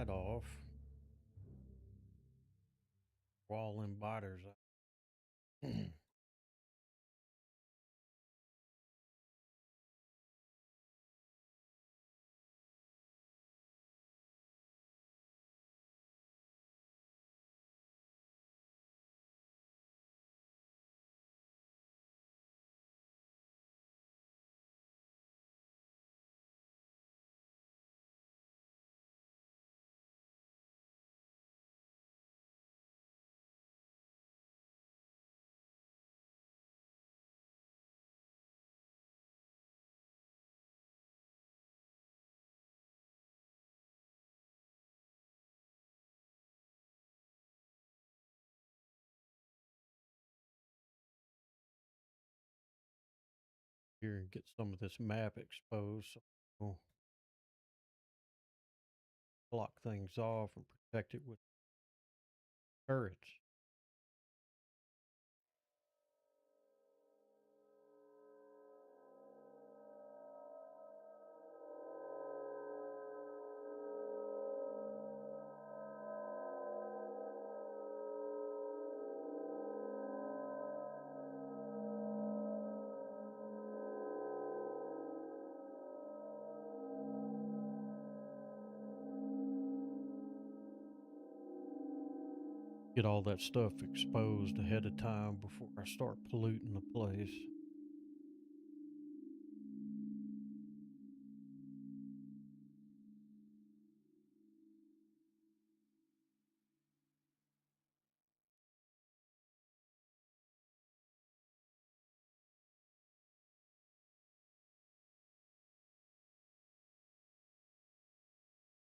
that off. Wall embiters. Here and get some of this map exposed. So we'll block things off and protect it with turrets. Get all that stuff exposed ahead of time before I start polluting the place.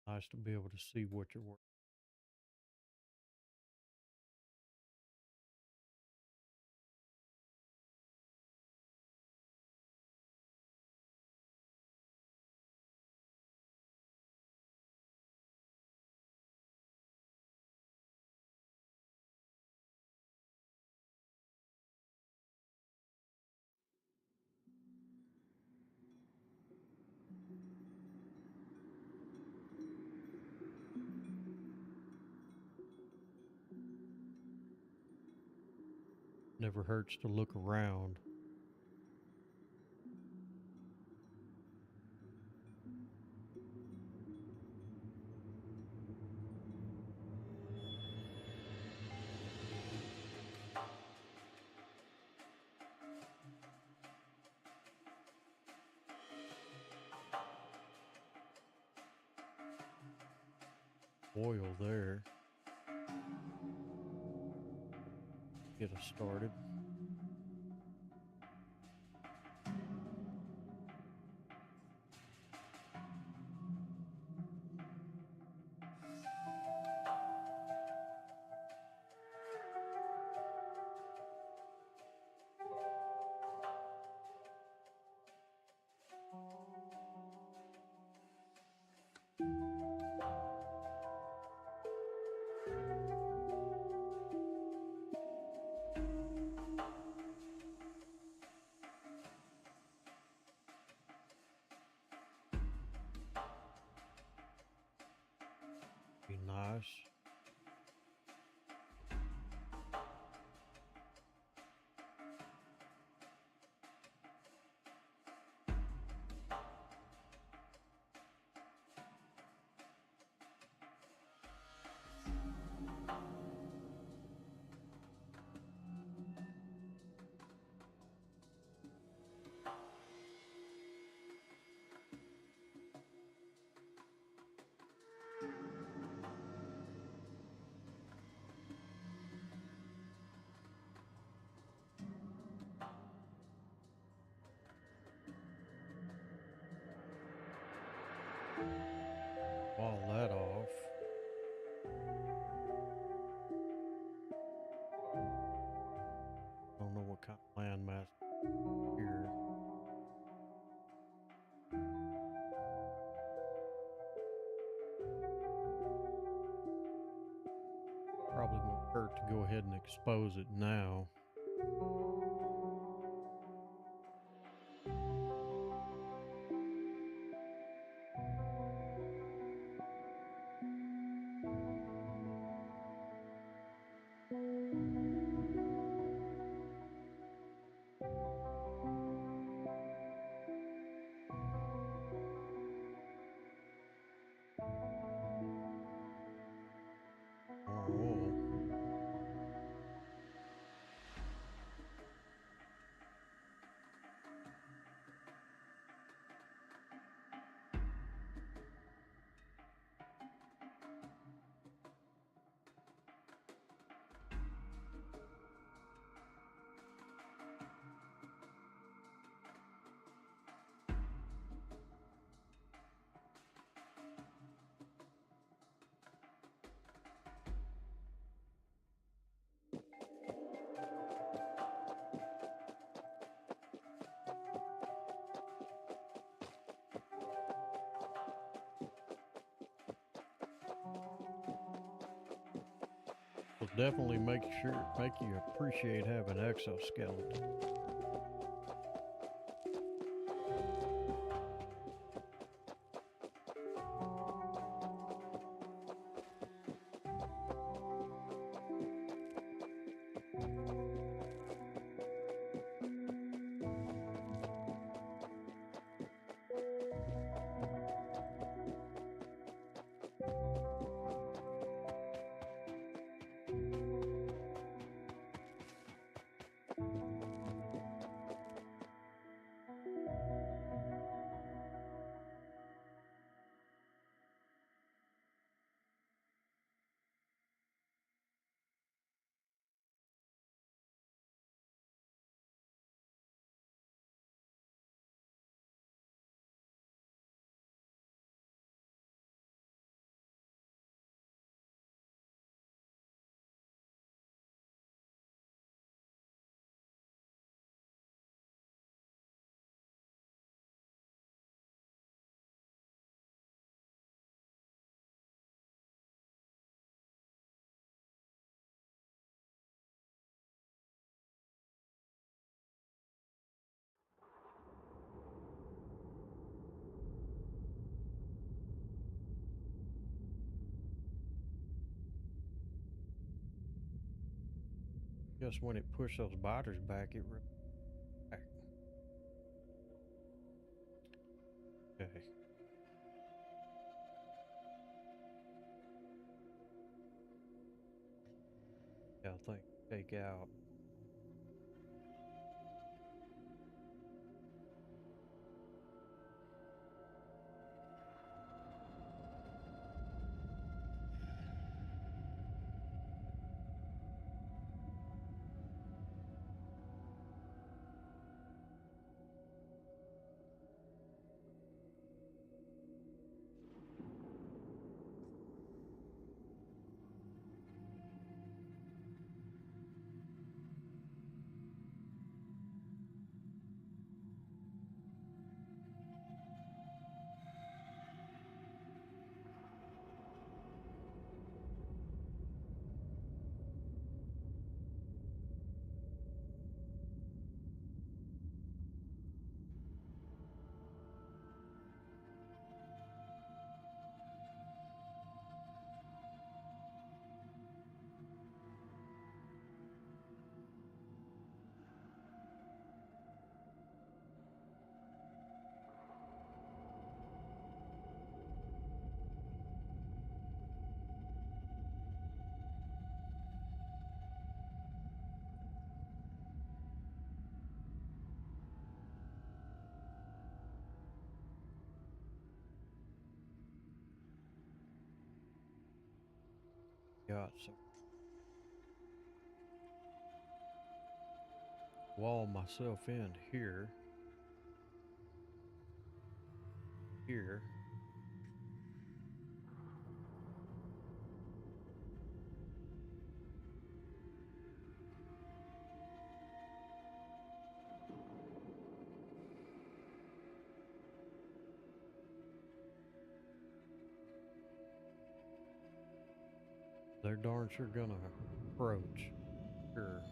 Nice to be able to see what you're working. Never hurts to look around. Oil there. Get us started. Be nice. Wall that off. Don't know what kind of landmass here. Probably won't hurt to go ahead and expose it now. More wool. Will definitely make you appreciate having exoskeleton. Just when it pushed those biters back, it ripped back. Okay. Yeah, I think take out. Got some wall myself in here. Here. They're darn sure gonna approach. Sure.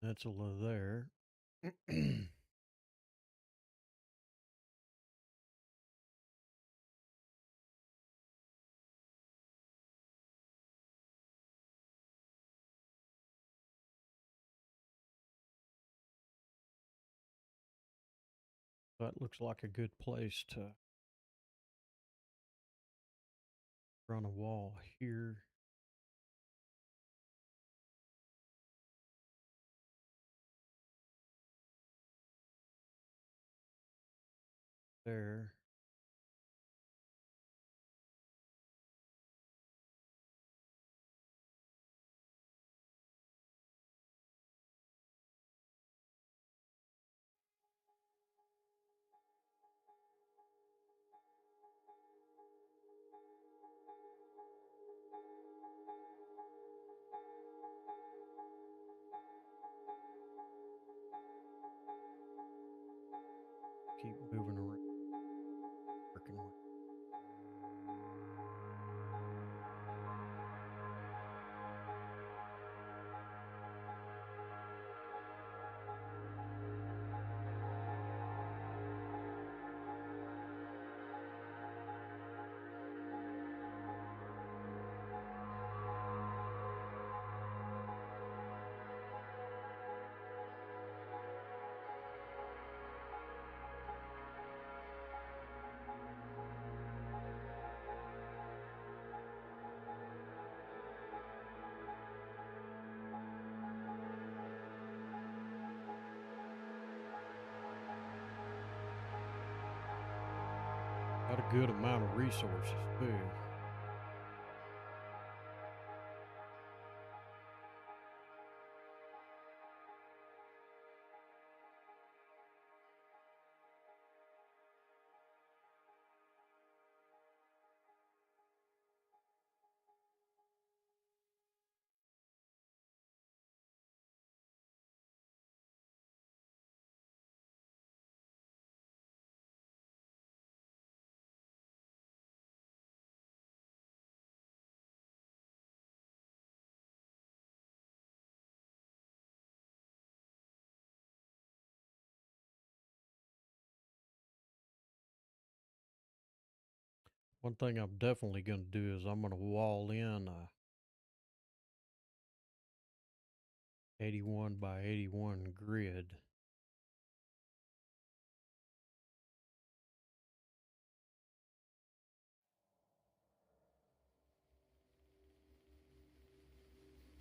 peninsula there. That looks like a good place to run a wall here. There. Keep moving around. Working with. Got a good amount of resources too. One thing I'm definitely going to do is I'm going to wall in a 81 by 81 grid.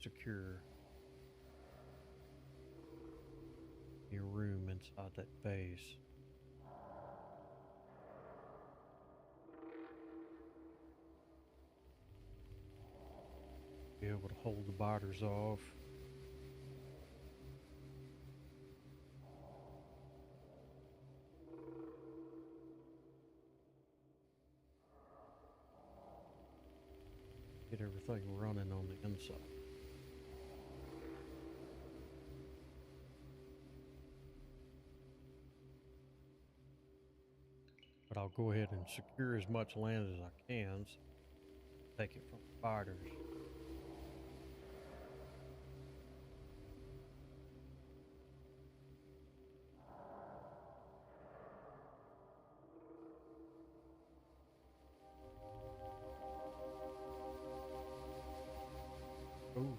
Secure your room inside that base. Be able to hold the biters off. Get everything running on the inside. But I'll go ahead and secure as much land as I can. So take it from the fighters. Oh.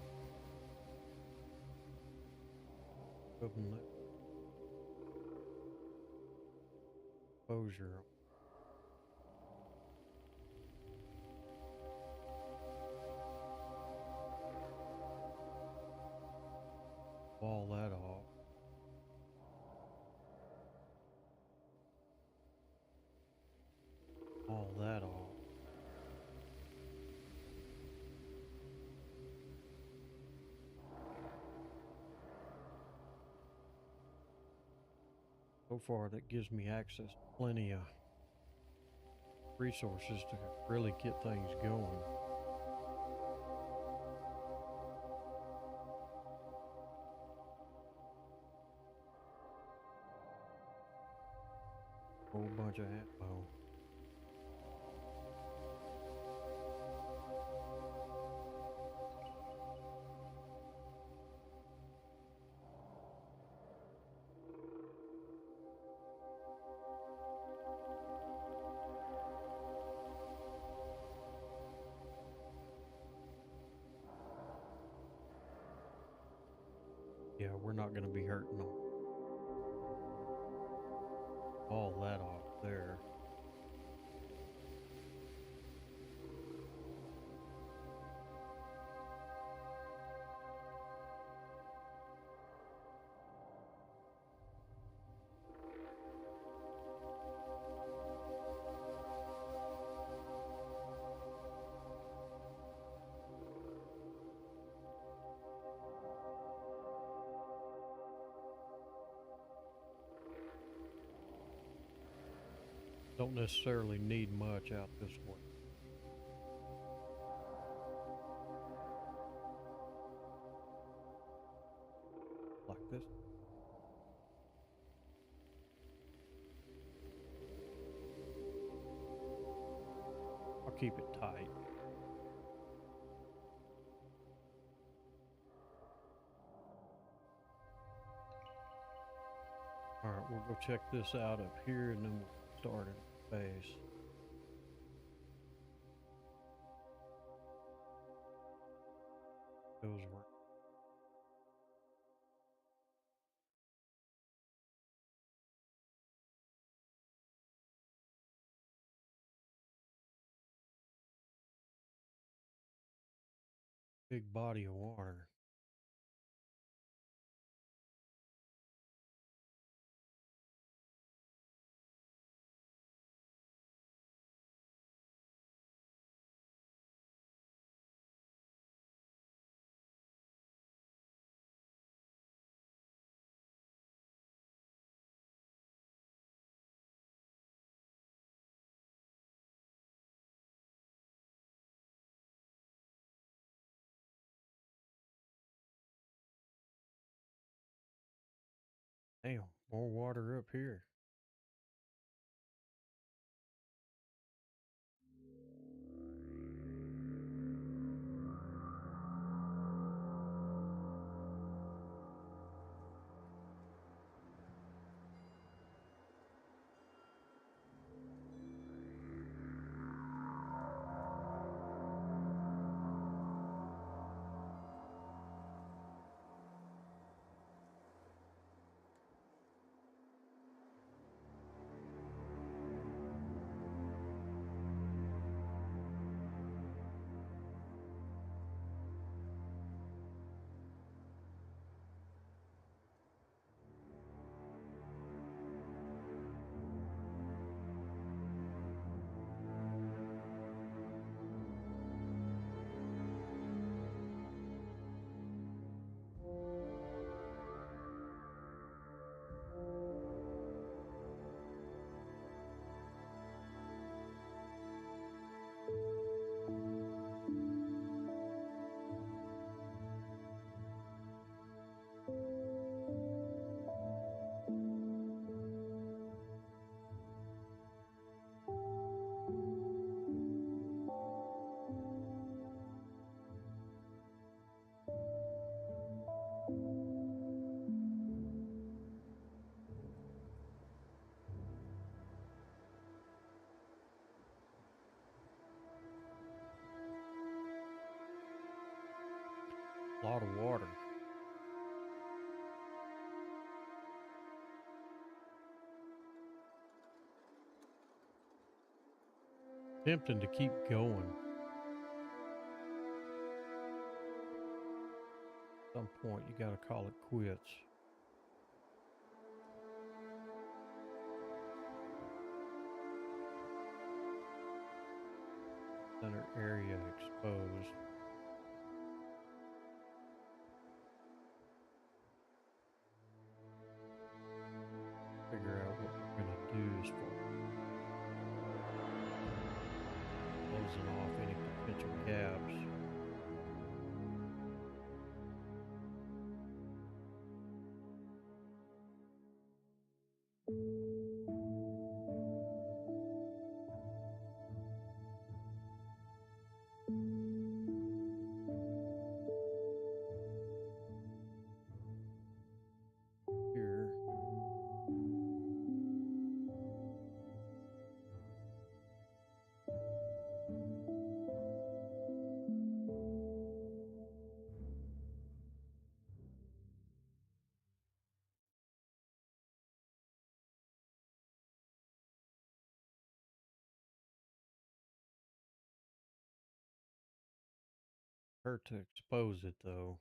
Open that exposure. Wall that off. Wall that off. So far, that gives me access to plenty of resources to really get things going. Whole bunch of ammo. Yeah, we're not going to be hurting them. All that off there. Don't necessarily need much out this way. Like this. I'll keep it tight. Alright, we'll go check this out up here and then we'll start in base. Those were big body of water. Damn, more water up here. A lot of water. Tempting to keep going. At some point, you gotta call it quits. Center area exposed. Figure out what we're gonna do as far as closing off any potential gaps. Hurt to expose it though.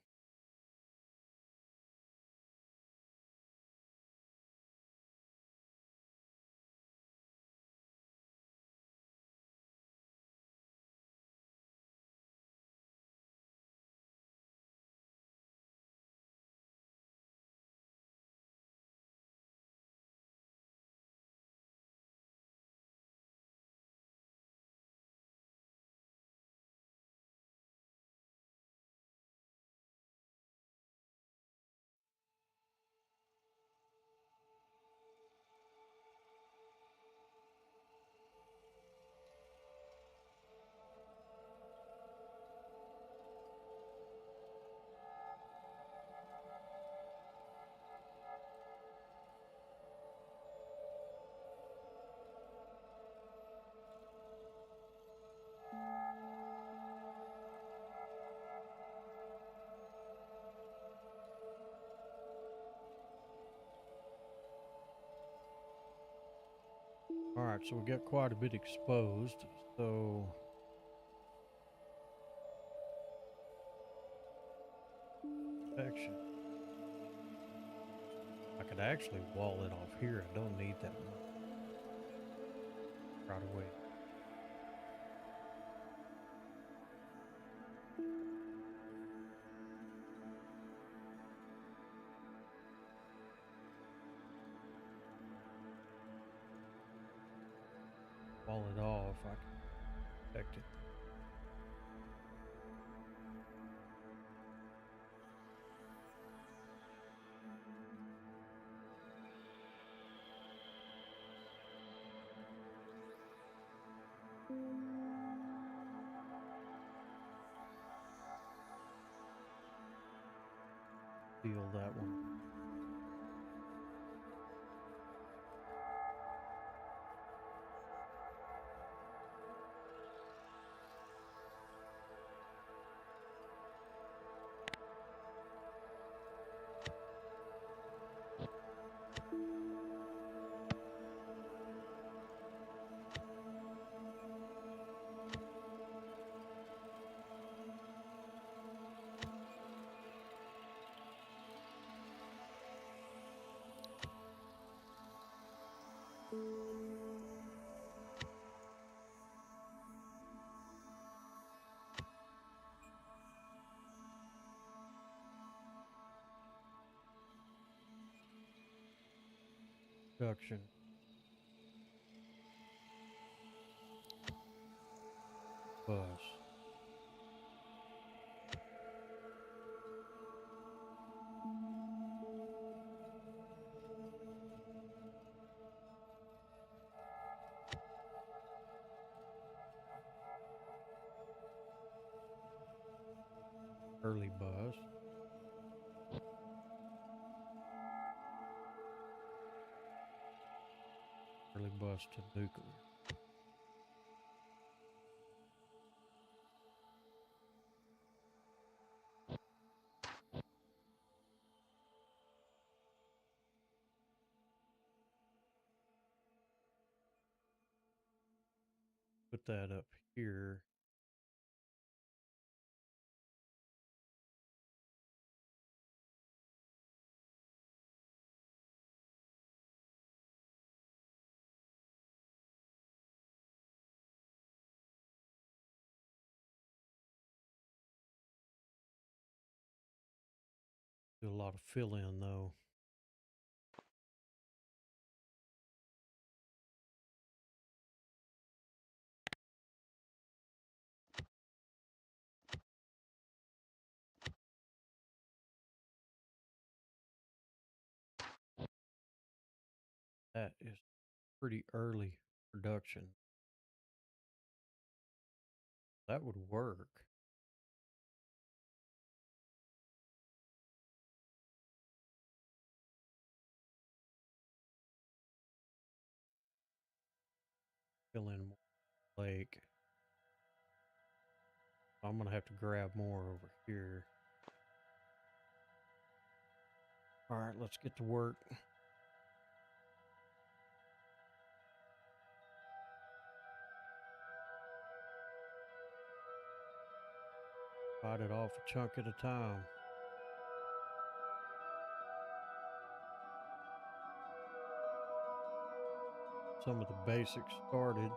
Alright, so we got quite a bit exposed, so protection. I could actually wall it off here. I don't need that much right away. Wall it off, I can protect it. Seal that one. Production. Bus. Early bus. Early bus to nuclear. Put that up here. Do a lot of fill in though. That is pretty early production. That would work. Fill in more lake. I'm gonna have to grab more over here. All right, let's get to work. Bite it off a chunk at a time. Some of the basics started.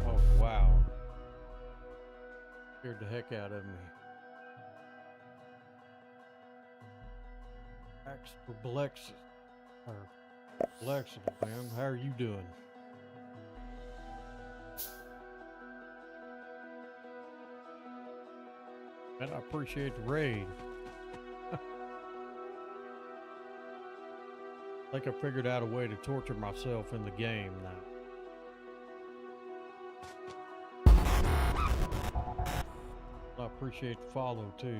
Oh, wow. Scared the heck out of me. Blexus. Or Blexus, man. How are you doing? And I appreciate the raid. I think I figured out a way to torture myself in the game now. I appreciate the follow too.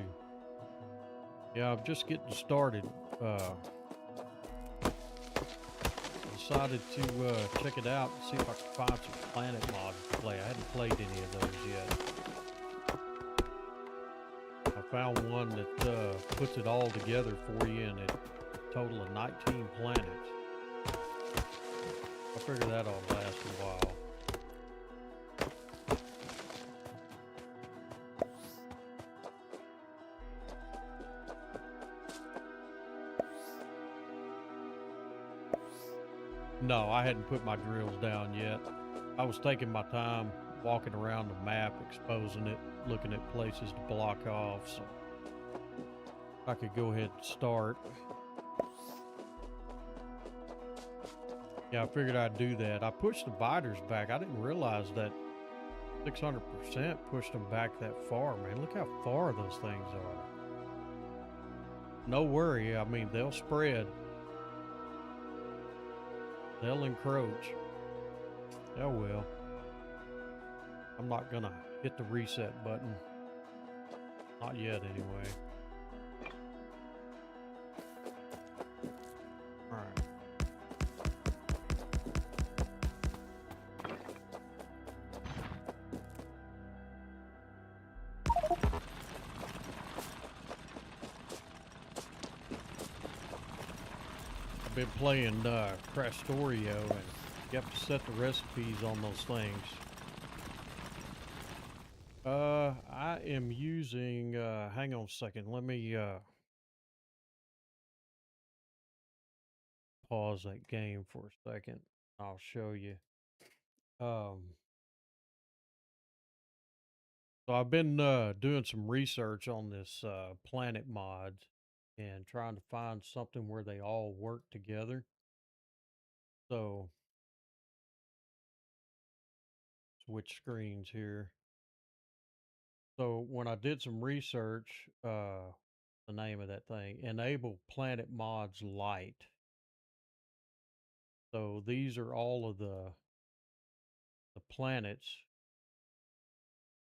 Yeah, I'm just getting started. Decided to check it out and see if I could find some Planet Mods to play. I hadn't played any of those yet. I found one that puts it all together for you, and it total of 19 planets. I figure that'll last a while. No, I hadn't put my drills down yet. I was taking my time, walking around the map, exposing it, looking at places to block off, so I could go ahead and start. Yeah, I figured I'd do that. I pushed the biters back. I didn't realize that 600% pushed them back that far, man. Look how far those things are. No worry, I mean, they'll spread. They'll encroach. Oh well. I'm not gonna hit the reset button. Not yet, anyway. Alright. I've been playing Factorio, and you have to set the recipes on those things. I am using, hang on a second, let me pause that game for a second. I'll show you. So I've been doing some research on this Planet Mods and trying to find something where they all work together. So switch screens here. So when I did some research, the name of that thing. Enable Planet Mods Lite. So these are all of the planets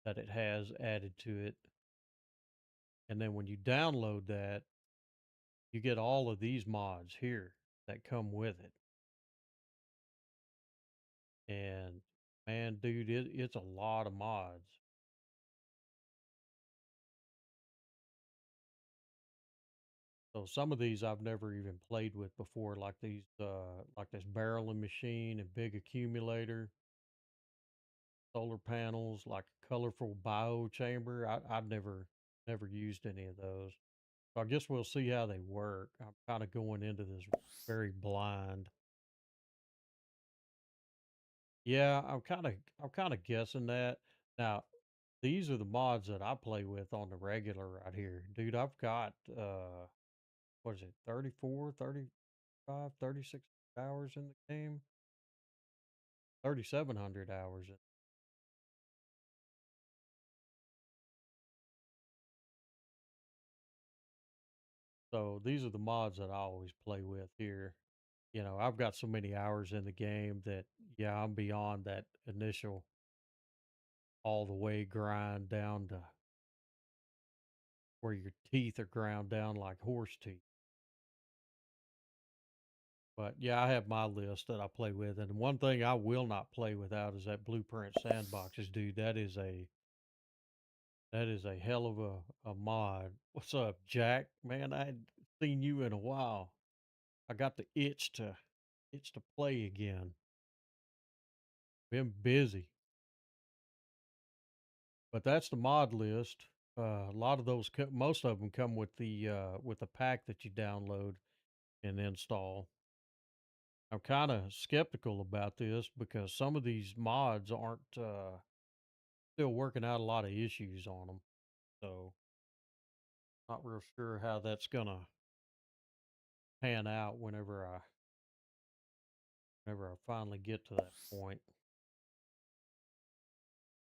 that it has added to it. And then when you download that, you get all of these mods here that come with it. And man, dude, it's a lot of mods. So some of these I've never even played with before, like these, like this barreling machine and big accumulator, solar panels, like a colorful bio chamber. I've never used any of those. So I guess we'll see how they work. I'm kind of going into this very blind. Yeah, I'm kind of guessing that. Now, these are the mods that I play with on the regular right here. Dude, I've got what is it? 34, 35, 36 hours in the game. 3700 hours in. So these are the mods that I always play with here. You know, I've got so many hours in the game that yeah, I'm beyond that initial all the way grind down to where your teeth are ground down like horse teeth. But yeah, I have my list that I play with, and one thing I will not play without is that Blueprint Sandboxes, dude. That is a hell of a mod. What's up, Jack? Man, I hadn't seen you in a while. I got the itch to play again. Been busy, but that's the mod list. A lot of those, most of them come with the pack that you download and install. I'm kind of skeptical about this because some of these mods aren't still working out a lot of issues on them. So not real sure how that's gonna pan out whenever I finally get to that point.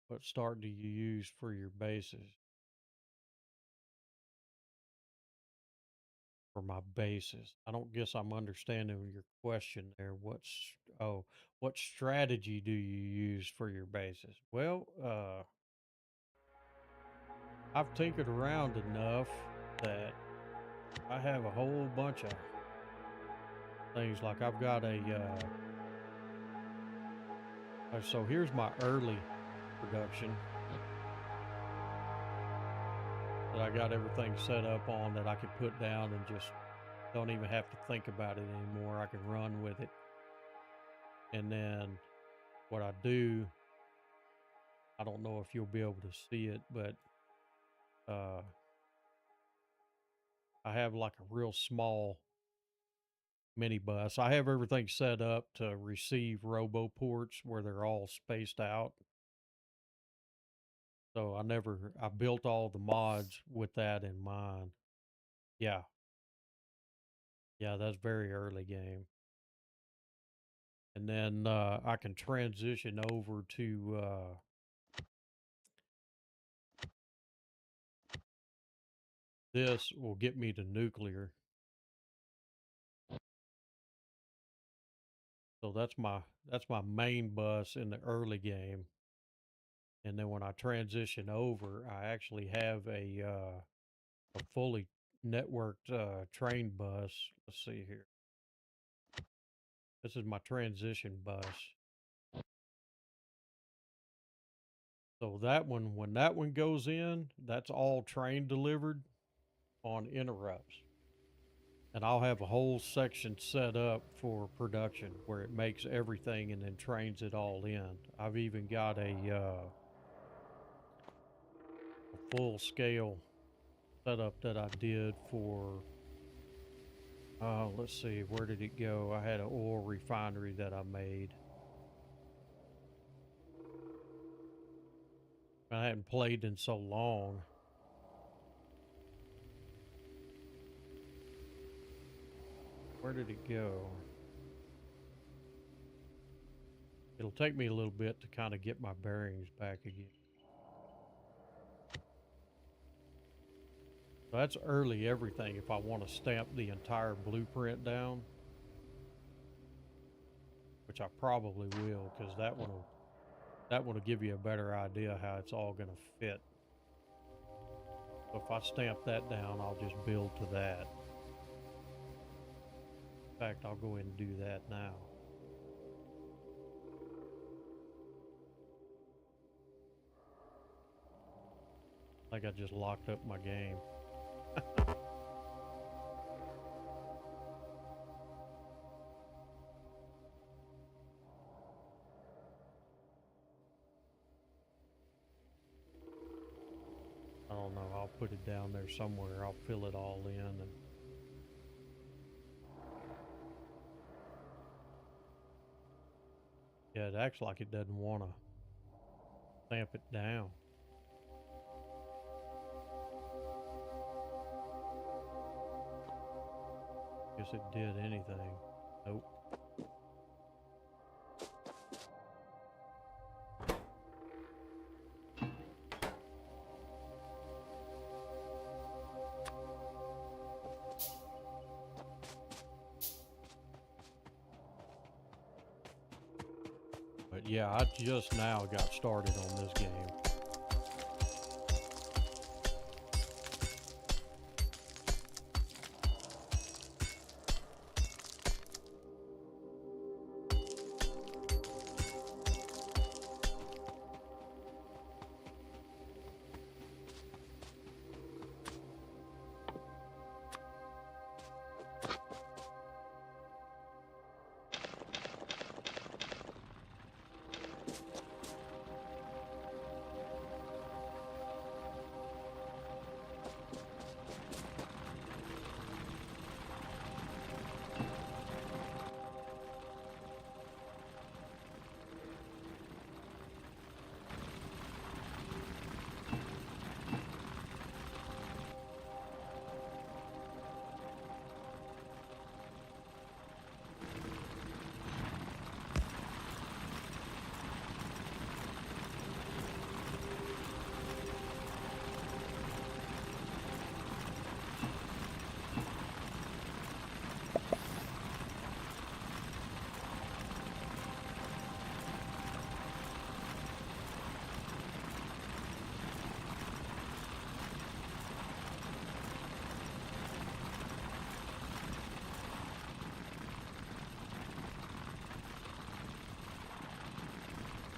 What start do you use for your bases? For my bases, I don't guess I'm understanding your question there. What strategy do you use for your bases? Well, I've tinkered around enough that I have a whole bunch of things. Like I've got so here's my early production that I got everything set up on that I can put down and just don't even have to think about it anymore. I can run with it. And then what I do, I don't know if you'll be able to see it, but uh, I have like a real small mini bus. I have everything set up to receive robo ports where they're all spaced out. So I built all the mods with that in mind. Yeah. Yeah, that's very early game. And then I can transition over to this will get me to nuclear. So that's my main bus in the early game. And then when I transition over, I actually have a fully networked train bus. Let's see here. This is my transition bus. So that one, when that one goes in, that's all train delivered on interrupts. And I'll have a whole section set up for production where it makes everything and then trains it all in. I've even got a full scale setup that I did for, let's see, where did it go? I had an oil refinery that I made. I hadn't played in so long. Where did it go? It'll take me a little bit to kind of get my bearings back again. So that's early everything if I want to stamp the entire blueprint down. Which I probably will, because that one will give you a better idea how it's all going to fit. So if I stamp that down, I'll just build to that. In fact, I'll go ahead and do that now. Like I just locked up my game. I don't know, I'll put it down there somewhere. I'll fill it all in and yeah, it acts like it doesn't want to stamp it down. Guess it did anything. Nope. But yeah, I just now got started on this game.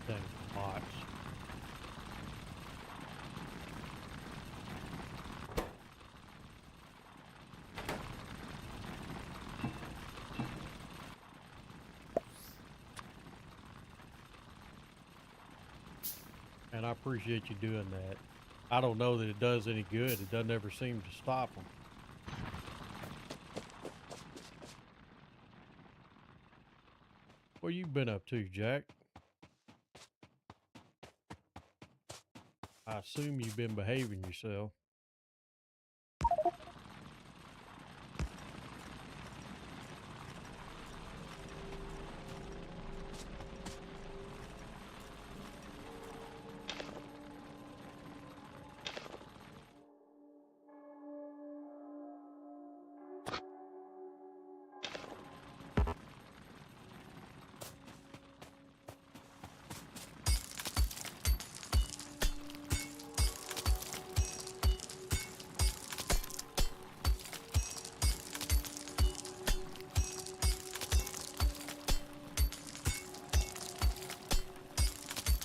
Dang, bots. And I appreciate you doing that. I don't know that it does any good. It doesn't ever seem to stop them. What you been up to, Jack? I assume you've been behaving yourself.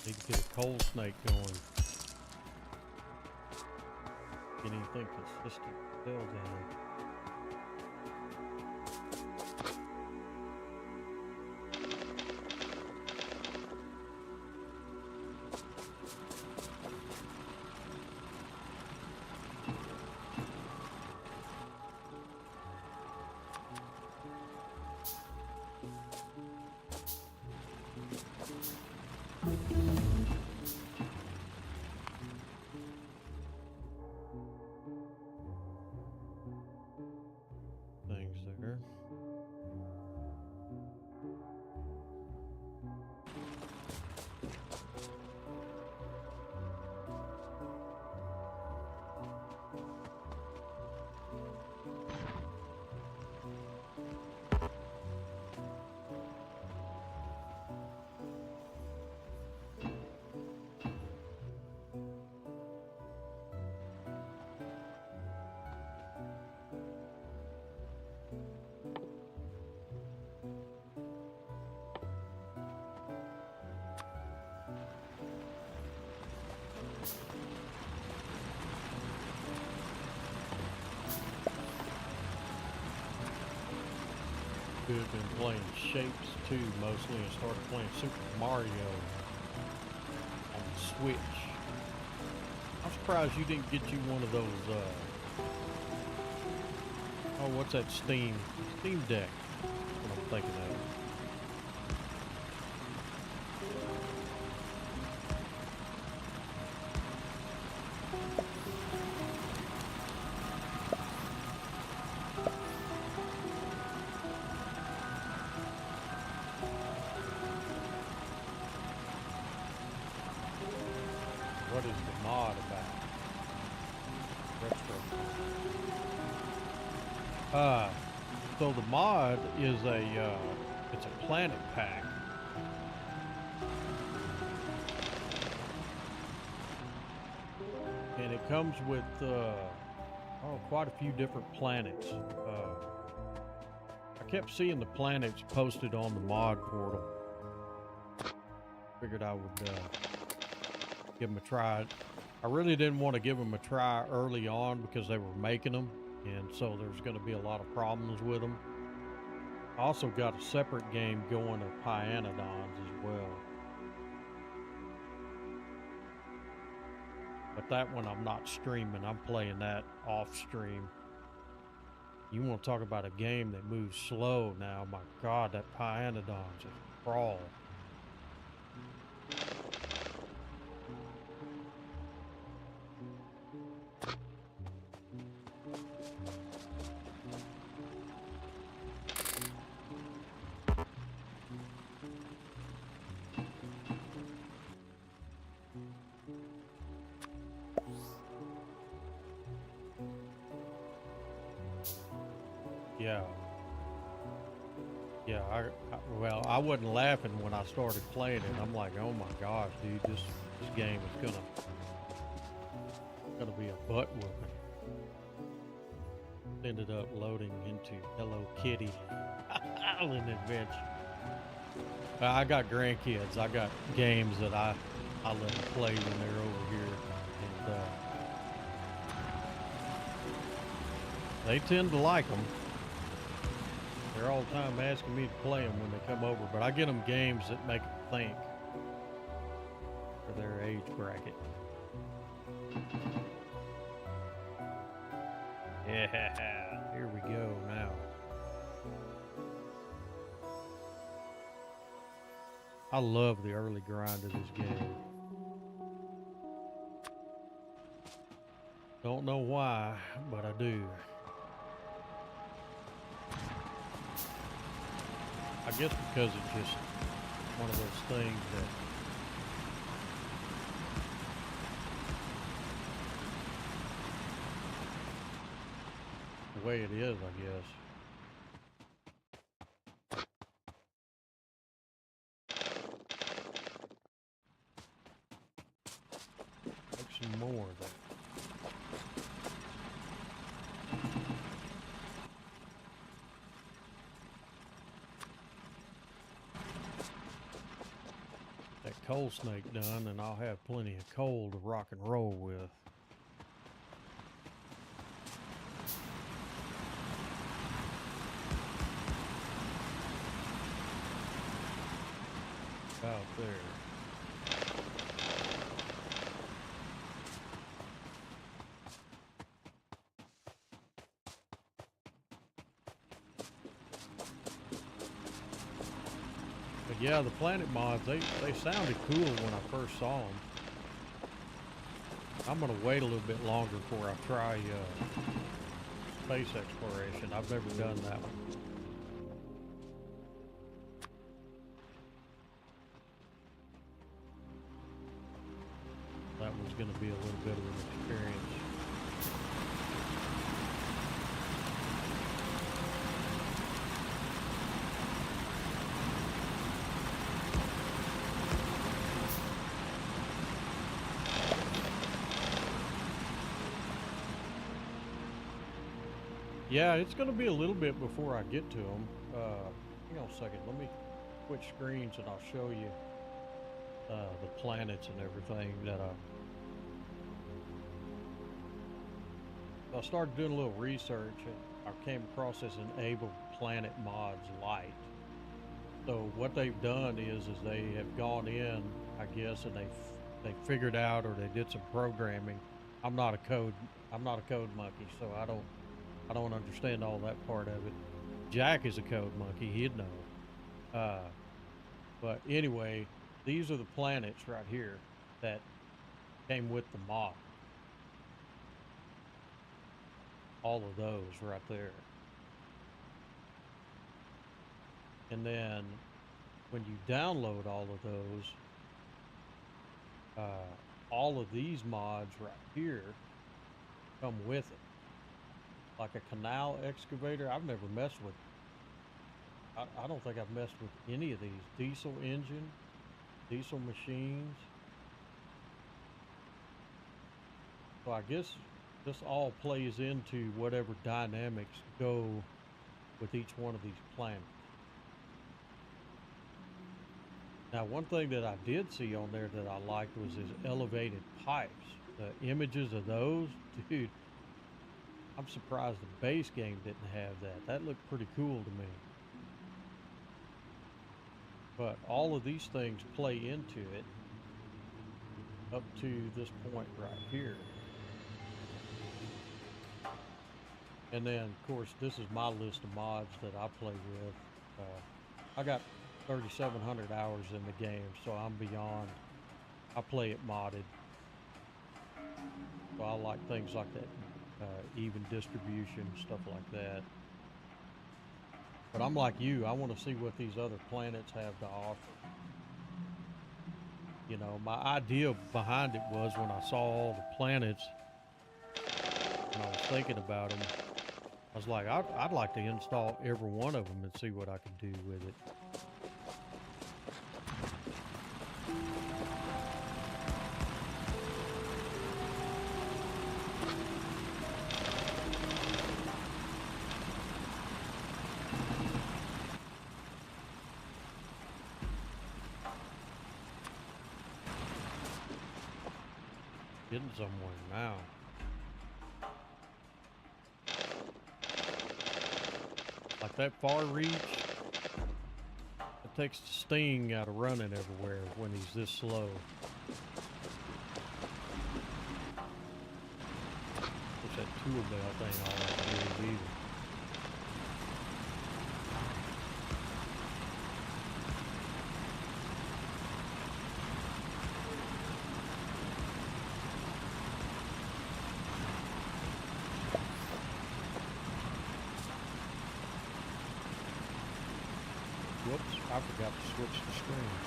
Need to get a cold snake going. Anything consistent still down. Who had been playing Shapes 2 mostly and started playing Super Mario on the Switch. I'm surprised you didn't get you one of those, oh, what's that Steam Deck? What I'm thinking of. What is the mod about? Retro. So the mod is it's a planet pack. And it comes with, quite a few different planets. I kept seeing the planets posted on the mod portal. Figured I would, give them a try. I really didn't want to give them a try early on because they were making them, and so there's going to be a lot of problems with them. I also got a separate game going of Pyanodons as well. But that one I'm not streaming. I'm playing that off stream. You want to talk about a game that moves slow now. My God, that Pyanodons is a crawl. Well, I wasn't laughing when I started playing it. I'm like, oh my gosh, dude, this game is gonna be a butt whooping. Ended up loading into Hello Kitty Island Adventure. I got grandkids. I got games that I let them play when they're over here, and they tend to like them. They're all the time asking me to play them when they come over, but I get them games that make them think for their age bracket. Yeah, here we go now. I love the early grind of this game. Don't know why, but I do. I guess because it's just one of those things that the way it is, I guess. Make some more of that. Coal snake done, and I'll have plenty of coal to rock and roll with. About there. Yeah, the Planet Mods, they sounded cool when I first saw them. I'm going to wait a little bit longer before I try space exploration. I've never done that one. That one's going to be a little bit of an experience. Yeah, it's going to be a little bit before I get to them. Hang on a second. Let me switch screens and I'll show you the planets and everything that I started doing a little research and I came across this enabled Planet Mods Lite. So what they've done is they have gone in, I guess, and they figured out, or they did some programming. I'm not a code monkey, so I don't understand all that part of it. Jack is a code monkey, he'd know. But anyway, these are the planets right here that came with the mod. All of those right there. And then when you download all of those, all of these mods right here come with it. Like a canal excavator, I've never messed with. I don't think I've messed with any of these. Diesel engine, diesel machines. So I guess this all plays into whatever dynamics go with each one of these planets. Now, one thing that I did see on there that I liked was his elevated pipes. The images of those, dude, I'm surprised the base game didn't have that. That looked pretty cool to me. But all of these things play into it up to this point right here. And then, of course, this is my list of mods that I play with. I got 3,700 hours in the game, so I'm beyond. I play it modded. So I like things like that, even distribution, stuff like that. But I'm like you, I want to see what these other planets have to offer. You know, my idea behind it was when I saw all the planets and I was thinking about them, I was like, I'd like to install every one of them and see what I could do with it. Getting somewhere now. Like that far reach, it takes the sting out of running everywhere when he's this slow. Push that tool bell thing all that really easy. Whoops, I forgot to switch the screens.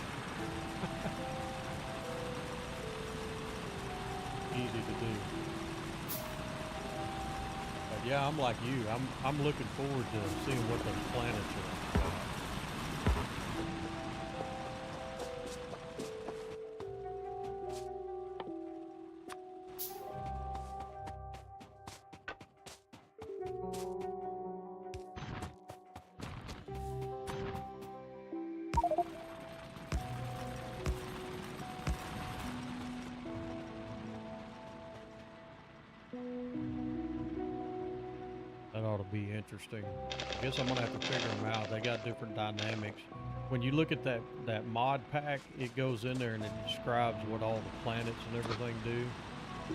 Easy to do. But yeah, I'm like you. I'm looking forward to seeing what those planets are about. That ought to be interesting. I guess I'm gonna have to figure them out. They got different dynamics. When you look at that mod pack, it goes in there and it describes what all the planets and everything do.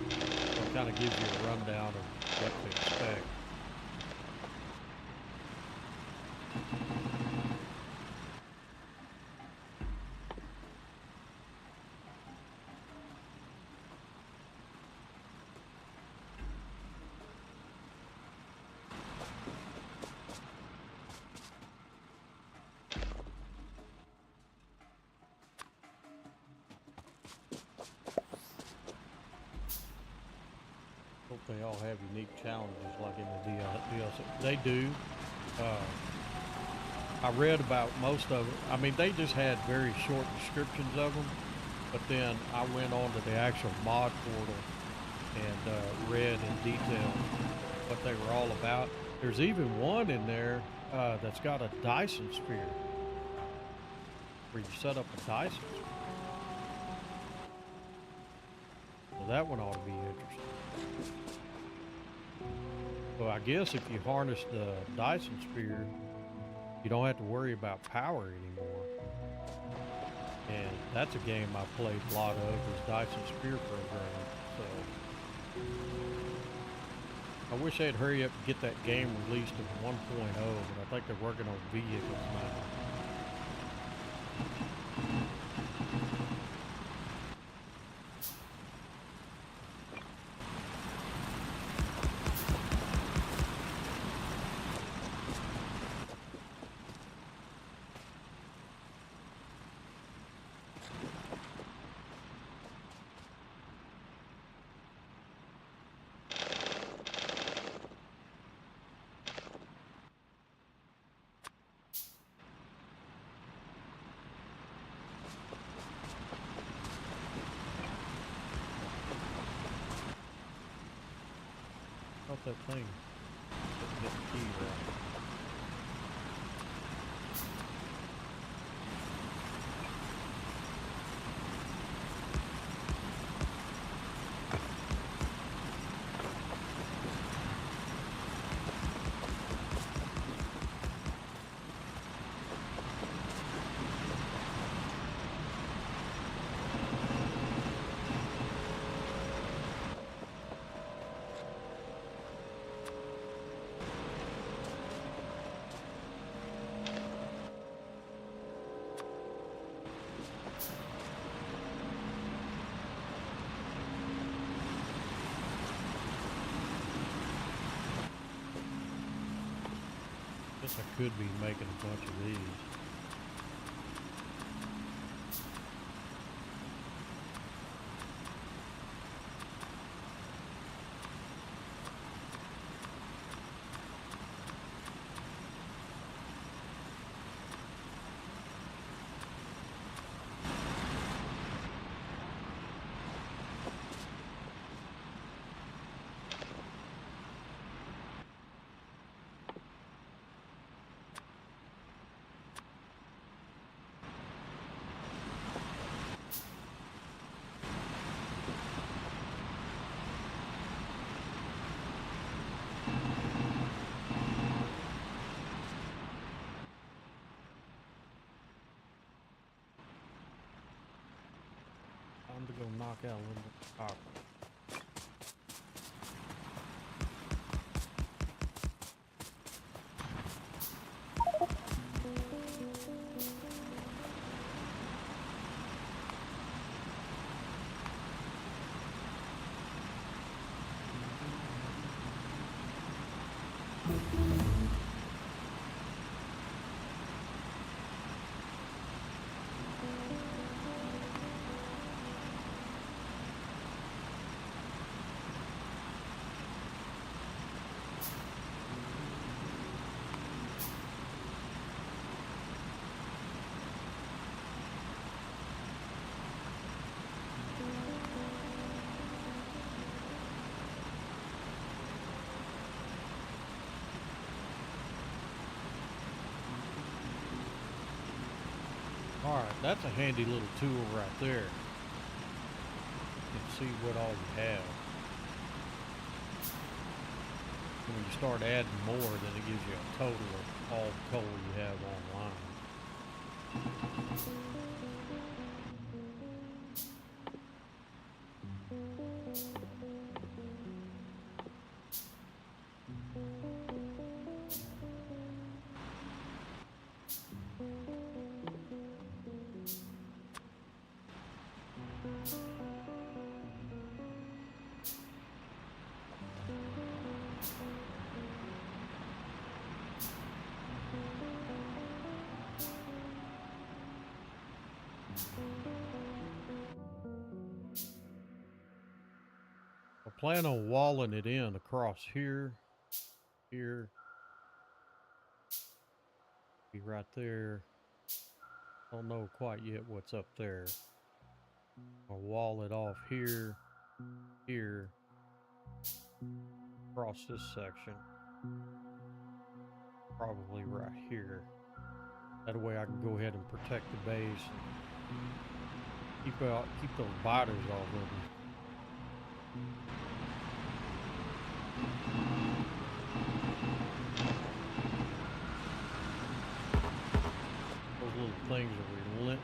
So it kind of gives you a rundown of what to expect. Hope they all have unique challenges like in the DLC. They do. I read about most of it. I mean, they just had very short descriptions of them, but then I went on to the actual mod portal and read in detail what they were all about. There's even one in there that's got a Dyson sphere, where you set up a Dyson sphere. So that one ought to be interesting. So I guess if you harness the Dyson sphere, you don't have to worry about power anymore. And that's a game I played a lot of, is Dyson Sphere Program. So I wish they'd hurry up and get that game released in 1.0, but I think they're working on vehicles now. Thought that thing didn't get the key right. Guess I could be making a bunch of these. Time to go knock out a little bit of copper. Alright, that's a handy little tool right there. You can see what all you have. And when you start adding more, then it gives you a total of all the coal you have online. I plan on walling it in across here, here, be right there. Don't know quite yet what's up there. I'll wall it off here, here, across this section. probably right here. That way I can go ahead and protect the base and keep those biters off of me. Those little things are relentless.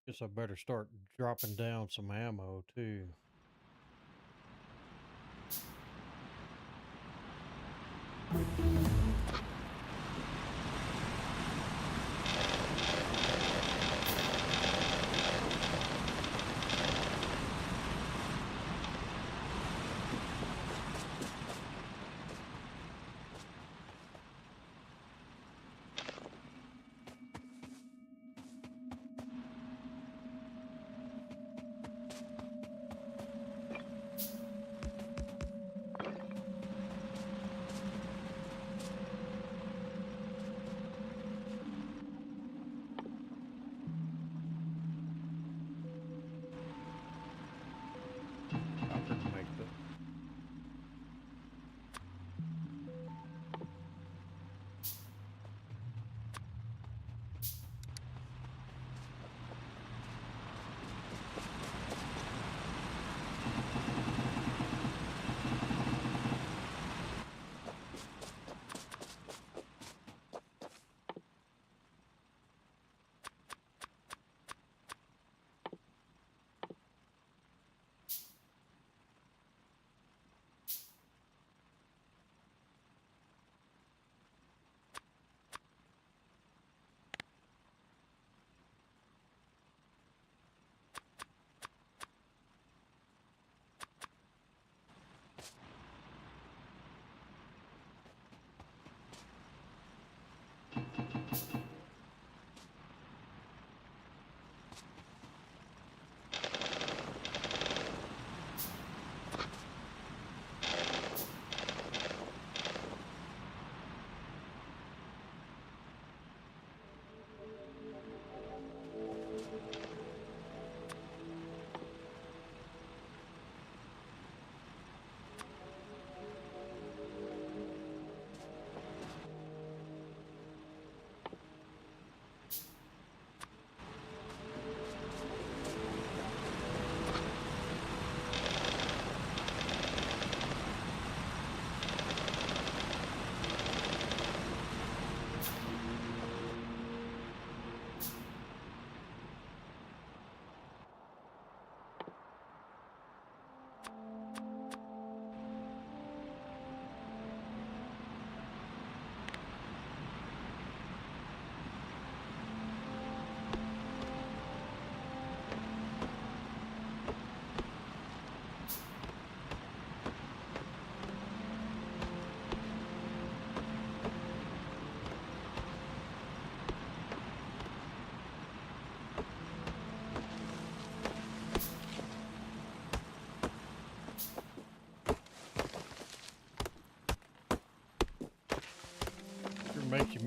Guess I better start dropping down some ammo too.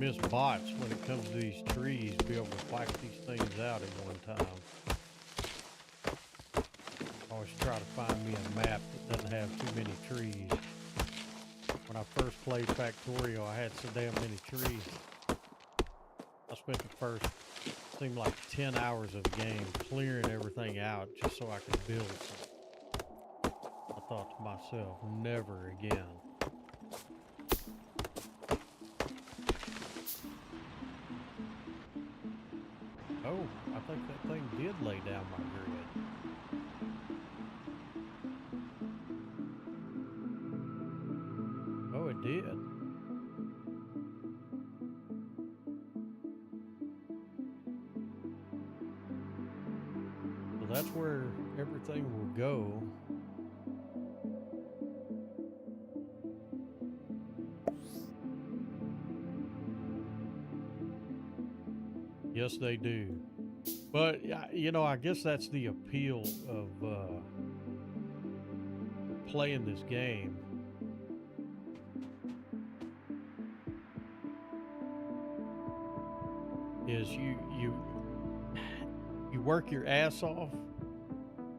miss bots when it comes to these trees, be able to wipe these things out at one time. Always try to find me a map that doesn't have too many trees. When I first played Factorio, I had so damn many trees. I spent the first, seemed like 10 hours of the game clearing everything out just so I could build something. I thought to myself, never again. Oh, I think that thing did lay down my grid. Oh, it did. So that's where everything will go. Yes, they do. But, you know, I guess that's the appeal of playing this game. Is you work your ass off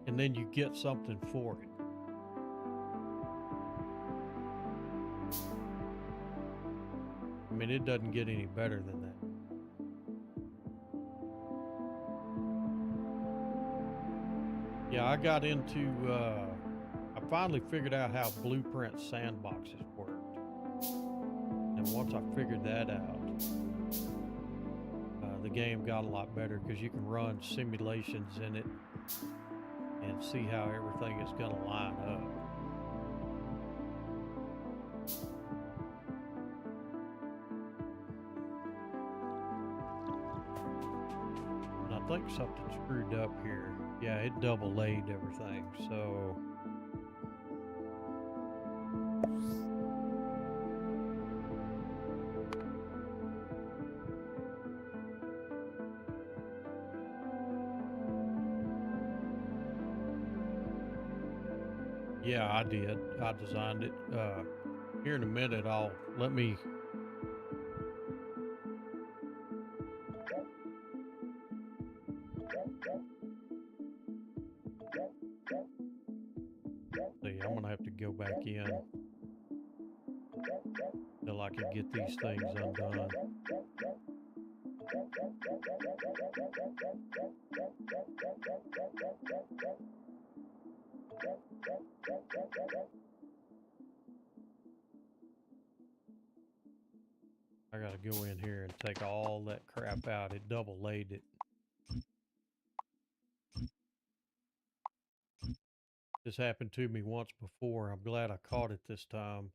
and then you get something for it. I mean, it doesn't get any better than that. Yeah, I got into, I finally figured out how blueprint sandboxes worked. And once I figured that out, the game got a lot better because you can run simulations in it and see how everything is going to line up. And I think something screwed up here. Yeah, it double laid everything, so yeah, I did. I designed it. Here in a minute, let me. See, I'm gonna have to go back in till I can get these things undone. I gotta go in here and take all that crap out. It double laid it. This happened to me once before. I'm glad I caught it this time,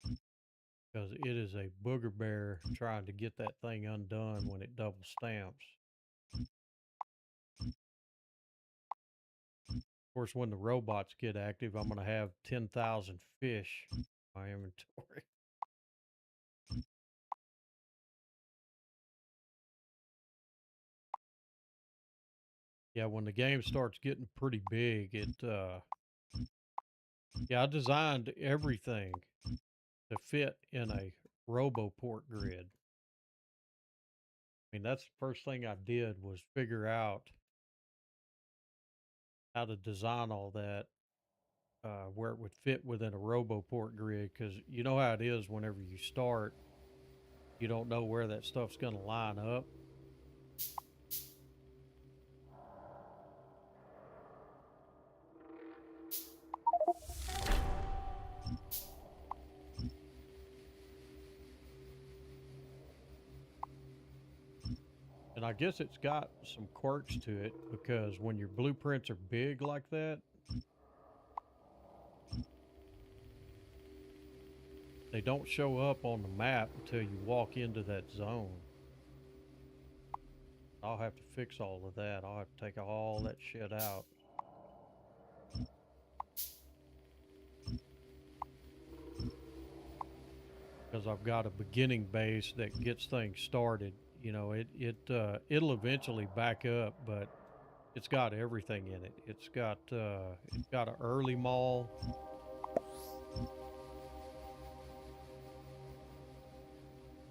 because it is a booger bear trying to get that thing undone when it double stamps. Of course, when the robots get active, I'm going to have 10,000 fish in my inventory. Yeah, when the game starts getting pretty big, yeah, I designed everything to fit in a RoboPort grid. I mean, that's the first thing I did was figure out how to design all that where it would fit within a RoboPort grid, because you know how it is whenever you start, you don't know where that stuff's going to line up. And I guess it's got some quirks to it, because when your blueprints are big like that, they don't show up on the map until you walk into that zone. I'll have to fix all of that. I'll have to take all that shit out. Because I've got a beginning base that gets things started. You know, it'll eventually back up, but it's got everything in it. It's got an early mall.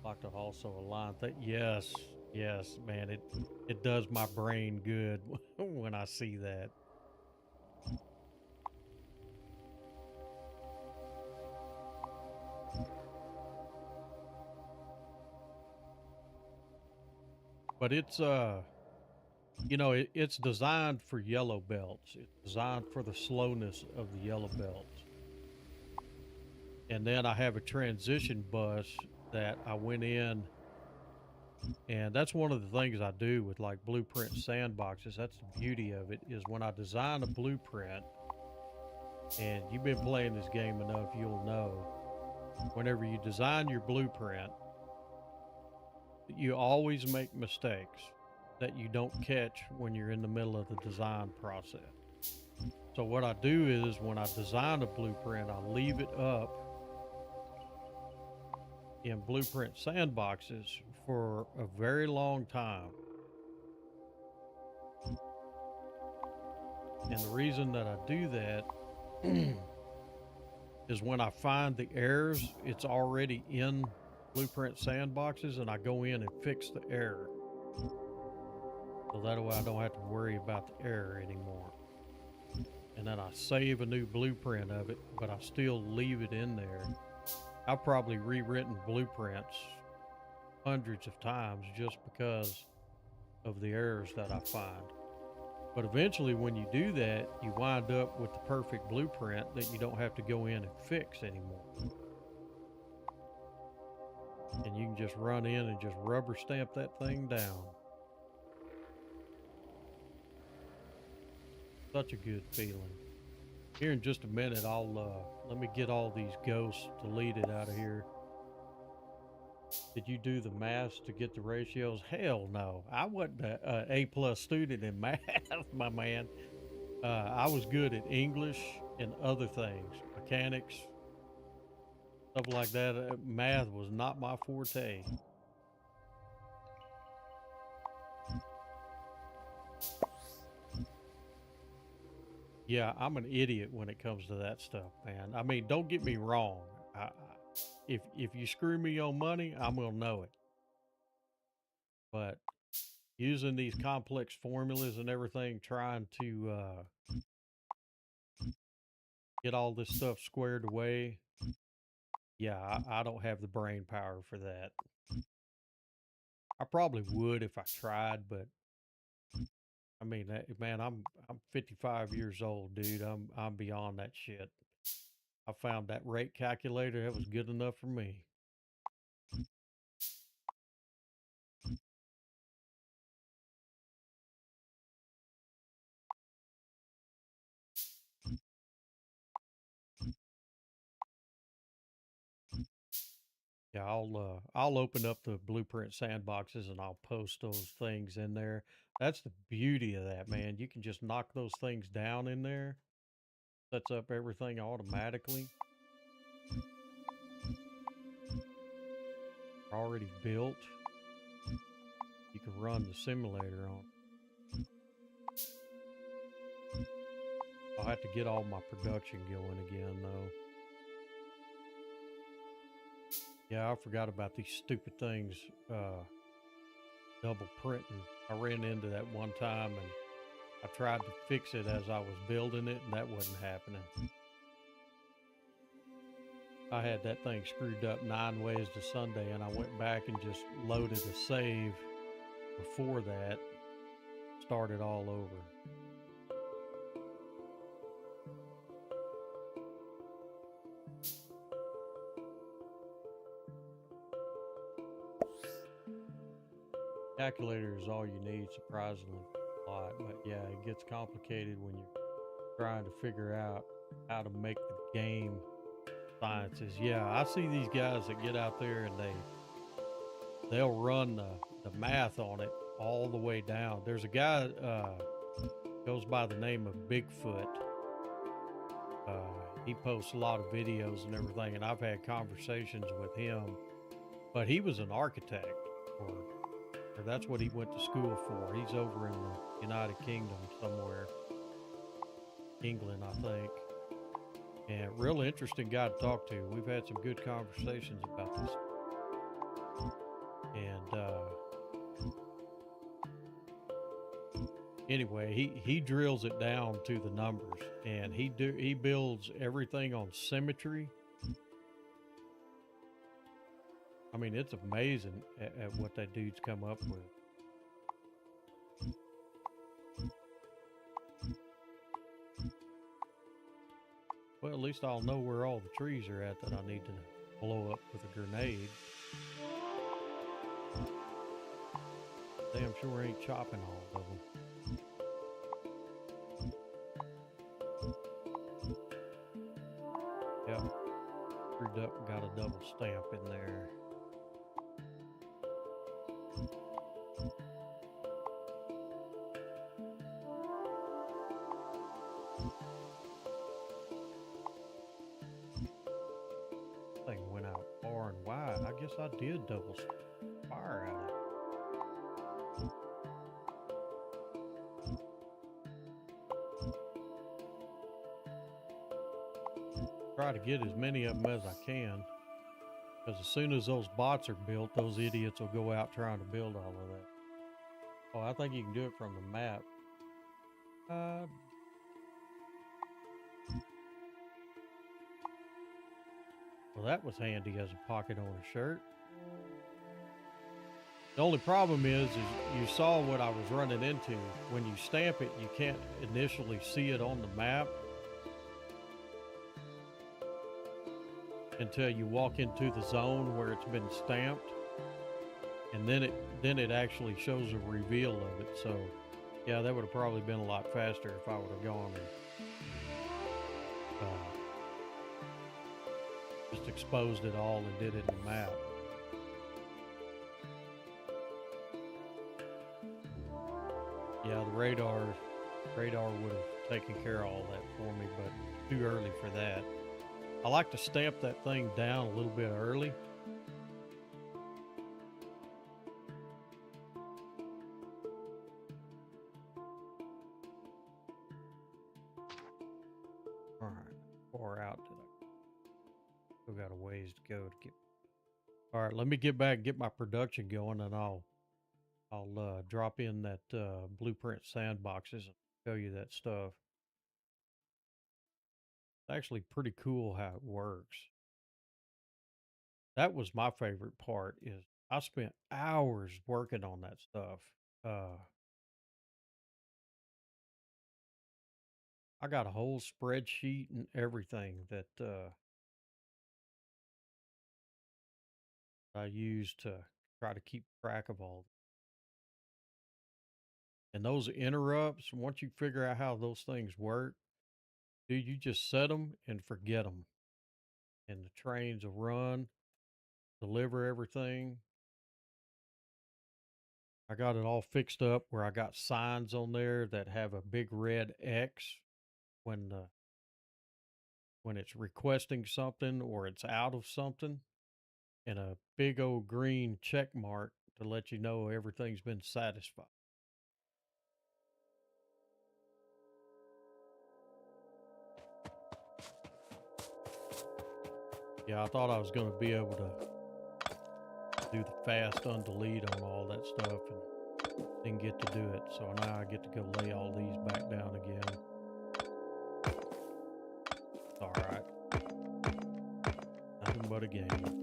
Like to also align that. Yes, yes, man. It does my brain good when I see that. But it's you know, it's designed for yellow belts. It's designed for the slowness of the yellow belts. And then I have a transition bus that I went in, and that's one of the things I do with like blueprint sandboxes. That's the beauty of it, is when I design a blueprint, and you've been playing this game enough, you'll know, whenever you design your blueprint, you always make mistakes that you don't catch when you're in the middle of the design process. So what I do is when I design a blueprint, I leave it up in blueprint sandboxes for a very long time. And the reason that I do that is when I find the errors, it's already in blueprint sandboxes, and I go in and fix the error. So that way I don't have to worry about the error anymore. And then I save a new blueprint of it, but I still leave it in there. I've probably rewritten blueprints hundreds of times just because of the errors that I find. But eventually when you do that, you wind up with the perfect blueprint that you don't have to go in and fix anymore. And you can just run in and just rubber stamp that thing down. Such a good feeling. Here in just a minute, let me get all these ghosts deleted out of here. Did you do the math to get the ratios? Hell no. I wasn't a A+ student in math, my man. I was good at English and other things, mechanics, stuff like that. Math was not my forte. Yeah, I'm an idiot when it comes to that stuff, man. I mean, don't get me wrong. If you screw me on money, I'm gonna know it. But using these complex formulas and everything, trying to get all this stuff squared away, yeah, I don't have the brain power for that. I probably would if I tried, but I mean, man, I'm 55 years old, dude. I'm beyond that shit. I found that rate calculator. That was good enough for me. Yeah, I'll open up the blueprint sandboxes and I'll post those things in there. That's the beauty of that, man. You can just knock those things down in there. Sets up everything automatically. Already built. You can run the simulator on. I'll have to get all my production going again though. Yeah, I forgot about these stupid things. Double printing. I ran into that one time and I tried to fix it as I was building it, and that wasn't happening. I had that thing screwed up 9 ways to Sunday, and I went back and just loaded a save before that, started all over. Calculator is all you need, surprisingly a lot, but yeah, it gets complicated when you're trying to figure out how to make the game sciences. Yeah, I see these guys that get out there and they'll run the math on it all the way down. There's a guy goes by the name of Bigfoot. He posts a lot of videos and everything, and I've had conversations with him. But he was an architect, or that's what he went to school for. He's over in the United Kingdom somewhere, England, I think. And real interesting guy to talk to. We've had some good conversations about this. Anyway, he drills it down to the numbers, and he builds everything on symmetry. I mean, it's amazing at what that dude's come up with. Well, at least I'll know where all the trees are at that I need to blow up with a grenade. Damn sure ain't chopping all of them. Yep. Screwed up and got a double stamp in there. Thing went out far and wide. I guess I did double fire at it. Try to get as many of them as I can, because as soon as those bots are built, those idiots will go out trying to build all of that. Oh, I think you can do it from the map. Well, that was handy as a pocket on a shirt. The only problem is you saw what I was running into. When you stamp it, you can't initially see it on the map until you walk into the zone where it's been stamped, and then it actually shows a reveal of it. So yeah, that would have probably been a lot faster if I would have gone and just exposed it all and did it in the map. Yeah, the radar would have taken care of all that for me, but too early for that. I like to stamp that thing down a little bit early. All right, far out did I? Still got a ways to go to get. All right, let me get back and get my production going, and I'll drop in that blueprint sandboxes and show you that stuff. It's actually pretty cool how it works. That was my favorite part. Is I spent hours working on that stuff. I got a whole spreadsheet and everything that I use to try to keep track of all. And those interrupts, once you figure out how those things work, dude, you just set them and forget them. And the trains will run, deliver everything. I got it all fixed up where I got signs on there that have a big red X when it's requesting something or it's out of something, and a big old green check mark to let you know everything's been satisfied. Yeah, I thought I was going to be able to do the fast undelete on all that stuff, and didn't get to do it. So now I get to go lay all these back down again. All right. Nothing but a game.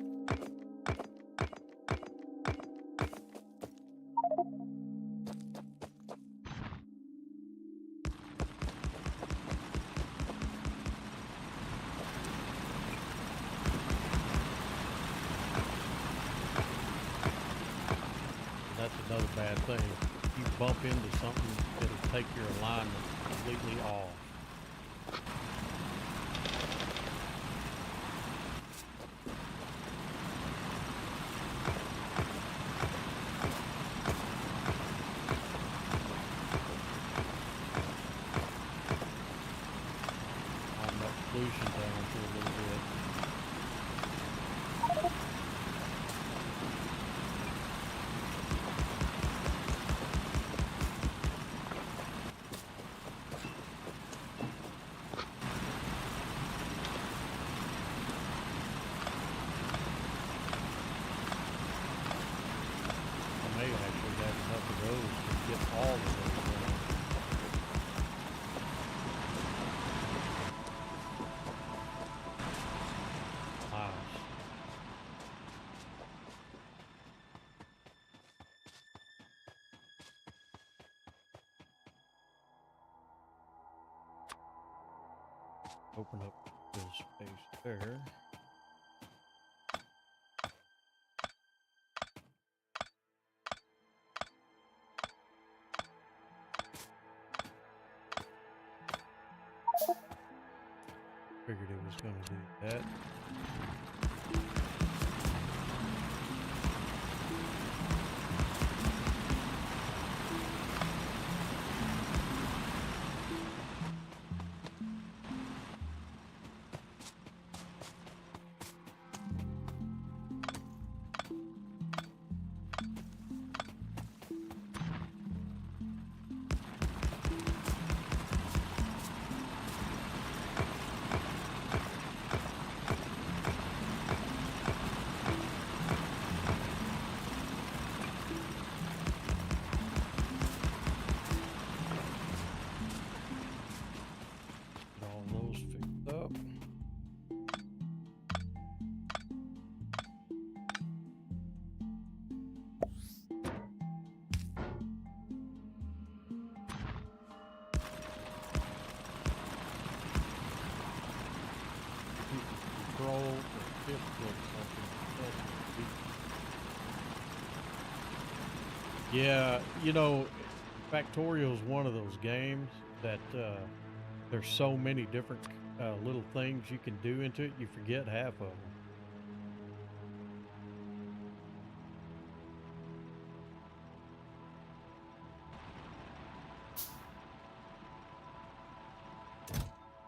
That's another bad thing. If you bump into something, it'll take your alignment completely off. On that pollution down to a little bit. Open up this space there. Figured it was going to do that. Yeah, you know, Factorio is one of those games that there's so many different little things you can do into it, you forget half of them.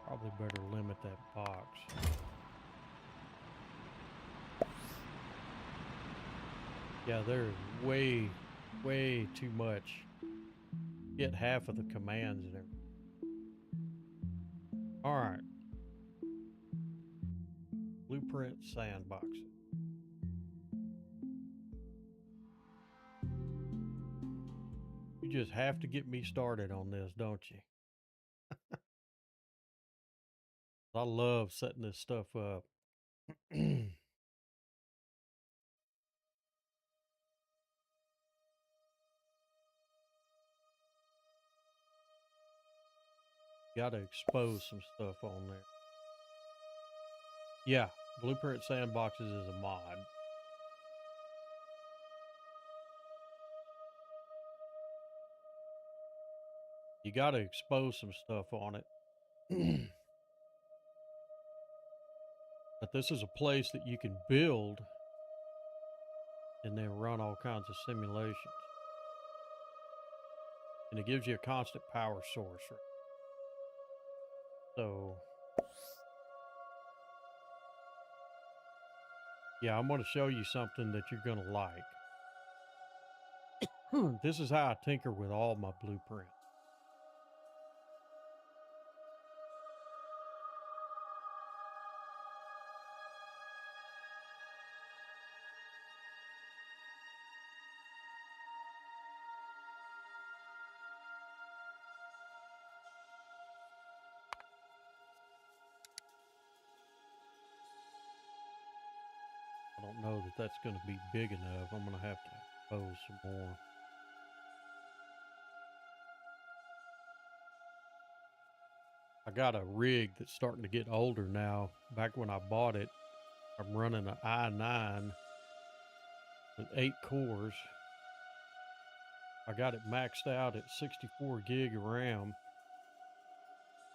Probably better limit that box. Yeah, there's way too much. Get half of the commands and everything. All right. Blueprint sandbox. You just have to get me started on this, don't you? I love setting this stuff up. Got to expose some stuff on there. Yeah, Blueprint Sandboxes is a mod. You got to expose some stuff on it. But this is a place that you can build and then run all kinds of simulations. And it gives you a constant power source. So, yeah, I'm going to show you something that you're going to like. This is how I tinker with all my blueprints. I don't know that that's going to be big enough. I'm going to have to expose some more. I got a rig that's starting to get older now. Back when I bought it, I'm running an i9 with 8 cores. I got it maxed out at 64 gig of RAM.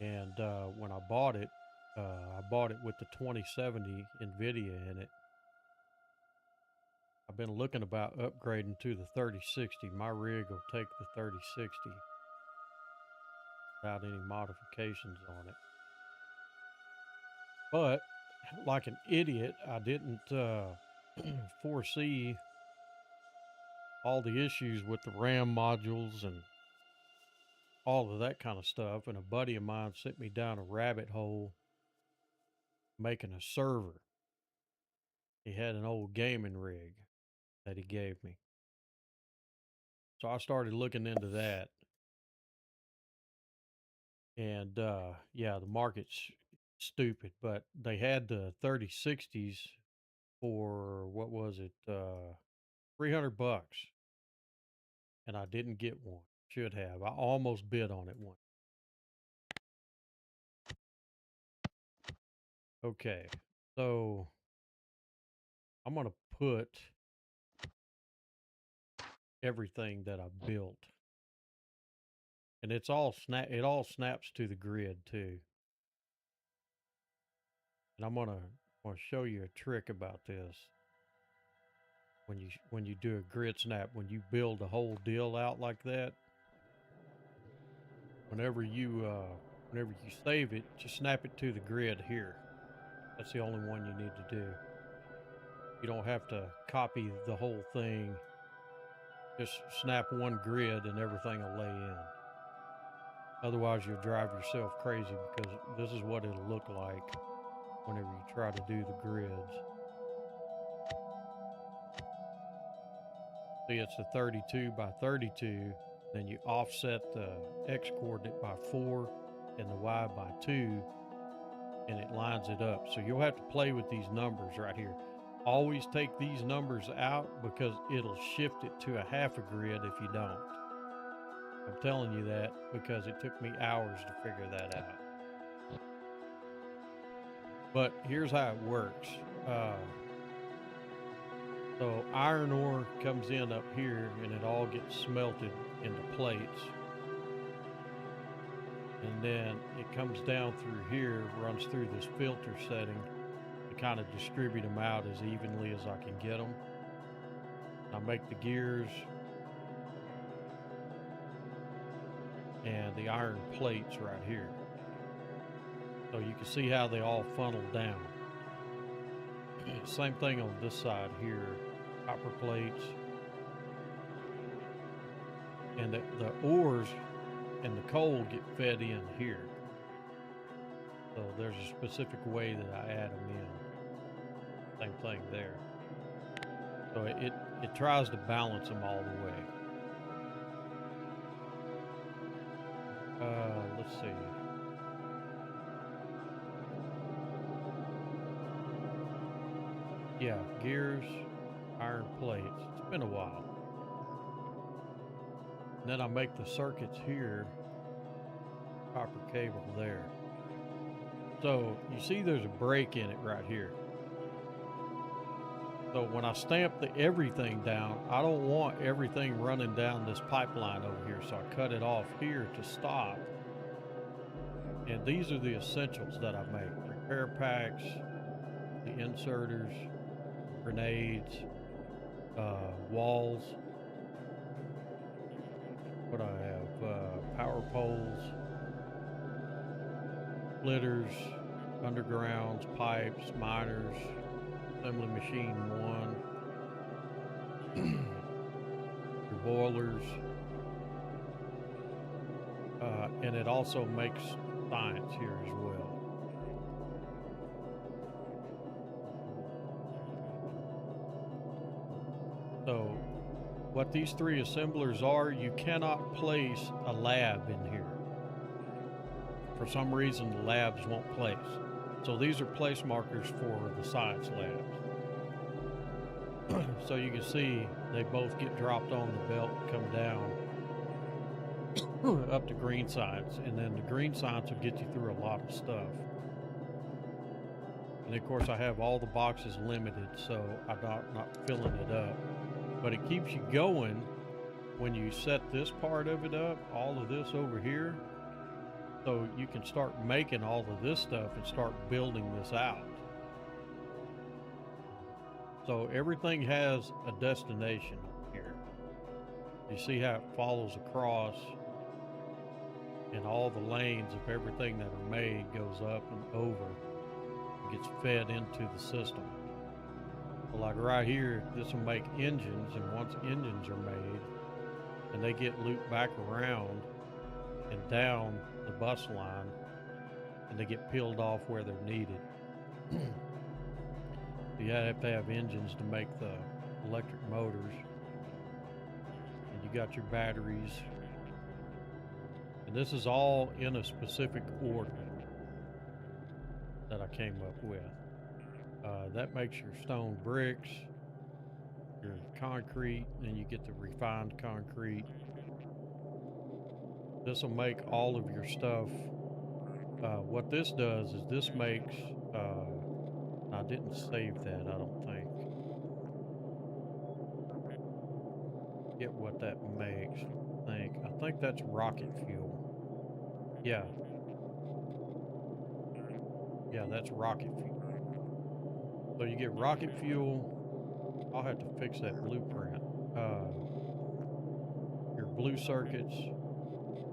And when I bought it with the 2070 NVIDIA in it. I've been looking about upgrading to the 3060. My rig will take the 3060 without any modifications on it. But like an idiot, I didn't foresee all the issues with the RAM modules and all of that kind of stuff. And a buddy of mine sent me down a rabbit hole making a server. He had an old gaming rig that he gave me. So I started looking into that. And yeah, the market's stupid, but they had the 3060s for what was it? $300. And I didn't get one. Should have. I almost bid on it once. Okay, so I'm gonna put everything that I built, and it's all it all snaps to the grid too. And I'm gonna show you a trick about this. When you do a grid snap, when you build the whole deal out like that, whenever you save it, just snap it to the grid here. That's the only one you need to do. You don't have to copy the whole thing. Just snap one grid and everything will lay in. Otherwise, you'll drive yourself crazy because this is what it'll look like whenever you try to do the grids. See, it's the 32 by 32. Then you offset the X coordinate by 4 and the Y by 2, and it lines it up. So you'll have to play with these numbers right here. Always take these numbers out because it'll shift it to a half a grid if you don't. I'm telling you that because it took me hours to figure that out. But here's how it works. So iron ore comes in up here and it all gets smelted into plates. And then it comes down through here, runs through this filter setting to kind of distribute them out as evenly as I can get them. I make the gears and the iron plates right here. So you can see how they all funnel down. Same thing on this side here, copper plates. And the ores and the coal get fed in here. So there's a specific way that I add them in. Same thing there. So it tries to balance them all the way. Let's see. Yeah, gears, iron plates. It's been a while. And then I make the circuits here, copper cable there. So you see there's a break in it right here. So when I stamp everything down, I don't want everything running down this pipeline over here. So I cut it off here to stop. And these are the essentials that I make. Repair packs, the inserters, grenades, walls. What I have, power poles, splitters, undergrounds, pipes, miners, assembly machine 1, your boilers, and it also makes science here as well. So what these 3 assemblers are, you cannot place a lab in here. For some reason, the labs won't place. So these are place markers for the science labs. So you can see they both get dropped on the belt and come down up to green science. And then the green science will get you through a lot of stuff. And of course I have all the boxes limited, so I'm not filling it up. But it keeps you going when you set this part of it up, all of this over here. So you can start making all of this stuff and start building this out. So everything has a destination here. You see how it follows across, and all the lanes of everything that are made goes up and over. It gets fed into the system. So like right here, this will make engines, and once engines are made, and they get looped back around and down the bus line, and they get peeled off where they're needed. You have to have engines to make the electric motors, and you got your batteries, and this is all in a specific order that I came up with. That makes your stone bricks, your concrete, and you get the refined concrete. This will make all of your stuff. What this does is this makes I didn't save that, I don't think. Get what that makes. I think that's rocket fuel. Yeah. Yeah, that's rocket fuel. So you get rocket fuel. I'll have to fix that blueprint. Your blue circuits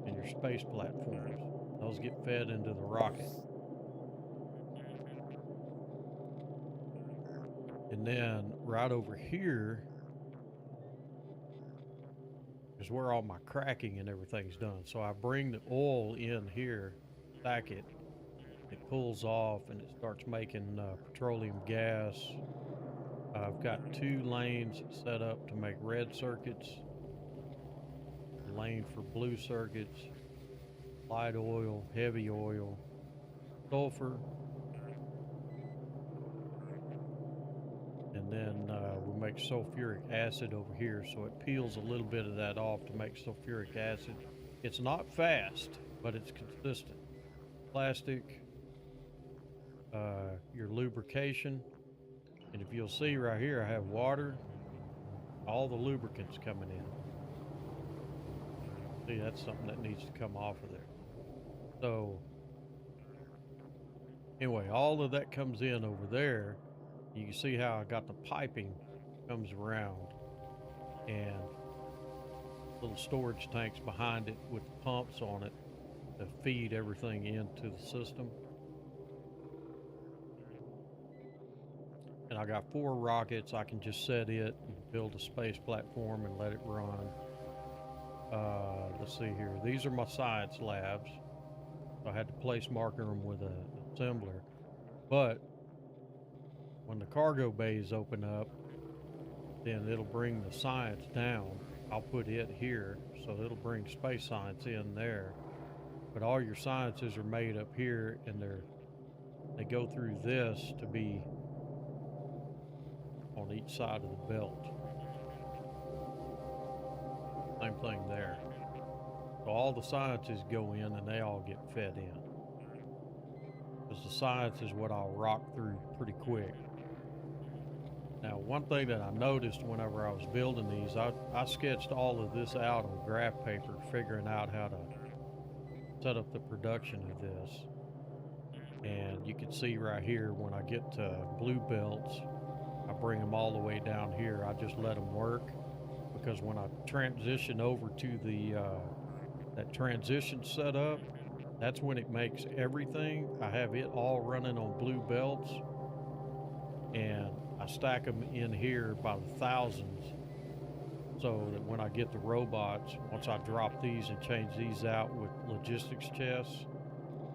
and your space platforms. Those get fed into the rocket. And then right over here is where all my cracking and everything's done. So I bring the oil in here, stack it, it pulls off and it starts making petroleum gas. I've got 2 lanes set up to make red circuits, a lane for blue circuits, light oil, heavy oil, sulfur, and then we make sulfuric acid over here, so it peels a little bit of that off to make sulfuric acid. It's not fast, but it's consistent. Plastic, your lubrication, and if you'll see right here, I have water, all the lubricants coming in. See, that's something that needs to come off of there. So anyway, all of that comes in over there. You can see how I got the piping comes around and little storage tanks behind it with pumps on it to feed everything into the system. And I got 4 rockets. I can just set it and build a space platform and let it run. Let's see here. These are my science labs. I had to place marker them with a assembler. But when the cargo bays open up, then it'll bring the science down. I'll put it here, so it'll bring space science in there. But all your sciences are made up here, and they go through this to be on each side of the belt. Same thing there. So all the sciences go in and they all get fed in. Because the science is what I'll rock through pretty quick. Now, one thing that I noticed whenever I was building these, I sketched all of this out on graph paper, figuring out how to set up the production of this. And you can see right here, when I get to blue belts, I bring them all the way down here. I just let them work, because when I transition over to the that transition setup, that's when it makes everything. I have it all running on blue belts, and I stack them in here by the thousands, so that when I get the robots, once I drop these and change these out with logistics chests,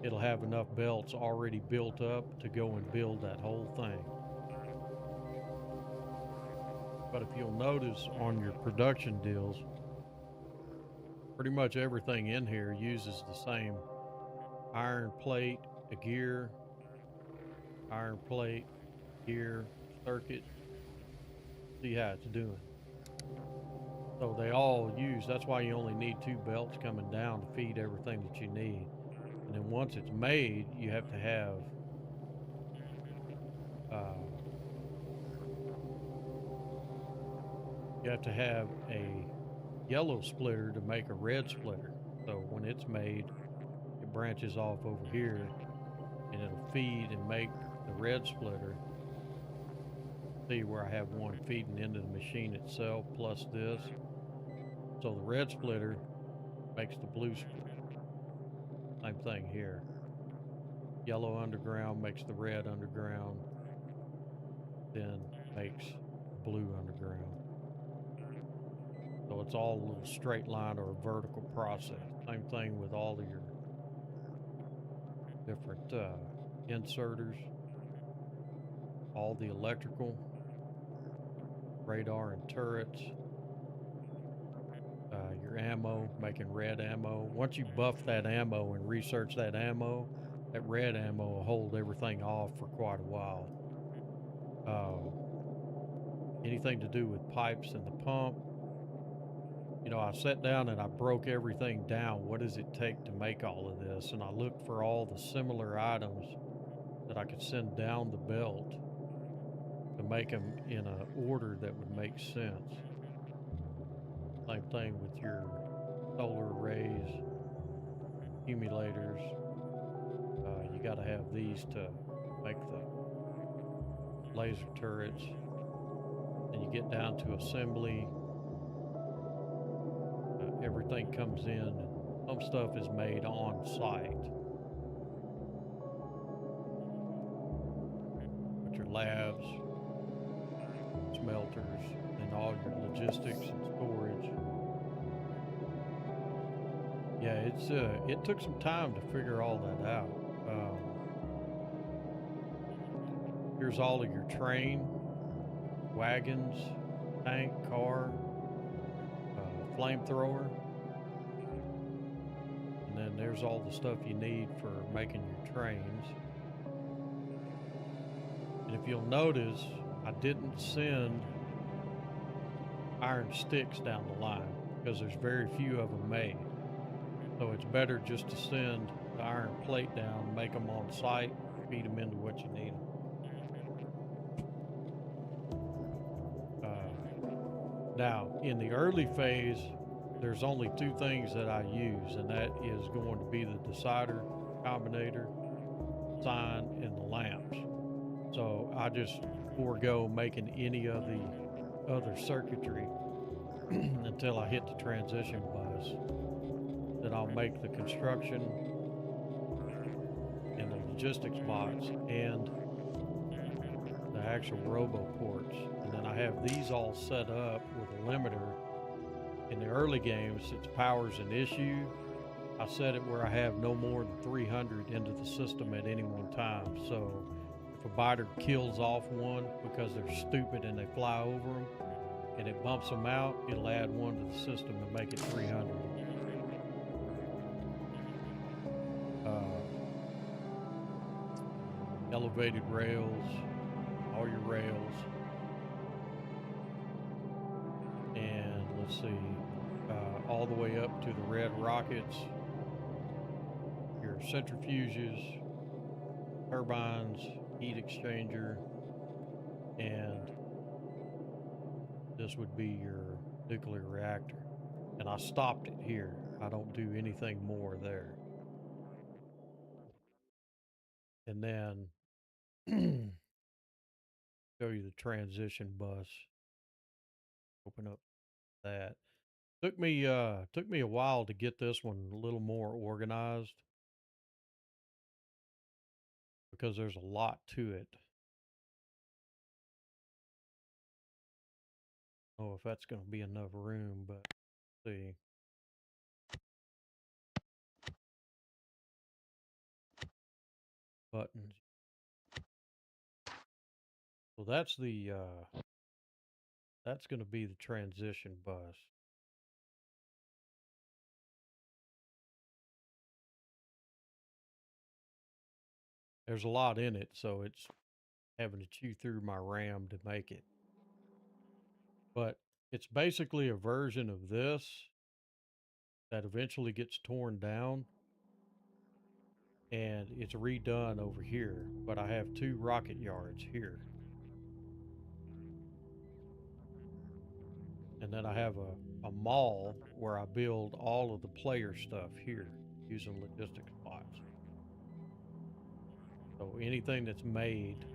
it'll have enough belts already built up to go and build that whole thing. But if you'll notice on your production deals, pretty much everything in here uses the same iron plate, a gear, iron plate, gear, circuit. See how it's doing. So they all use, that's why you only need 2 belts coming down to feed everything that you need. And then once it's made, you have to have a yellow splitter to make a red splitter. So when it's made, it branches off over here and it'll feed and make the red splitter. See where I have one feeding into the machine itself plus this. So the red splitter makes the blue splitter. Same thing here. Yellow underground makes the red underground, then makes blue underground. So it's all a little straight line or a vertical process. Same thing with all of your different inserters, all the electrical, radar and turrets, your ammo, making red ammo. Once you buff that ammo and research that ammo, that red ammo will hold everything off for quite a while. Anything to do with pipes and the pump, you know, I sat down and I broke everything down. What does it take to make all of this? And I looked for all the similar items that I could send down the belt to make them in an order that would make sense. Same thing with your solar arrays, accumulators. You got to have these to make the laser turrets. And you get down to assembly. Everything comes in, and some stuff is made on site. But your labs, smelters, and all your logistics and storage. Yeah, it took some time to figure all that out. Here's all of your train, wagons, tank, car, flamethrower, and then there's all the stuff you need for making your trains. And if you'll notice, I didn't send iron sticks down the line because there's very few of them made. So it's better just to send the iron plate down, make them on site, feed them into what you need. Now, in the early phase, there's only two things that I use, and that is going to be the decider, combinator, sign, and the lamps. So I just forego making any of the other circuitry until I hit the transition bus. Then I'll make the construction and the logistics box and the actual robo ports. And then I have these all set up with a limiter. In the early games, since power's an issue, I set it where I have no more than 300 into the system at any one time. So if a biter kills off one because they're stupid and they fly over them and it bumps them out, it'll add one to the system and make it 300. Elevated rails, all your rails, and let's see, all the way up to the red rockets, your centrifuges, turbines, heat exchanger, and this would be your nuclear reactor. And I stopped it here. I don't do anything more there. And then show you the transition bus. Open up that. Took me a while to get this one a little more organized because there's a lot to it. I don't know if that's going to be enough room, but let's see. Buttons. So that's that's going to be the transition bus. There's a lot in it, so it's having to chew through my RAM to make it. But it's basically a version of this that eventually gets torn down and it's redone over here. But I have two rocket yards here. And then I have a mall where I build all of the player stuff here using logistics bots. So anything that's made,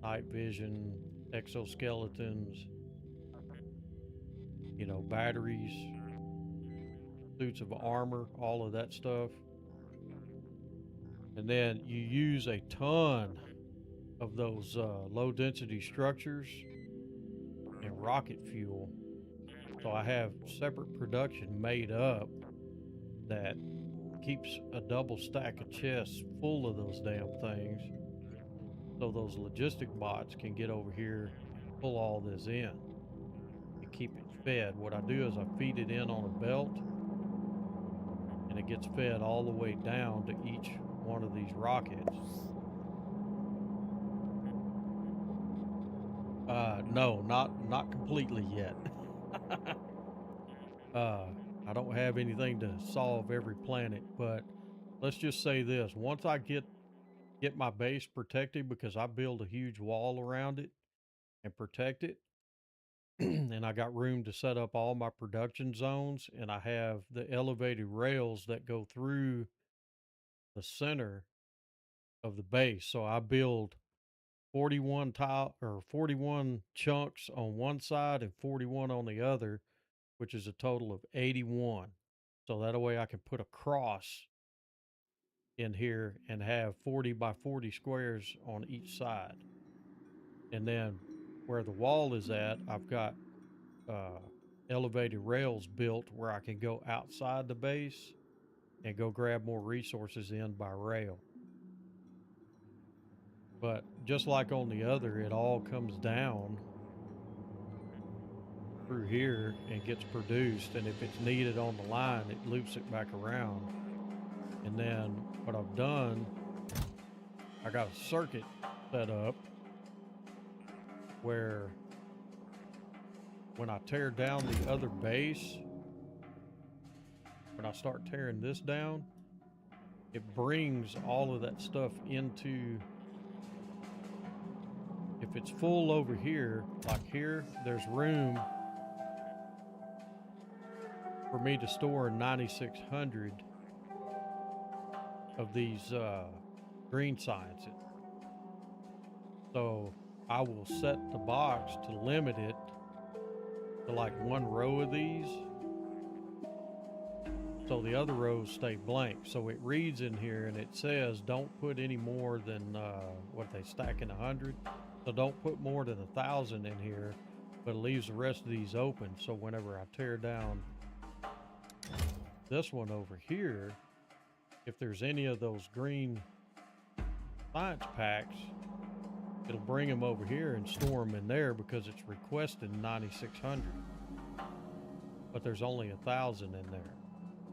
night vision, exoskeletons, you know, batteries, suits of armor, all of that stuff. And then you use a ton of those low density structures and rocket fuel. So I have separate production made up that keeps a double stack of chests full of those damn things. So those logistic bots can get over here and pull all this in and keep it fed. What I do is I feed it in on a belt and it gets fed all the way down to each one of these rockets. No, not completely yet. I don't have anything to solve every planet, but let's just say this. Once I get get my base protected because I build a huge wall around it and protect it. And I got room to set up all my production zones, and I have the elevated rails that go through the center of the base. So I build 41 tile or 41 chunks on one side and 41 on the other, which is a total of 81. So that way I can put a cross in here and have 40 by 40 squares on each side. And then where the wall is at, I've got uh, elevated rails built where I can go outside the base and go grab more resources in by rail. But just like on the other, it all comes down through here and gets produced. And if it's needed on the line, it loops it back around. And then what I've done, I got a circuit set up where when I tear down the other base, when I start tearing this down, it brings all of that stuff into, if it's full over here, like here, there's room for me to store 9,600 of these green sciences. So I will set the box to limit it to like one row of these, so the other rows stay blank. So it reads in here and it says don't put any more than what they stack in 100. So don't put more than 1,000 in here, but it leaves the rest of these open. So whenever I tear down this one over here, if there's any of those green science packs, it'll bring them over here and store them in there because it's requested 9,600. But there's only 1,000 in there.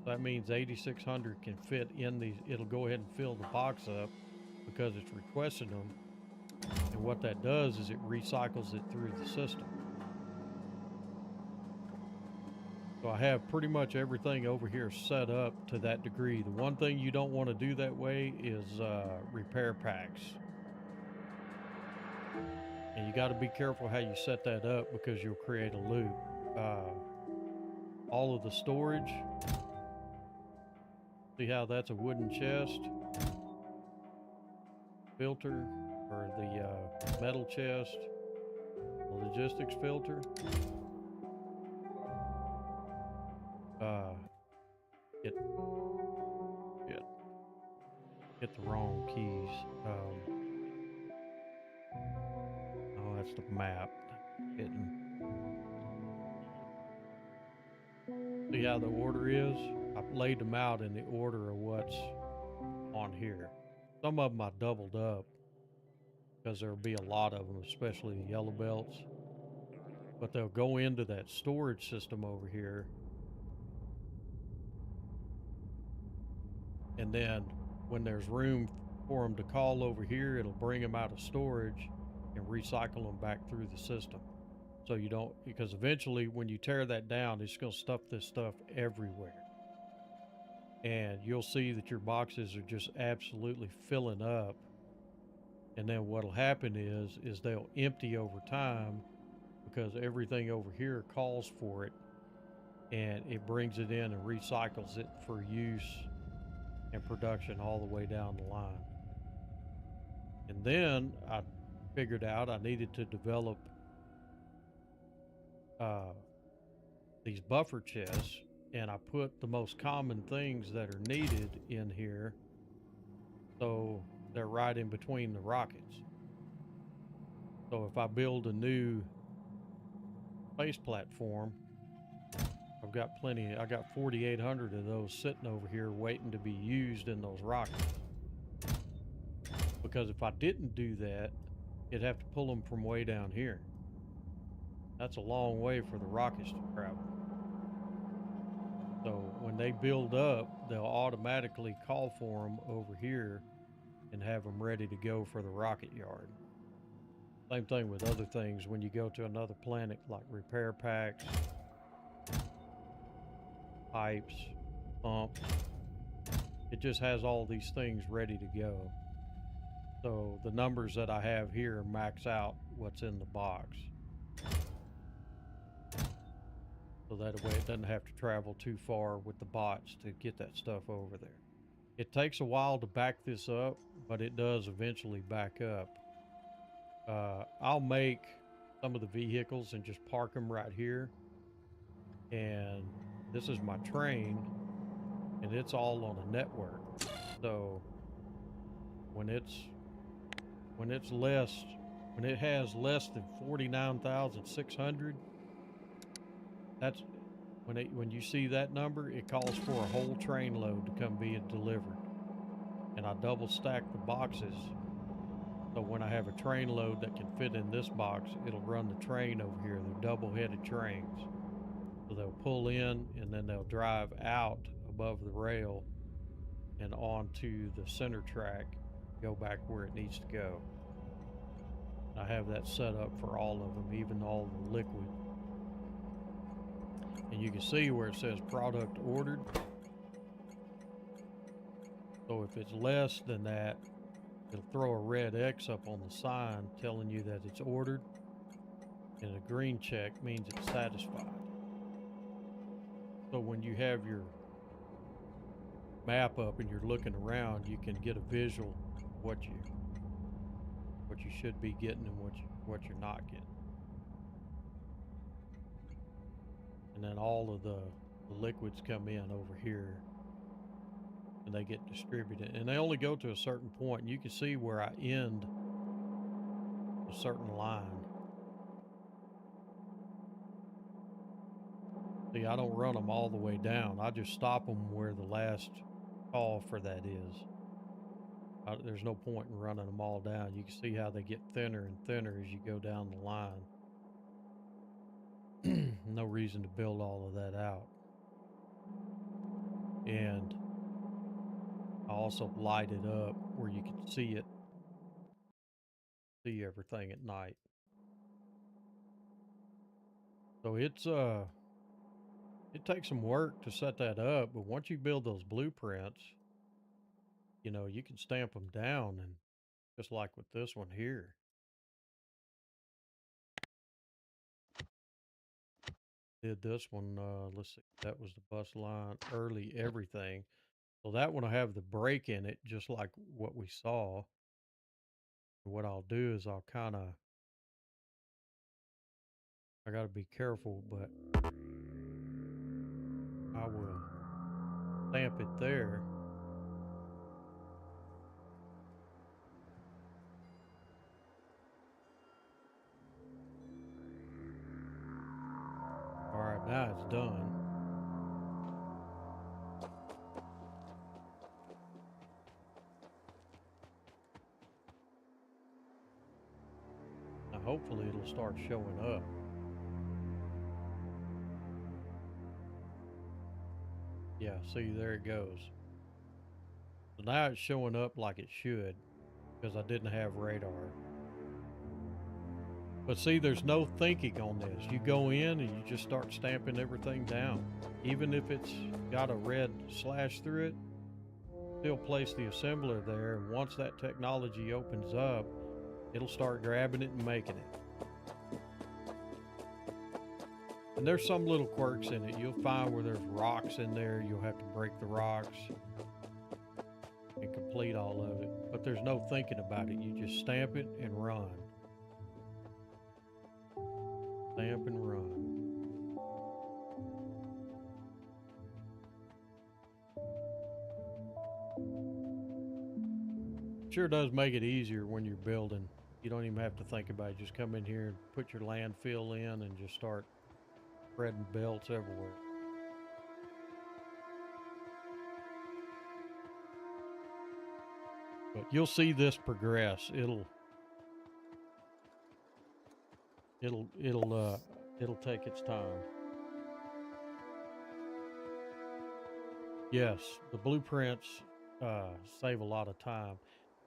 So that means 8,600 can fit in these. It'll go ahead and fill the box up because it's requesting them. And what that does is it recycles it through the system. So I have pretty much everything over here set up to that degree. The one thing you don't want to do that way is repair packs. And you got to be careful how you set that up because you'll create a loop. All of the storage, see how that's a wooden chest filter, or the metal chest, the logistics filter. Hit the wrong keys. Oh, that's the map. Hitting. See how the order is? I've laid them out in the order of what's on here. Some of them I doubled up because there'll be a lot of them, especially the yellow belts. But they'll go into that storage system over here. And then when there's room for them to call over here, it'll bring them out of storage and recycle them back through the system. So you don't, because eventually when you tear that down, it's going to stuff this stuff everywhere. And you'll see that your boxes are just absolutely filling up. And then what'll happen is they'll empty over time because everything over here calls for it, and it brings it in and recycles it for use and production all the way down the line. And then I figured out I needed to develop these buffer chests, and I put the most common things that are needed in here, so they're right in between the rockets. So if I build a new space platform, I've got plenty. I got 4,800 of those sitting over here waiting to be used in those rockets. Because if I didn't do that, you'd have to pull them from way down here. That's a long way for the rockets to travel. So when they build up, they'll automatically call for them over here and have them ready to go for the rocket yard. Same thing with other things when you go to another planet, like repair packs, pipes, pumps. It just has all these things ready to go. So the numbers that I have here max out what's in the box. So that way it doesn't have to travel too far with the bots to get that stuff over there. It takes a while to back this up, but it does eventually back up. I'll make some of the vehicles and just park them right here. And this is my train, and it's all on a network. So when it has less than 49,600, that's when you see that number, it calls for a whole train load to come be delivered. And I double stack the boxes. So when I have a train load that can fit in this box, it'll run the train over here. They're double-headed trains. So they'll pull in and then they'll drive out above the rail and onto the center track, go back where it needs to go. I have that set up for all of them, even all the liquid. And you can see where it says product ordered. So if it's less than that, it'll throw a red X up on the sign telling you that it's ordered, and a green check means it's satisfied. So when you have your map up and you're looking around, you can get a visual of what you should be getting and what you're not getting. And then all of the liquids come in over here and they get distributed, and they only go to a certain point, and you can see where I end a certain line. See, I don't run them all the way down. I just stop them where the last call for that is. There's no point in running them all down. You can see how they get thinner and thinner as you go down the line. No reason to build all of that out. And I also light it up where you can see everything at night. So it takes some work to set that up, but once you build those blueprints, you know, you can stamp them down, and just like with this one here. Did this one, let's see, that was the bus line, early everything. So that one will have the break in it, just like what we saw. What I'll do is I gotta be careful, but I will stamp it there. All right, now it's done. Now hopefully it'll start showing up. Yeah, see, there it goes. So now it's showing up like it should, because I didn't have radar. But see, there's no thinking on this. You go in and you just start stamping everything down. Even if it's got a red slash through it, still place the assembler there, and once that technology opens up, it'll start grabbing it and making it. And there's some little quirks in it. You'll find where there's rocks in there, you'll have to break the rocks and complete all of it. But there's no thinking about it. You just stamp it and run. Stamp and run. Sure does make it easier when you're building. You don't even have to think about it. Just come in here and put your landfill in and just start spreading belts everywhere. But you'll see this progress. It'll take its time. Yes, the blueprints save a lot of time.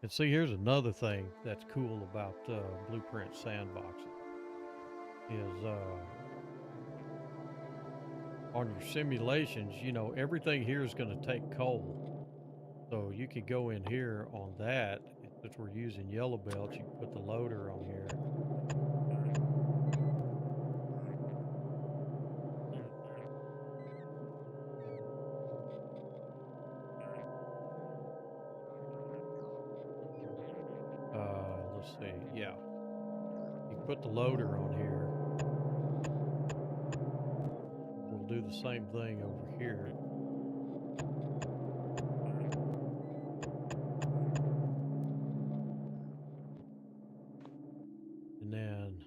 And see, here's another thing that's cool about blueprint sandboxing is on your simulations, you know, everything here is going to take coal. So you could go in here on that and Since we're using yellow belts, you can put the loader on here. Let's see, yeah. You can put the loader on here. We'll do the same thing over here. And then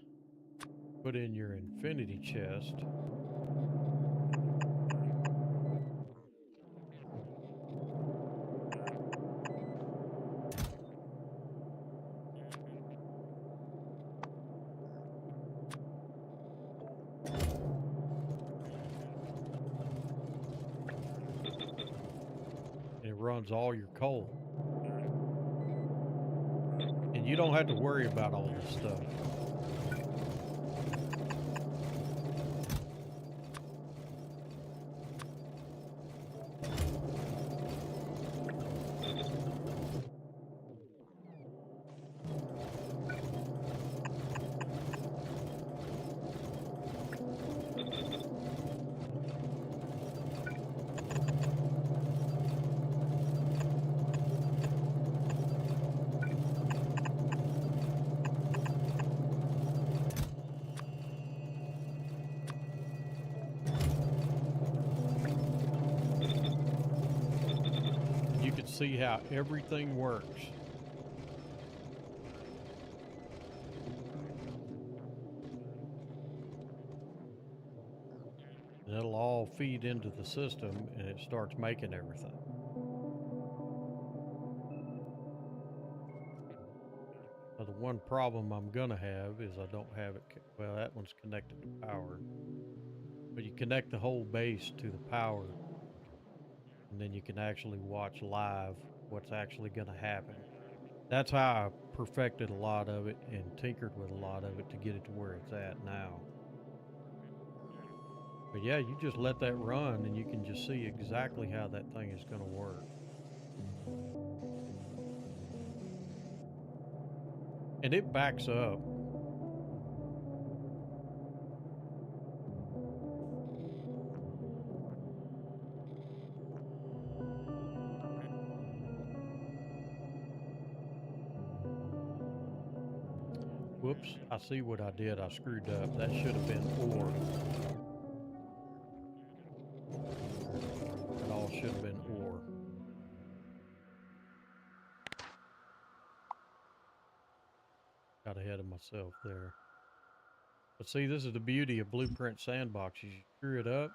put in your infinity chest. And it runs all your coal. And you don't have to worry about all this stuff. See how everything works. And it'll all feed into the system and it starts making everything. Now the one problem I'm gonna have is I don't have it, well, that one's connected to power. But you connect the whole base to the power, and then you can actually watch live what's actually going to happen. That's how I perfected a lot of it and tinkered with a lot of it to get it to where it's at now. But yeah, you just let that run and you can just see exactly how that thing is going to work. And it backs up. Whoops, I see what I did. I screwed up. That should have been ore. That all should have been ore. Got ahead of myself there. But see, this is the beauty of Blueprint Sandbox. You screw it up.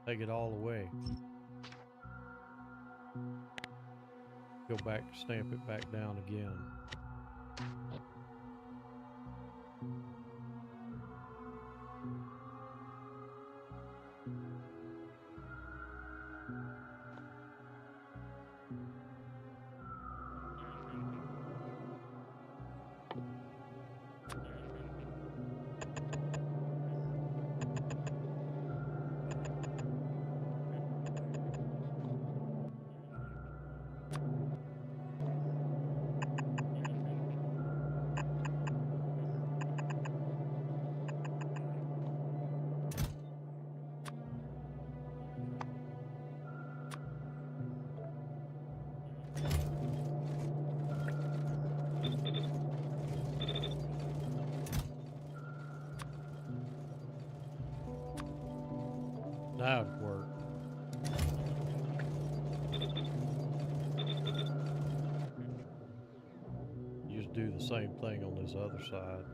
Take it all away. Go back, stamp it back down again. Now it'd work. You just do the same thing on this other side.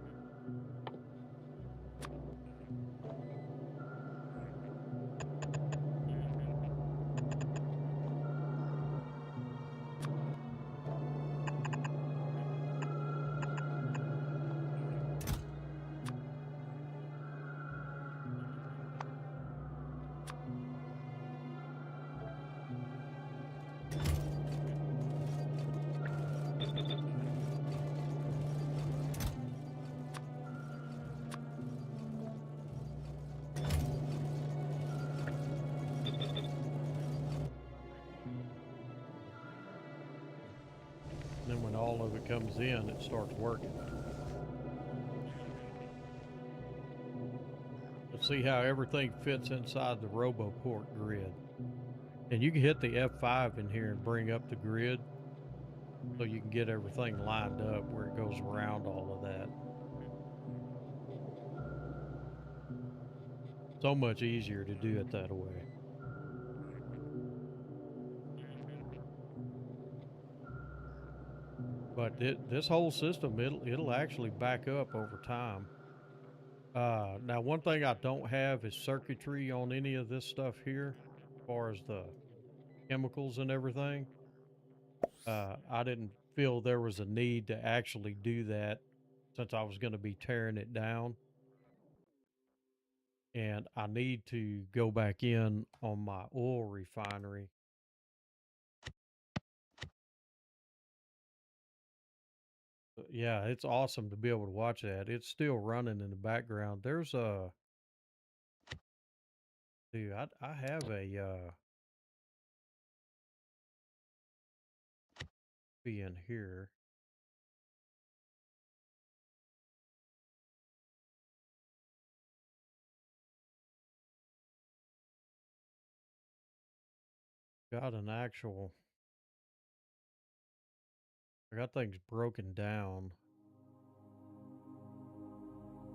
all of it comes in, it starts working. Let's see how everything fits inside the RoboPort grid. And you can hit the F5 in here and bring up the grid so you can get everything lined up where it goes around all of that. So much easier to do it that way. But this whole system, it'll actually back up over time. Now, one thing I don't have is circuitry on any of this stuff here, as far as the chemicals and everything. I didn't feel there was a need to actually do that since I was going to be tearing it down. And I need to go back in on my oil refinery. Yeah, it's awesome to be able to watch that. It's still running in the background. There's a dude, I have a be in here. Got an actual I got things broken down.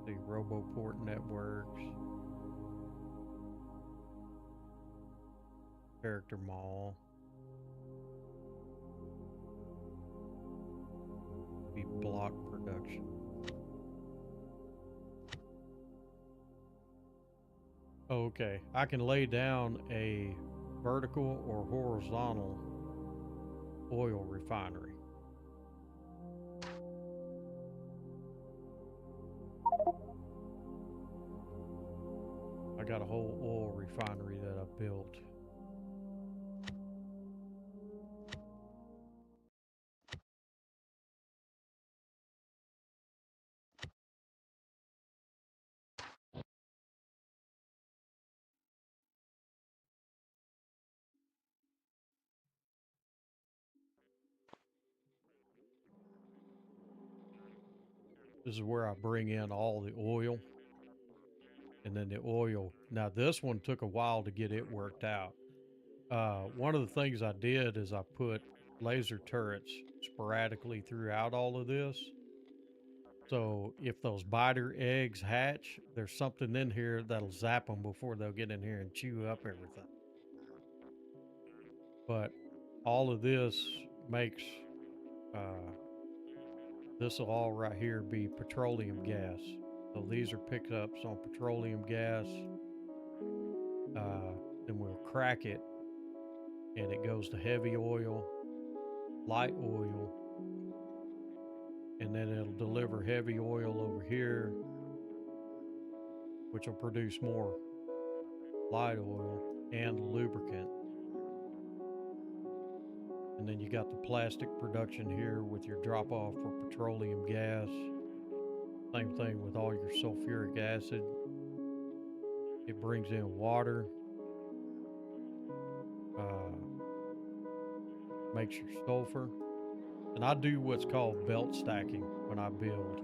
The RoboPort networks, character mall, be block production. Okay, I can lay down a vertical or horizontal oil refinery. I got a whole oil refinery that I built. This is where I bring in all the oil. And then the oil. Now this one took a while to get it worked out. One of the things I did is I put laser turrets sporadically throughout all of this. So if those biter eggs hatch, there's something in here that'll zap them before they'll get in here and chew up everything. But all of this makes this will all right here be petroleum gas. So these are pickups on petroleum gas. Then we'll crack it and it goes to heavy oil, light oil, and then it'll deliver heavy oil over here, which will produce more light oil and lubricant. And then you got the plastic production here with your drop off for petroleum gas. Same thing with all your sulfuric acid. It brings in water, makes your sulfur. And I do what's called belt stacking when I build.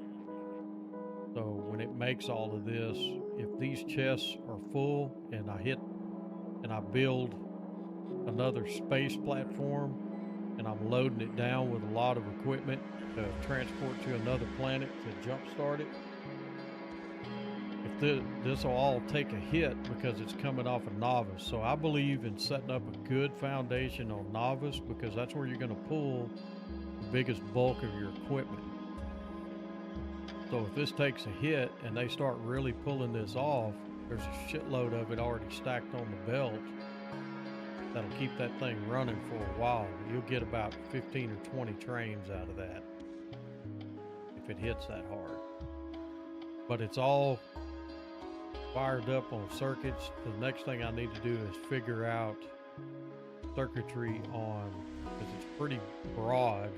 So when it makes all of this, if these chests are full and I build another space platform and I'm loading it down with a lot of equipment to transport to another planet to jumpstart it, if this will all take a hit because it's coming off of Nauvis. So I believe in setting up a good foundation on Nauvis because that's where you're going to pull the biggest bulk of your equipment. So if this takes a hit and they start really pulling this off, there's a shitload of it already stacked on the belt that'll keep that thing running for a while. You'll get about 15 or 20 trains out of that if it hits that hard. But it's all fired up on circuits. The next thing I need to do is figure out circuitry on, because it's pretty broad.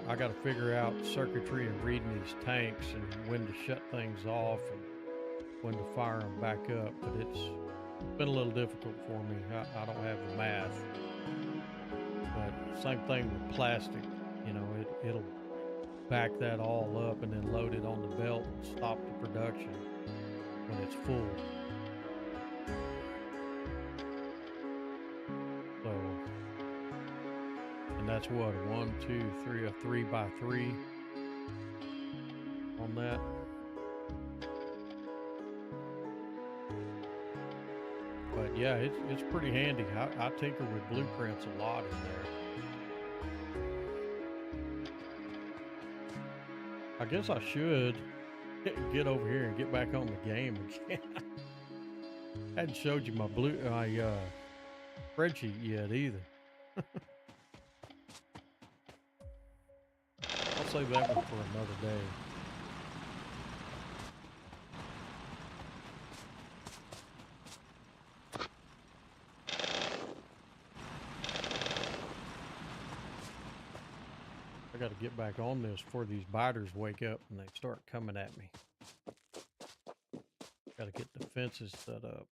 I got to figure out circuitry and reading these tanks and when to shut things off and when to fire them back up. But it's been a little difficult for me. I don't have the math. But same thing with plastic. it'll back that all up and then load it on the belt and stop the production when it's full. So, and that's what, 1, 2, 3, a 3x3 on that. But yeah, it's pretty handy. I tinker with blueprints a lot in there. I guess I should get over here and get back on the game again. I hadn't showed you my spreadsheet yet either. I'll save that one for another day. I got to get back on this before these biters wake up and they start coming at me. Got to get the fences set up.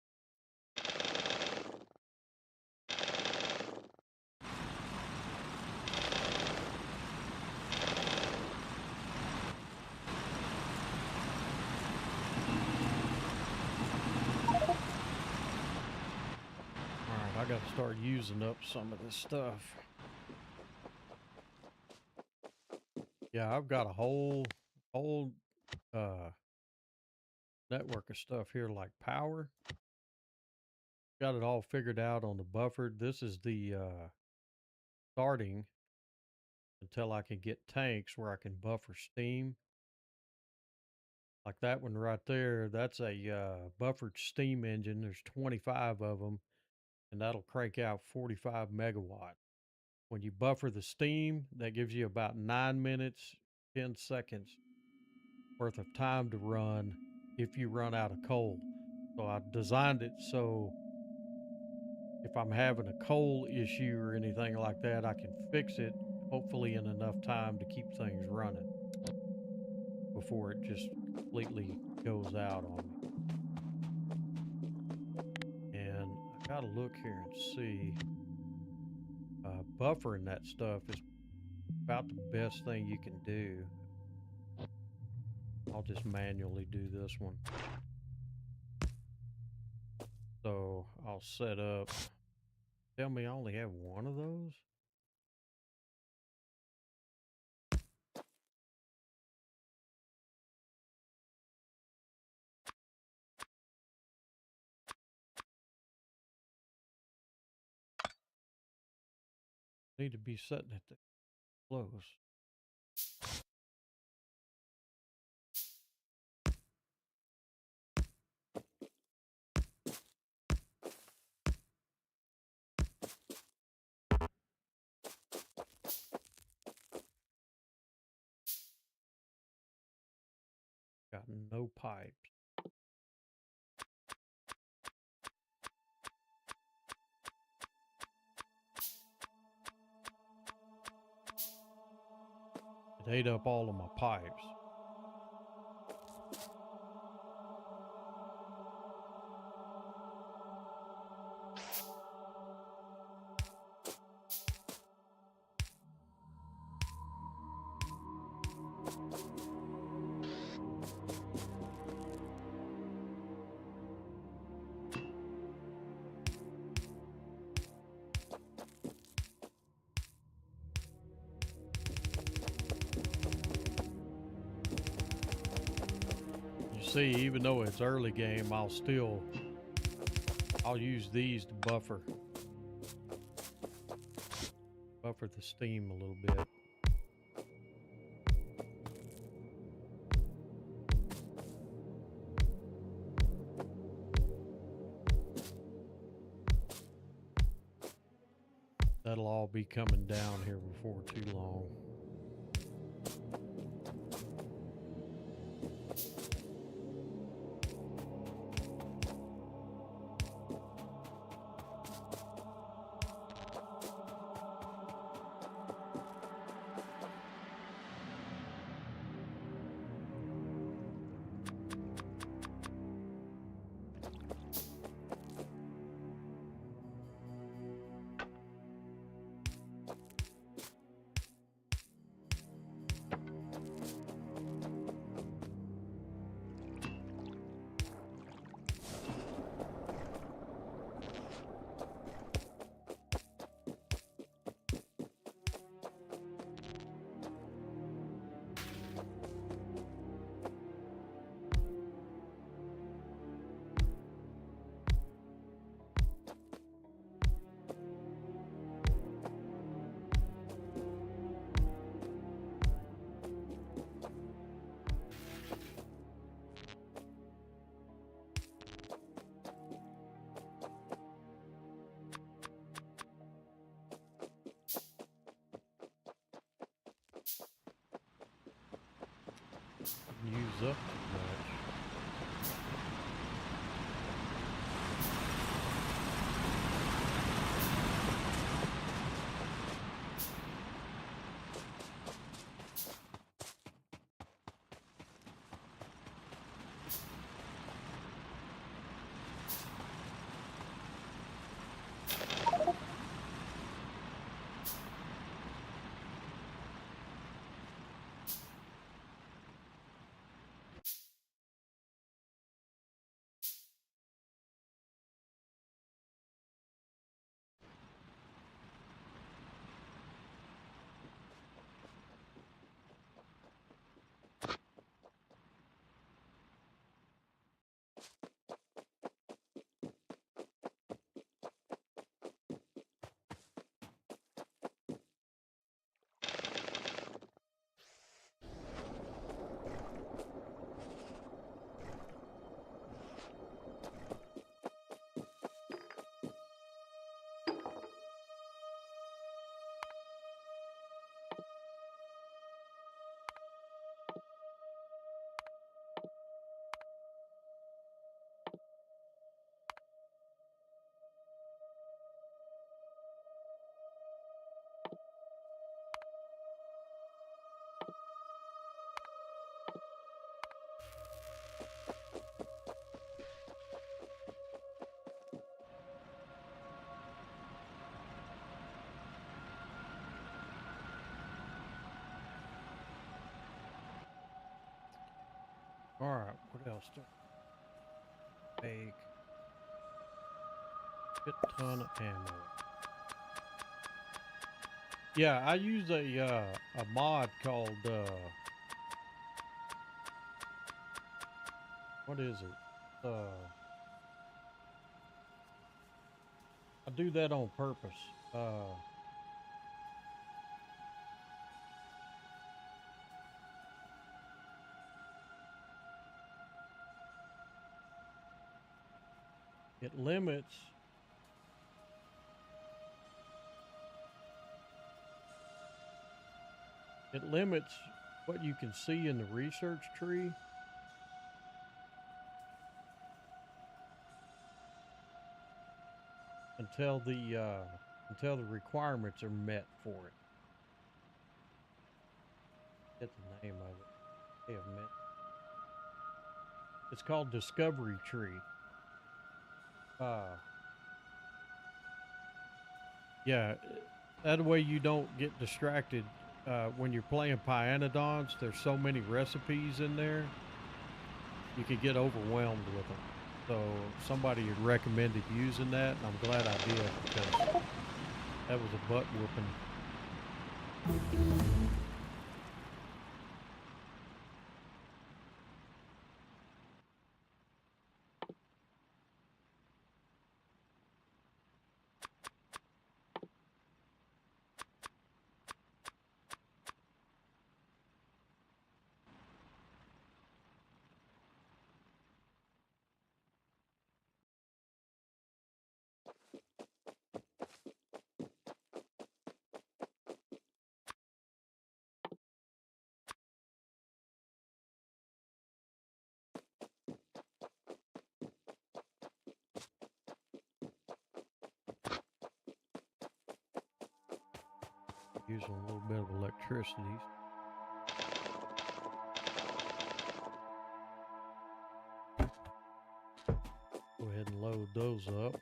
Alright, I got to start using up some of this stuff. Yeah, I've got a whole network of stuff here like power. Got it all figured out on the buffer. This is the starting until I can get tanks where I can buffer steam. Like that one right there, that's a buffered steam engine. There's 25 of them, and that'll crank out 45 megawatt. When you buffer the steam, that gives you about 9 minutes, 10 seconds worth of time to run if you run out of coal. So I designed it so if I'm having a coal issue or anything like that, I can fix it hopefully in enough time to keep things running before it just completely goes out on me. And I gotta look here and see. Buffering that stuff is about the best thing you can do. I'll just manually do this one. So I'll set up. Tell me I only have one of those? Need to be setting it close. Got no pipes. It ate up all of my pipes. See, even though it's early game, I'll use these to buffer the steam a little bit. That'll all be coming down here before too long. Use up too much. All right, what else do I make? Shit ton of ammo. Yeah, I use a mod called what is it? I do that on purpose. It limits what you can see in the research tree. Until the requirements are met for it. Get the name of it. They have met. It's called Discovery Tree. Yeah, that way you don't get distracted when you're playing Pyanodons. There's so many recipes in there, you could get overwhelmed with them. So somebody had recommended using that, and I'm glad I did because that was a butt whooping. Using a little bit of electricity. Go ahead and load those up.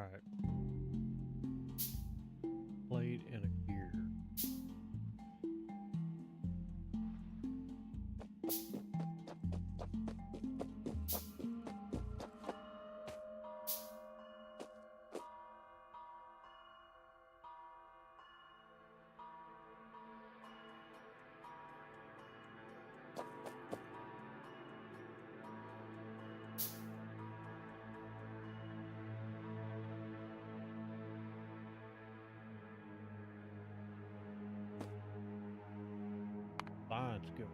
Alright. Blade and a gear. Science go.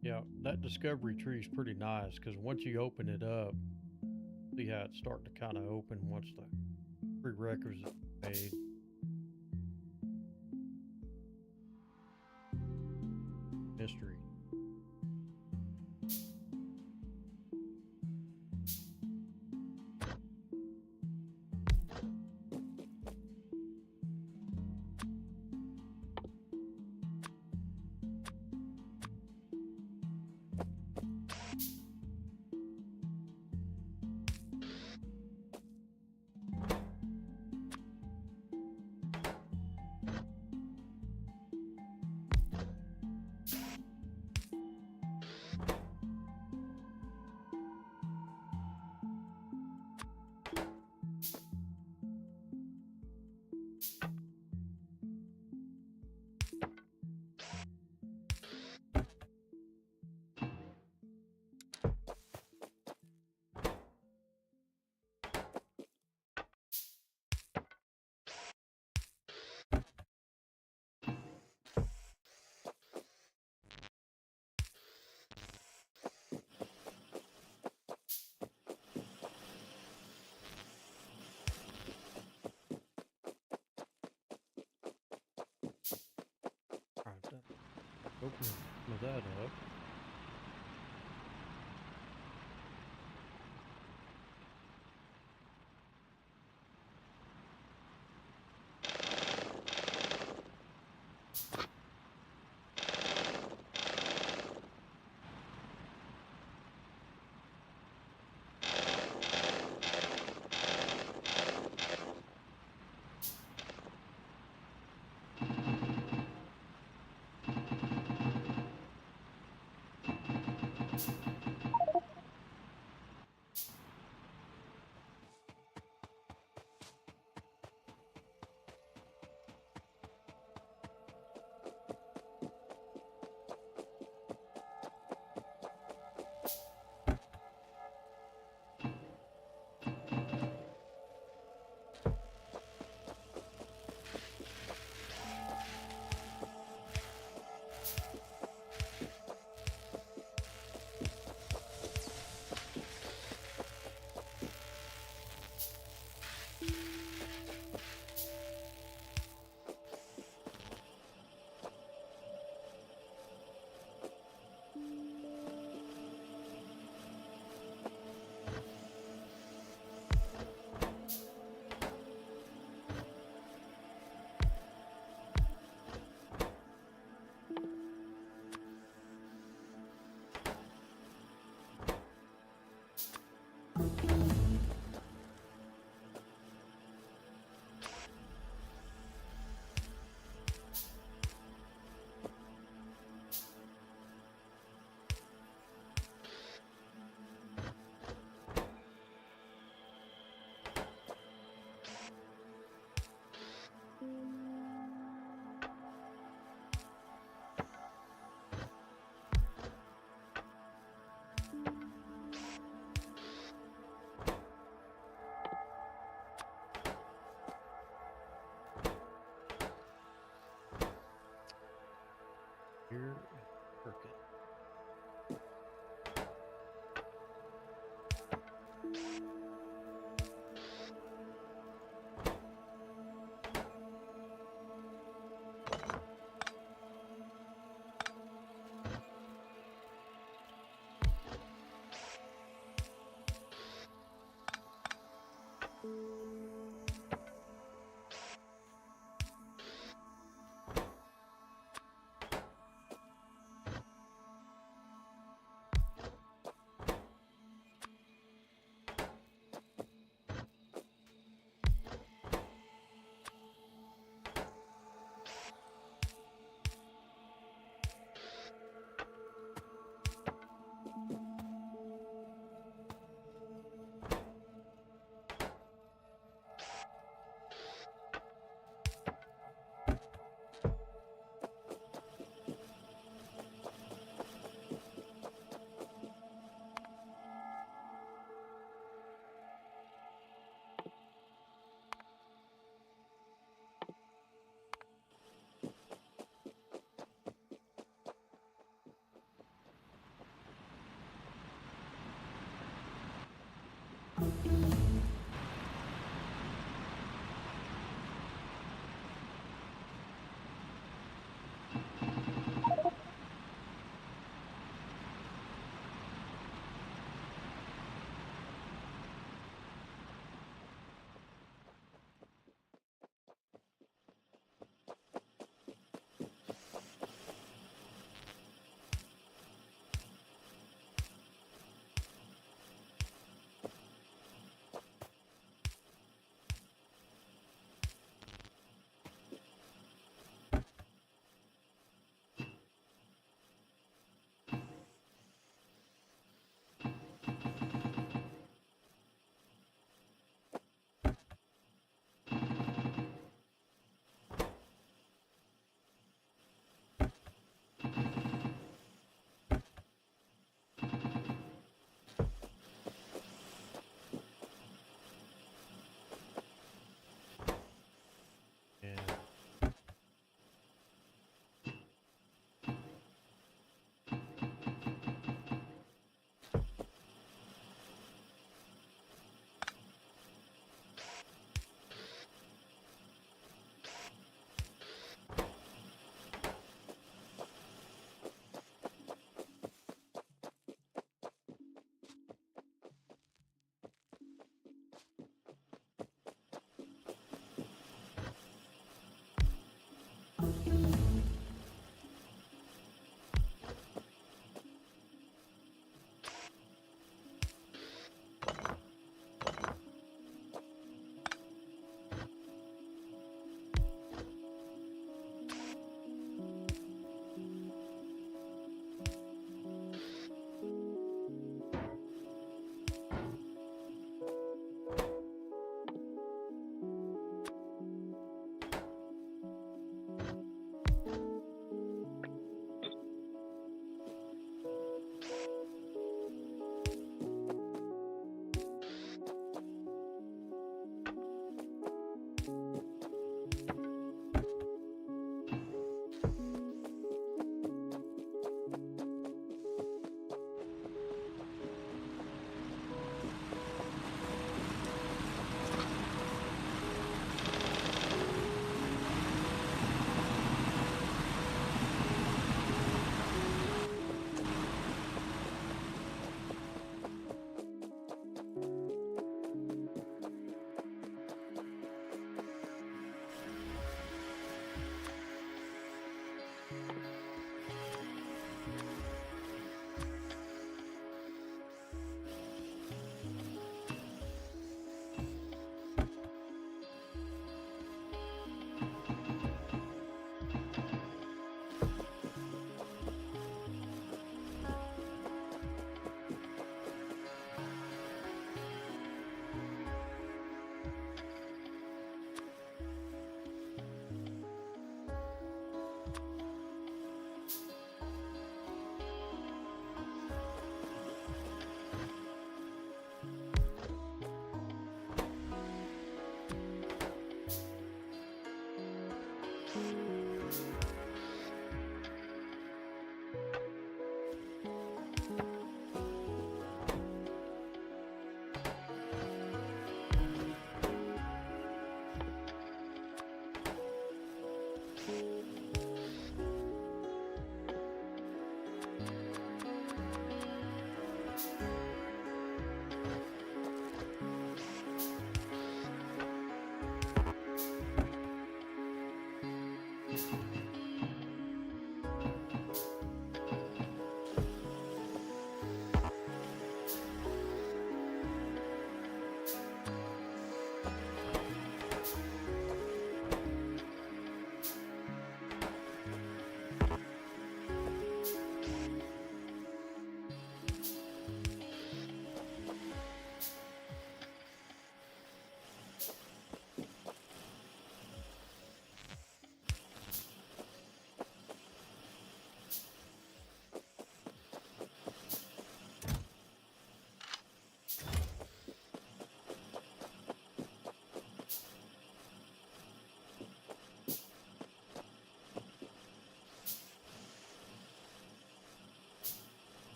Yeah, that discovery tree is pretty nice because once you open it up, see how it's starting to kind of open once the prerequisite made. Mystery. Alright, open some of that up.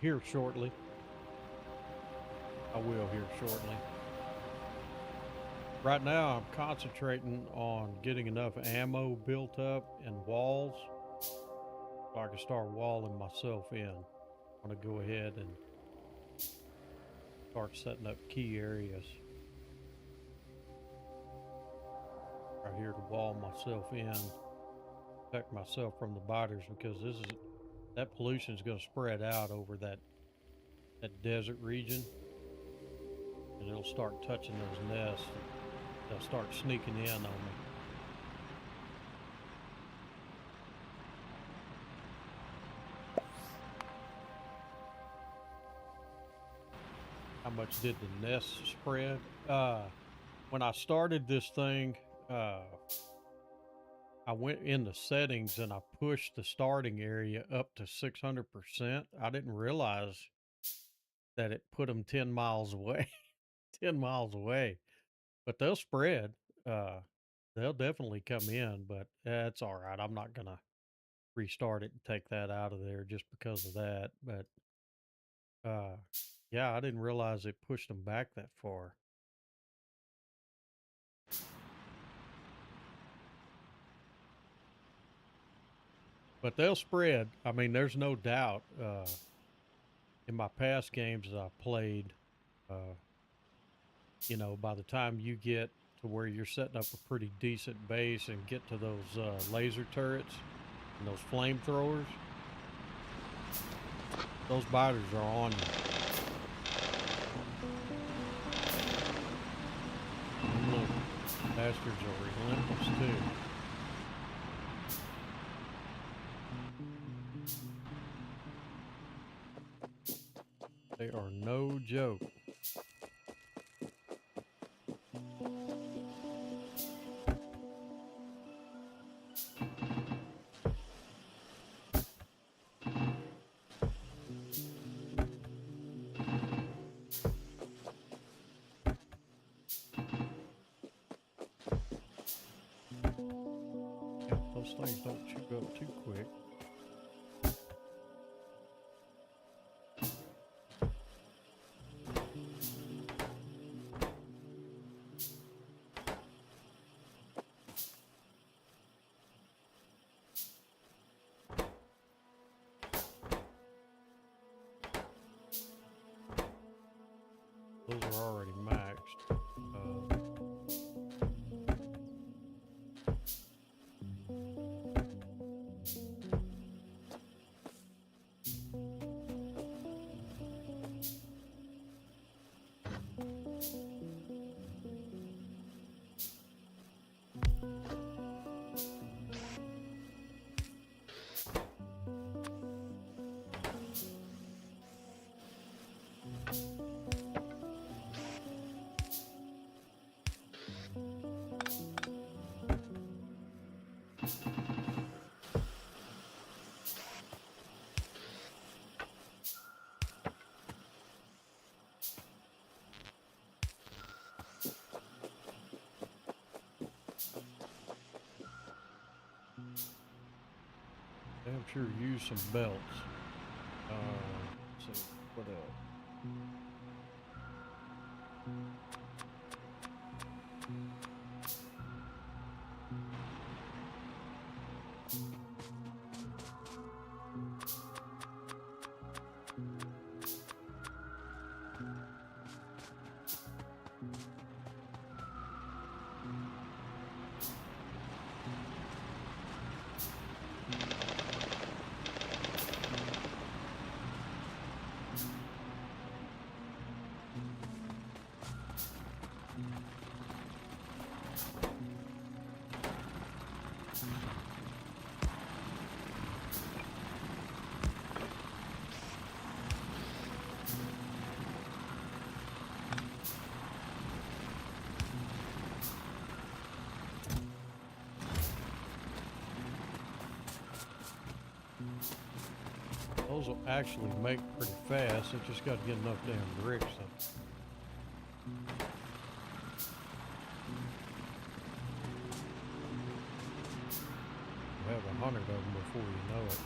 here shortly. I will here shortly. Right now, I'm concentrating on getting enough ammo built up and walls so I can start walling myself in. I'm going to go ahead and start setting up key areas right here to wall myself in, protect myself from the biters, because that pollution is going to spread out over that desert region, and it'll start touching those nests. They'll start sneaking in on me. How much did the nest spread? When I started this thing, I went in the settings and I pushed the starting area up to 600%. I didn't realize that it put them 10 miles away. 10 miles away. But they'll spread. They'll definitely come in, but that's all right. I'm not going to restart it and take that out of there just because of that. But yeah, I didn't realize it pushed them back that far. But they'll spread. I mean, there's no doubt. In my past games that I've played, you know, by the time you get to where you're setting up a pretty decent base and get to those laser turrets and those flamethrowers, those biters are on you. And little bastards are relentless too. They are no joke. Yeah, those things don't chew up too quick. Those are already maxed. Damn sure use some belts. Let's see, what else? Those will actually make pretty fast. They just got to get enough damn bricks. You have 100 of them before you know it.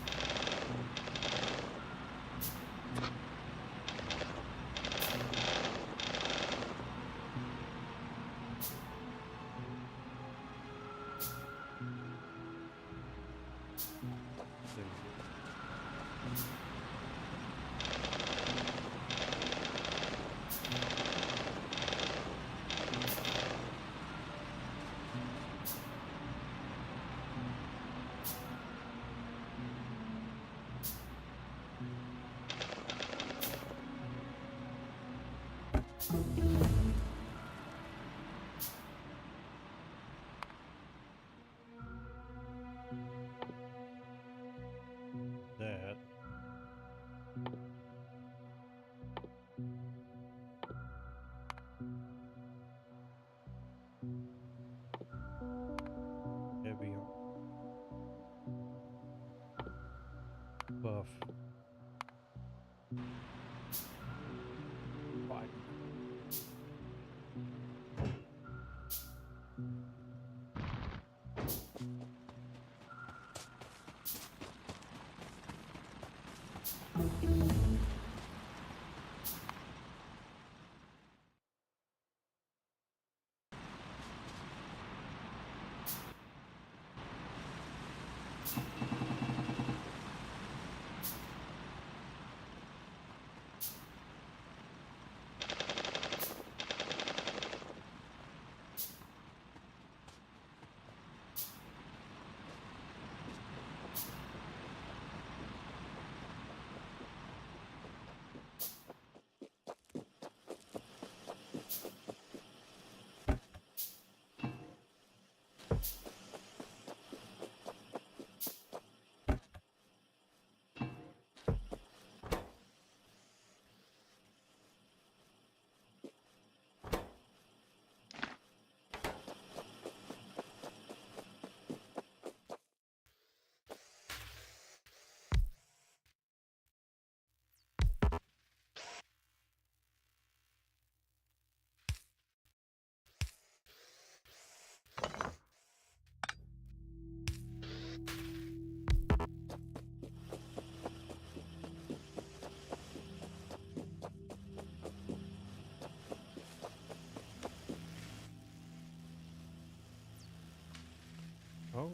Oh.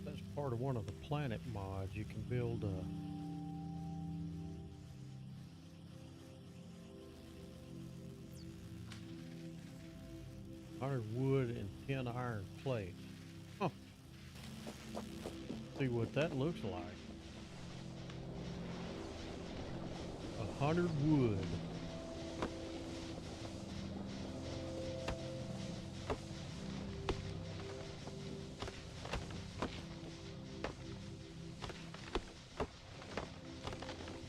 That's part of one of the planet mods. You can build a 100 wood and 10 iron plates. Huh. See what that looks like. 100 wood.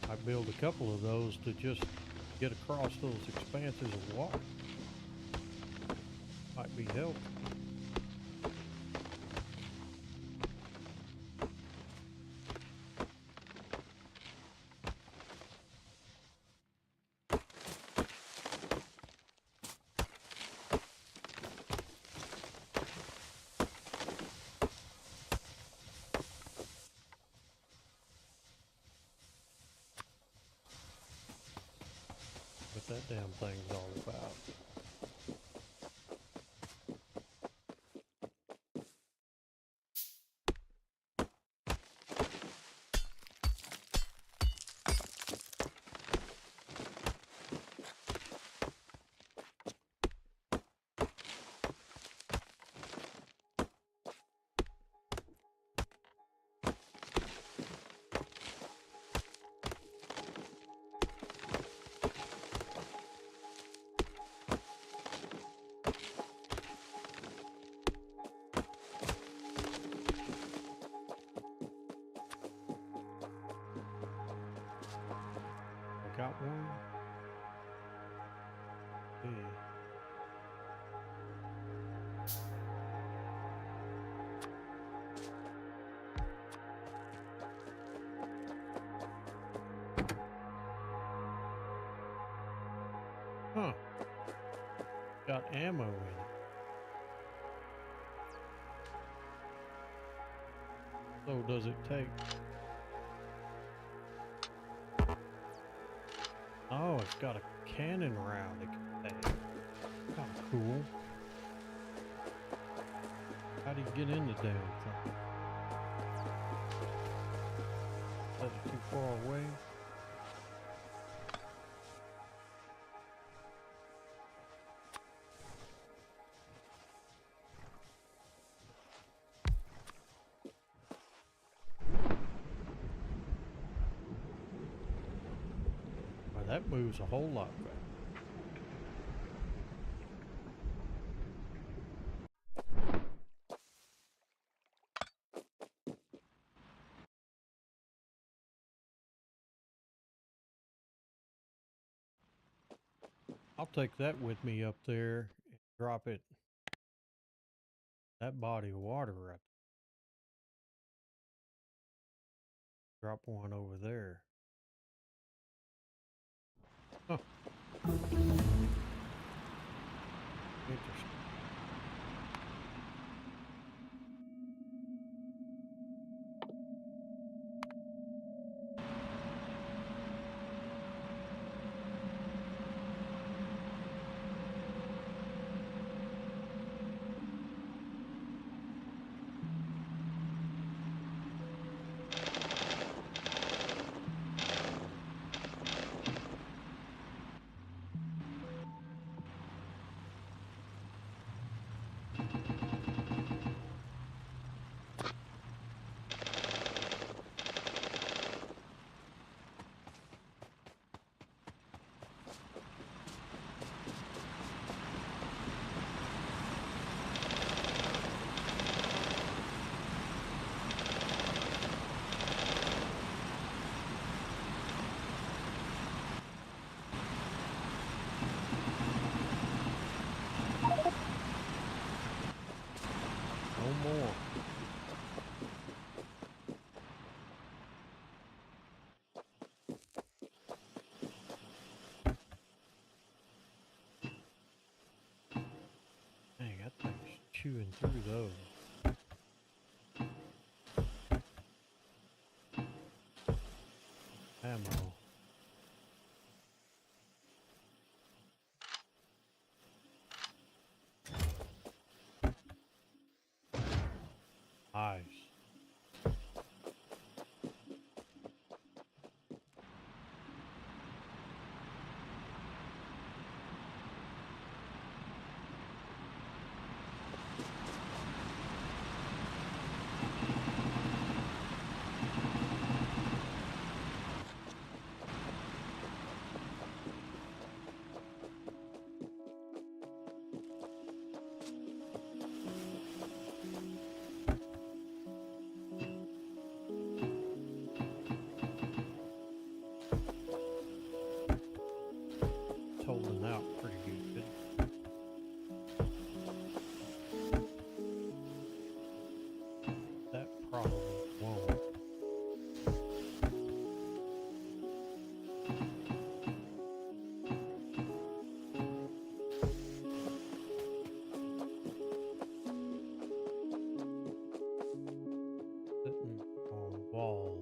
I build a couple of those to just get across those expanses of water. Might be helpful. What that damn thing's all about. Got one. Yeah. Huh. Got ammo in it. So does it take? Oh, it's got a cannon round it can take. Kind of cool. How do you get in the damn thing? Is it too far away? Well, that moves a whole lot better. I'll take that with me up there and drop it. That body of water right there. Drop one over there. Huh. Interesting. No more. Dang, that thing's chewing through those. Ammo. Nice. Holding out pretty good. That probably won't. Sitting on walls.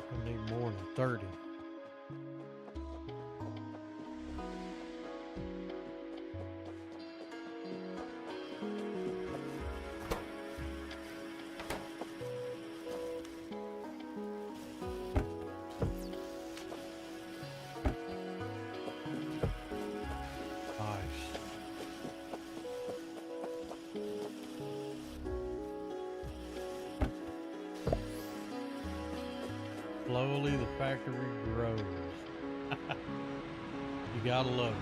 I need more than 30. Slowly the factory grows. You gotta love it.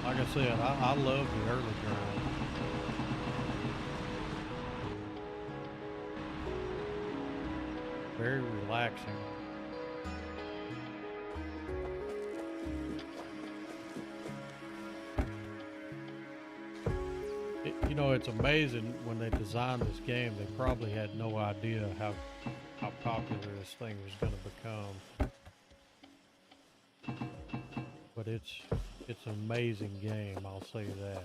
Like I said, I love the early grind. Very relaxing. You know, it's amazing when they designed this game, they probably had no idea how popular this thing was going to become. But it's an amazing game, I'll say that.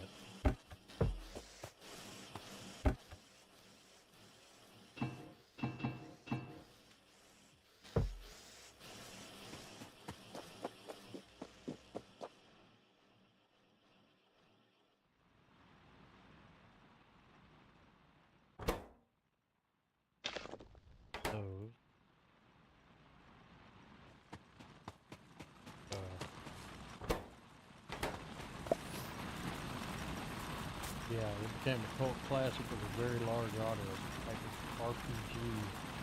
Yeah, it became a cult classic with a very large audience, like an RPG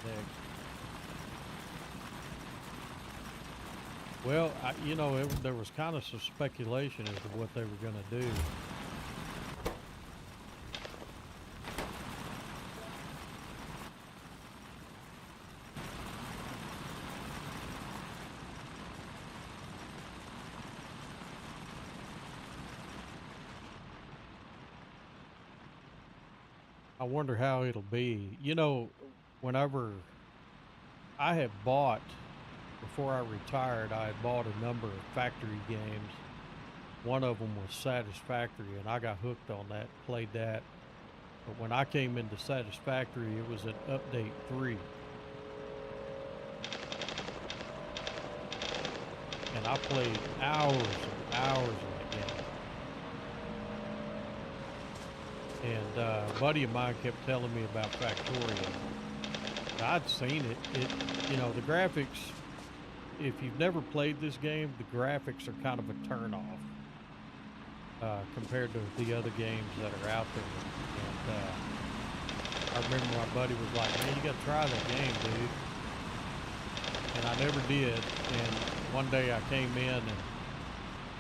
deck. Well, you know, there was kind of some speculation as to what they were going to do. I wonder how it'll be. You know, whenever I had bought, before I retired, I had bought a number of factory games. One of them was Satisfactory, and I got hooked on that, played that. But when I came into Satisfactory, it was an update 3. And I played hours and hours of that game. And a buddy of mine kept telling me about Factorio. I'd seen it. You know, the graphics, if you've never played this game, the graphics are kind of a turnoff compared to the other games that are out there. And I remember my buddy was like, man, you got to try that game, dude. And I never did. And one day I came in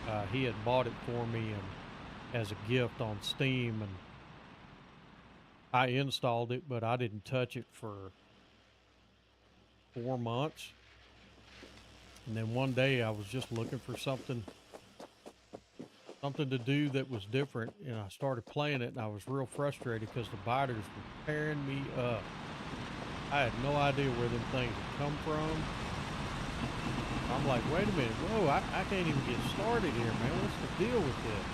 and he had bought it for me and as a gift on Steam, and I installed it, but I didn't touch it for 4 months. And then one day I was just looking for something to do that was different, and I started playing it, and I was real frustrated because the biters were tearing me up. I had no idea where them things had come from. I'm like, wait a minute, whoa, I can't even get started here, man. What's the deal with this?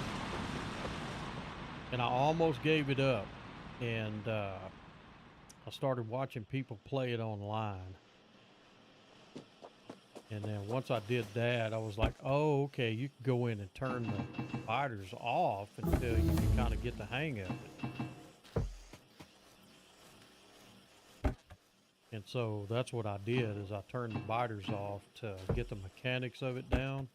And I almost gave it up, and I started watching people play it online. And then once I did that, I was like, oh, okay, you can go in and turn the biters off until you can kind of get the hang of it. And so that's what I did, is I turned the biters off to get the mechanics of it down.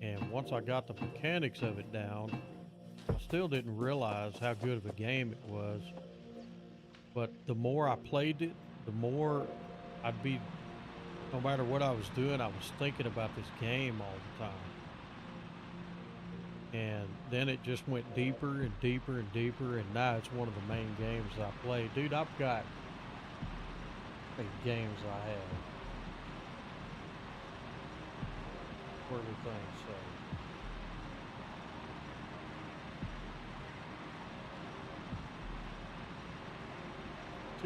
And once I got the mechanics of it down, I still didn't realize how good of a game it was. But the more I played it, the more I'd be, no matter what I was doing, I was thinking about this game all the time. And then it just went deeper and deeper and deeper, and now it's one of the main games I play. Dude, I've got 8 games I have. Where do things say?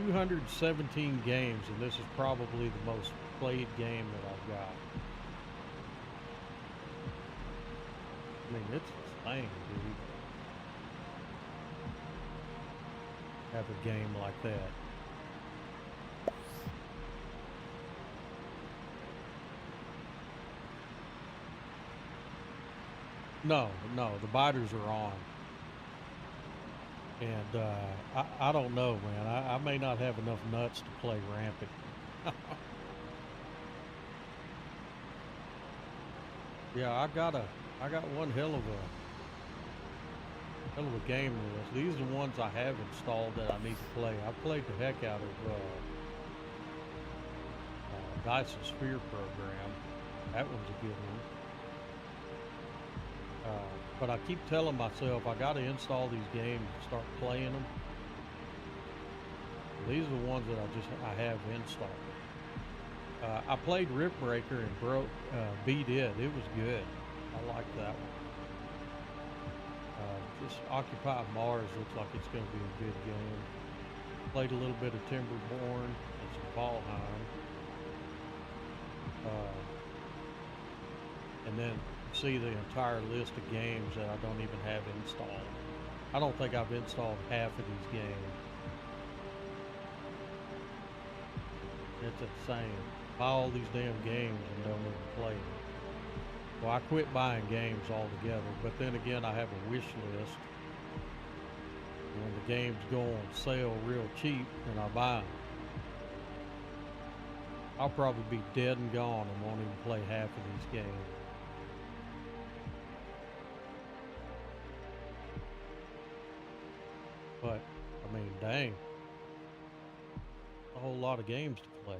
$217 games, and this is probably the most played game that I've got. I mean, it's insane, dude. Have a game like that. No, the biters are on. And I don't know, man. I may not have enough nuts to play Rampant. Yeah, I got one hell of a game list. These are the ones I have installed that I need to play. I played the heck out of Dice and Sphere program. That one's a good one. But I keep telling myself I got to install these games and start playing them. These are the ones that I have installed. I played Ripbreaker and beat it. It was good. I like that one. Just Occupy Mars looks like it's going to be a good game. Played a little bit of Timberborn and some Valheim. And then see the entire list of games that I don't even have installed. I don't think I've installed half of these games. It's insane. Buy all these damn games and don't even play them. Well, I quit buying games altogether, but then again, I have a wish list. When the games go on sale real cheap, then I buy them. I'll probably be dead and gone and won't even play half of these games. But, I mean, dang. A whole lot of games to play.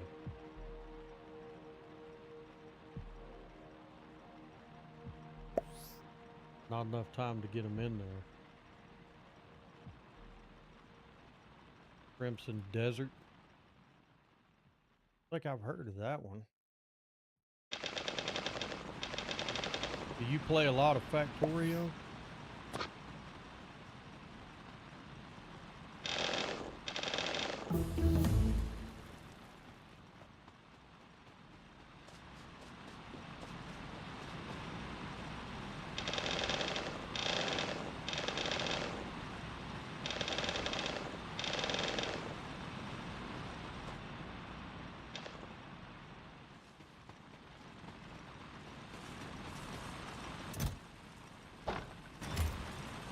Not enough time to get them in there. Crimson Desert. I think I've heard of that one. Do you play a lot of Factorio?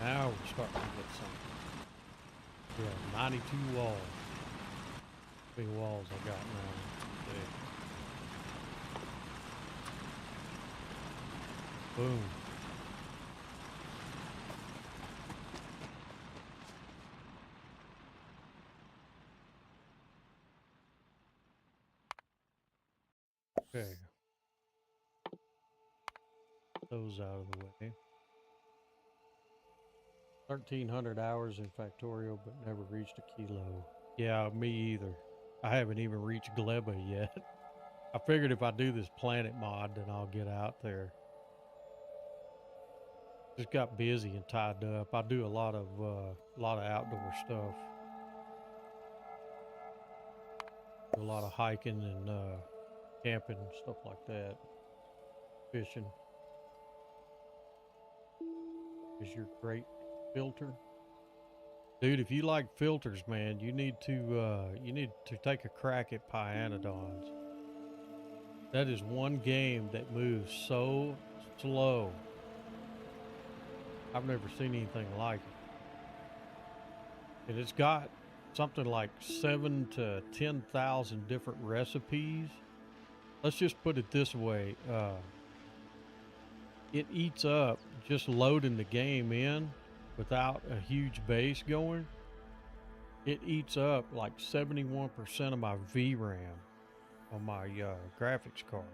Now we're starting to get something. Yeah, 92 walls. How many walls I got now? There. Boom. Okay. Those out of the way. 1,300 hours in Factorio, but never reached a kilo. Yeah, me either. I haven't even reached Gleba yet. I figured if I do this planet mod, then I'll get out there. Just got busy and tied up. I do a lot of outdoor stuff. Do a lot of hiking and camping and stuff like that. Fishing. Is your great filter? Dude, if you like filters, man, you need to take a crack at Pyanodons. That is one game that moves so slow. I've never seen anything like it. And it's got something like 7,000 to 10,000 different recipes. Let's just put it this way. It eats up just loading the game in without a huge base going. It eats up like 71% of my VRAM on my graphics card.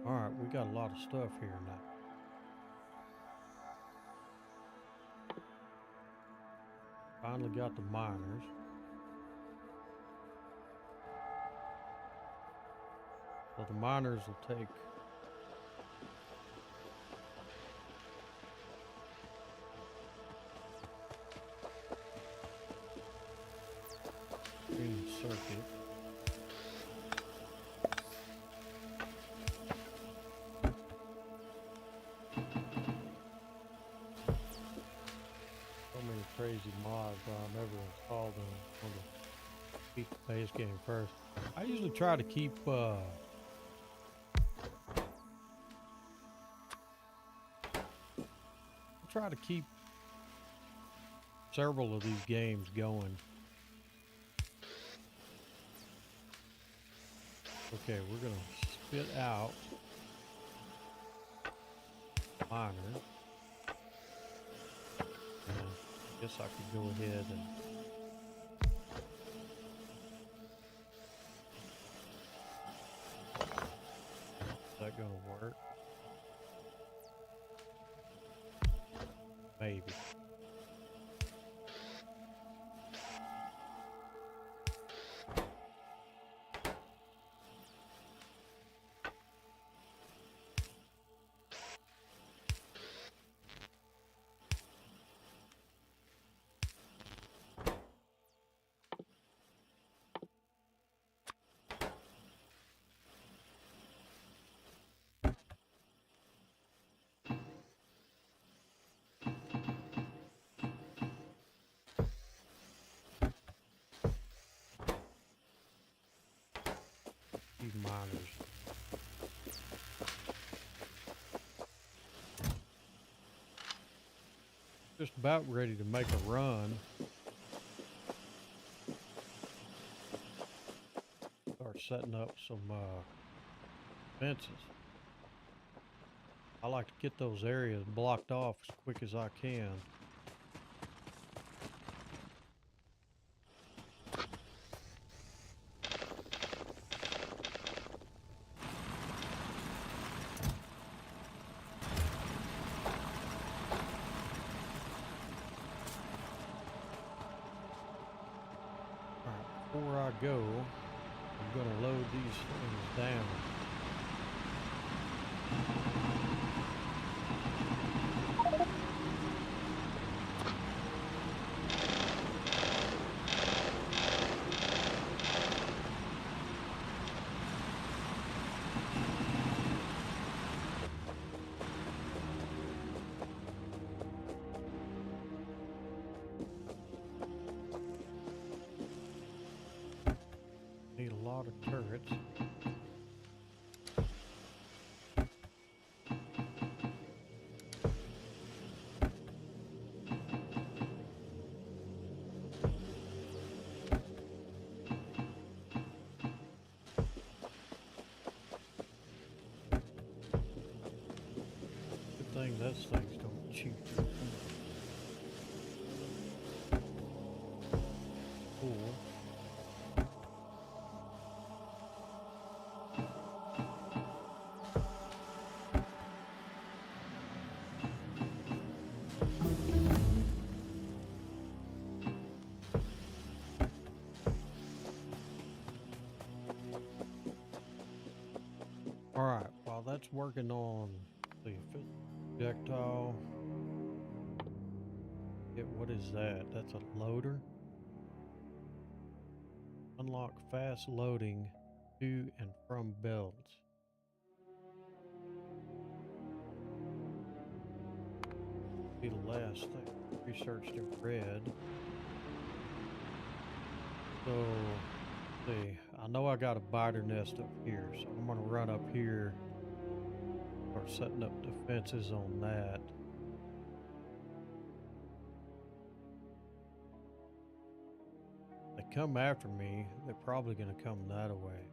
All right, we got a lot of stuff here now. Finally got the miners. So the miners will take green circuit. Crazy mods I'll never install them. I want to beat the base game first. I usually try to keep several of these games going. Okay, we're gonna spit out miners. I guess I could go ahead and is that gonna work? Maybe. These miners. Just about ready to make a run. Start setting up some fences. I like to get those areas blocked off as quick as I can. Alright, before I go, I'm going to load these things down. Need a lot of turrets. Good thing those things don't cheat. Cool. Alright, while that's working on the projectile. What is that? That's a loader. Unlock fast loading to and from builds. Be the last thing researched and read. So, let's see, I know I got a biter nest up here, so I'm gonna run up here, start setting up defenses on that. They come after me, they're probably gonna come that way.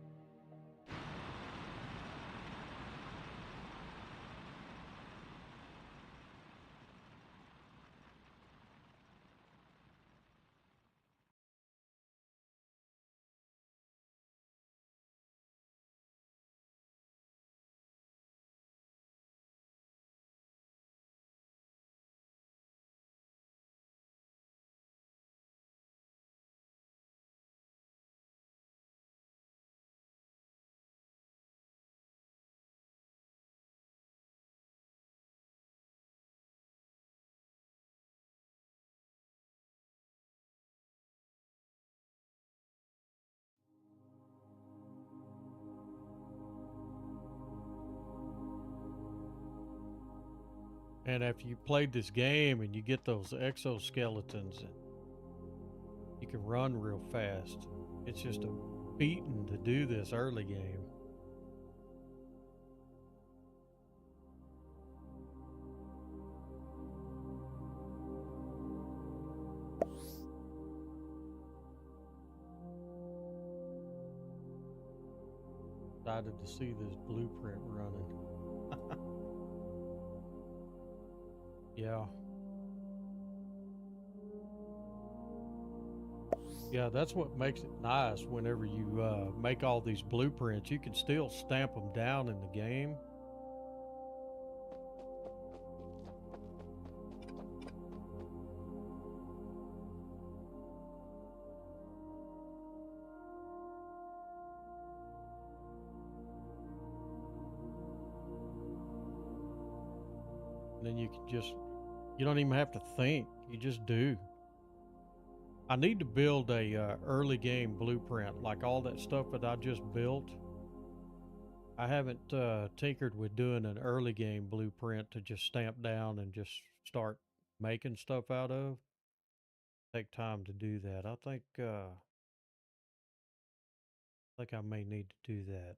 And after you played this game and you get those exoskeletons, you can run real fast. It's just a beating to do this early game. Excited to see this blueprint running. Yeah. Yeah, that's what makes it nice whenever you make all these blueprints. You can still stamp them down in the game. And then you can just, you don't even have to think. You just do. I need to build a early game blueprint, like all that stuff that I just built. I haven't tinkered with doing an early game blueprint to just stamp down and just start making stuff out of. Take time to do that. I think I may need to do that.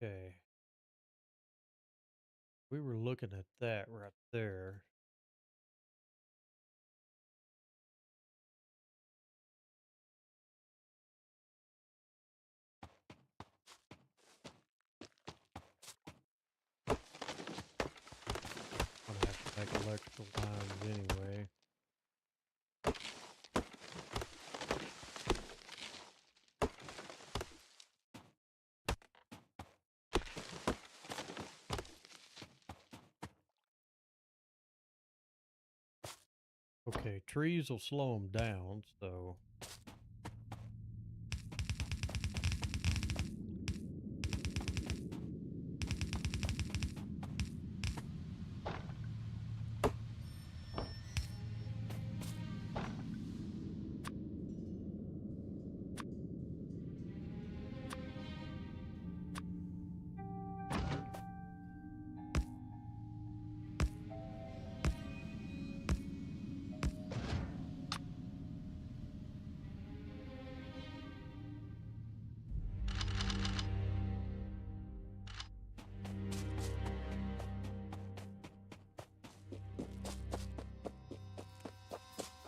Okay. We were looking at that right there. I'm gonna have to make electrical lines anyway. Okay, trees will slow them down, so.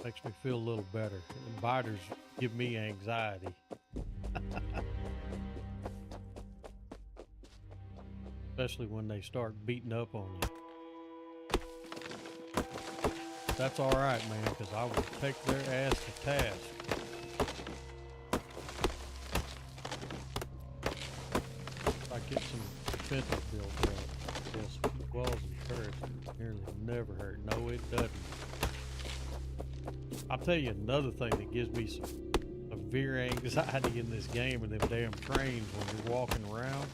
Makes me feel a little better. And biters give me anxiety. Especially when they start beating up on you. That's alright, man, because I will take their ass to task. If I get some defenses built up, yes, walls and turrets nearly never hurt. No, it doesn't. I'll tell you another thing that gives me some severe anxiety in this game and them damn trains when you're walking around.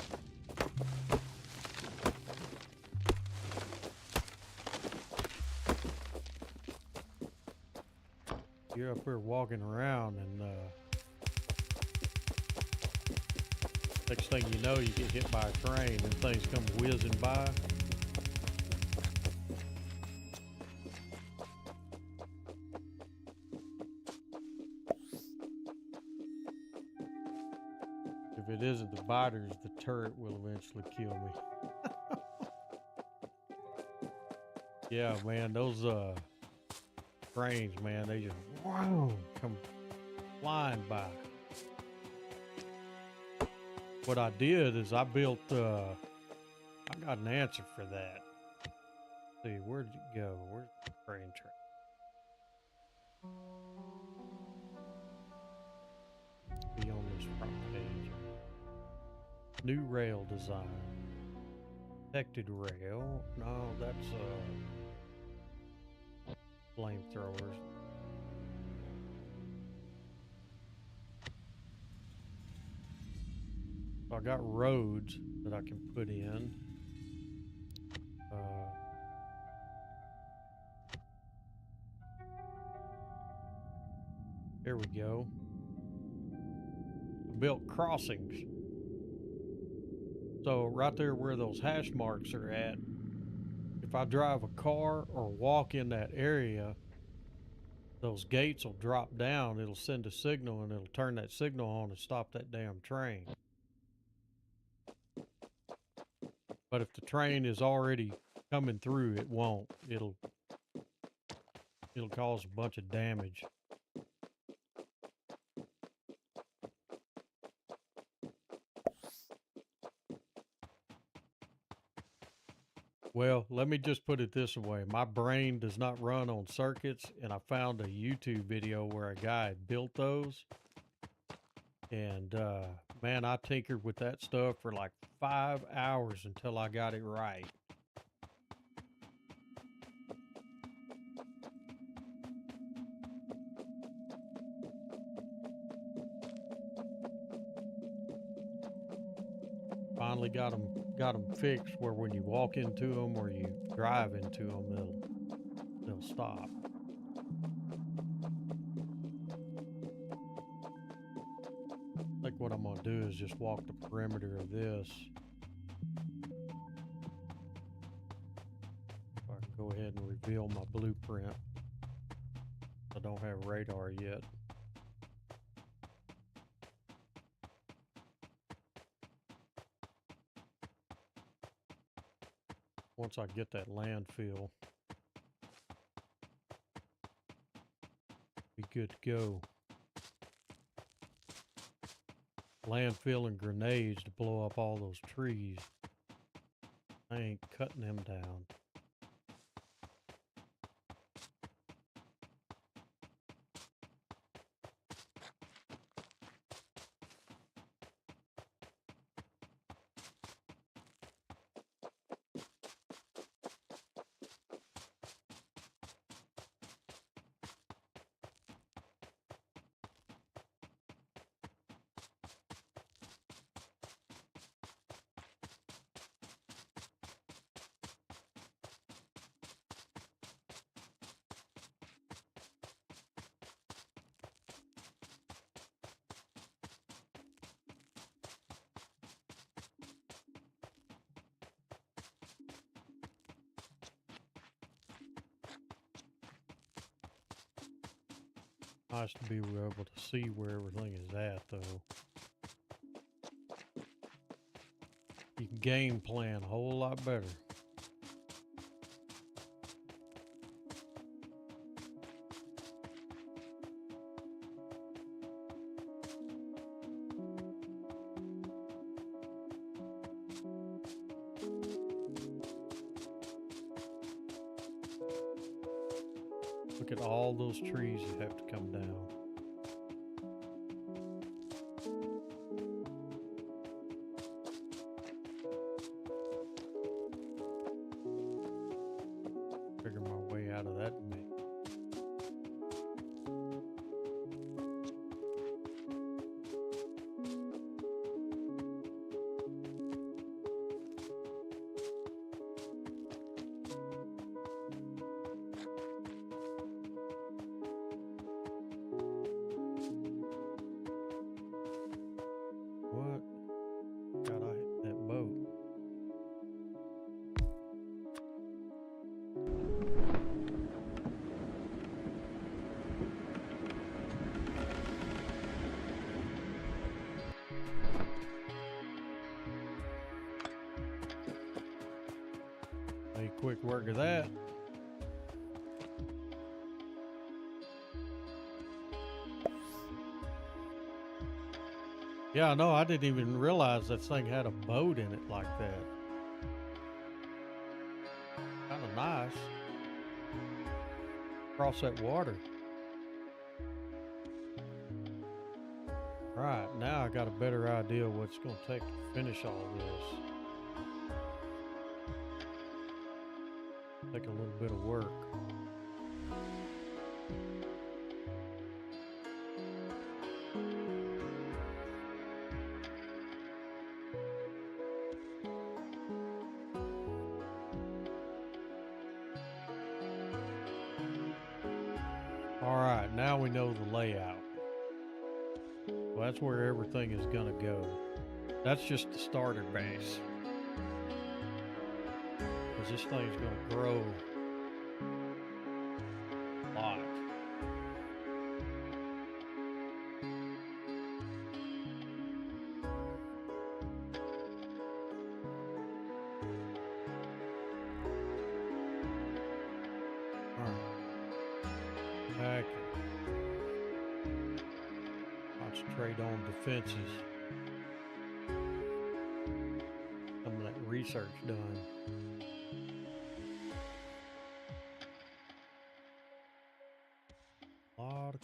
You're up here walking around and next thing you know you get hit by a train and things come whizzing by. If it isn't the biters, the turret will eventually kill me. Yeah, man, those trains, man, they just come flying by. What I did is I built, I got an answer for that. Let's see, where did it go? Where's the train track? Be on this front page. New rail design. Protected rail. No, that's flamethrowers. So I got roads that I can put in. There we go. I built crossings. So right there where those hash marks are at, if I drive a car or walk in that area, those gates will drop down. It'll send a signal and it'll turn that signal on and stop that damn train. But if the train is already coming through, it won't. It'll cause a bunch of damage. Well, let me just put it this way. My brain does not run on circuits, and I found a YouTube video where a guy had built those. And, man, I tinkered with that stuff for like 5 hours until I got it right. Finally got them fixed where when you walk into them or you drive into them, they'll stop. I think what I'm gonna do is just walk the perimeter of this. I can go ahead and reveal my blueprint. I don't have radar yet. Once I get that landfill, be good to go. Landfill and grenades to blow up all those trees. I ain't cutting them down. Nice to be able to see where everything is at, though. You can game plan a whole lot better. Look at all those trees that have to come down. Figure my way out of that mess. Quick work of that. Yeah, no, I didn't even realize that thing had a boat in it like that. Kind of nice. Cross that water. Right, now I got a better idea of what it's going to take to finish all this. Take a little bit of work. All right, now we know the layout. Well, that's where everything is gonna go. That's just the starter base. Because this thing's going to grow a lot. All right. Back. Concentrate on defenses. Some of that research done.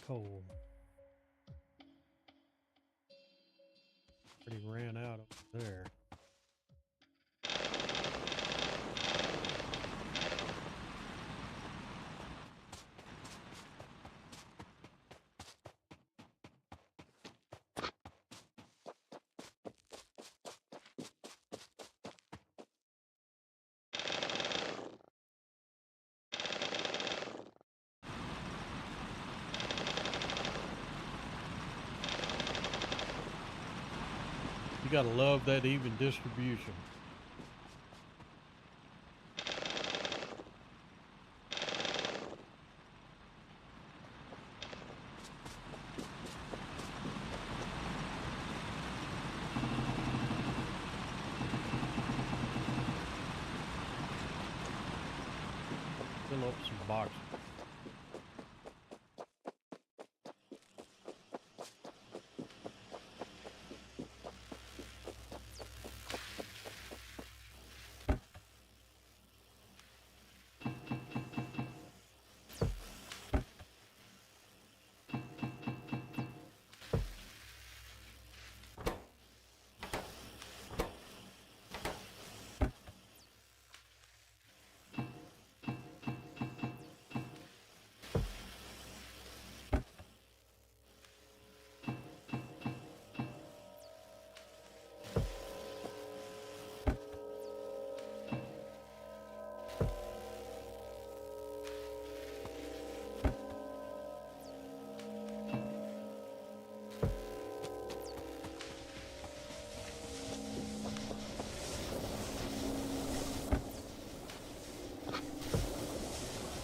Coal. Pretty ran out up there. You gotta love that even distribution. Oh, some boxes.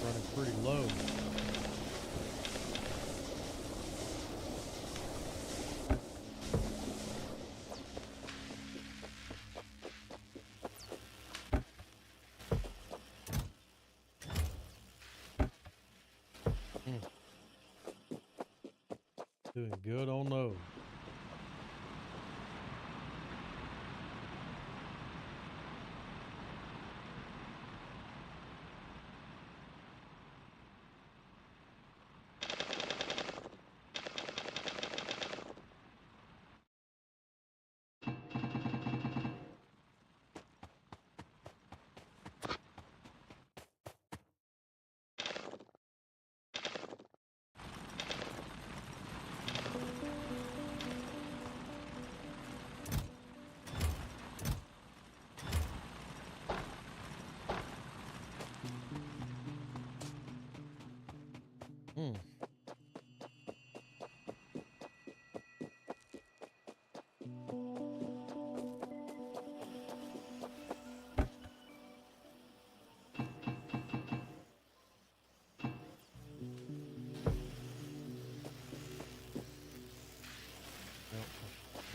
Running pretty low. Doing good on those.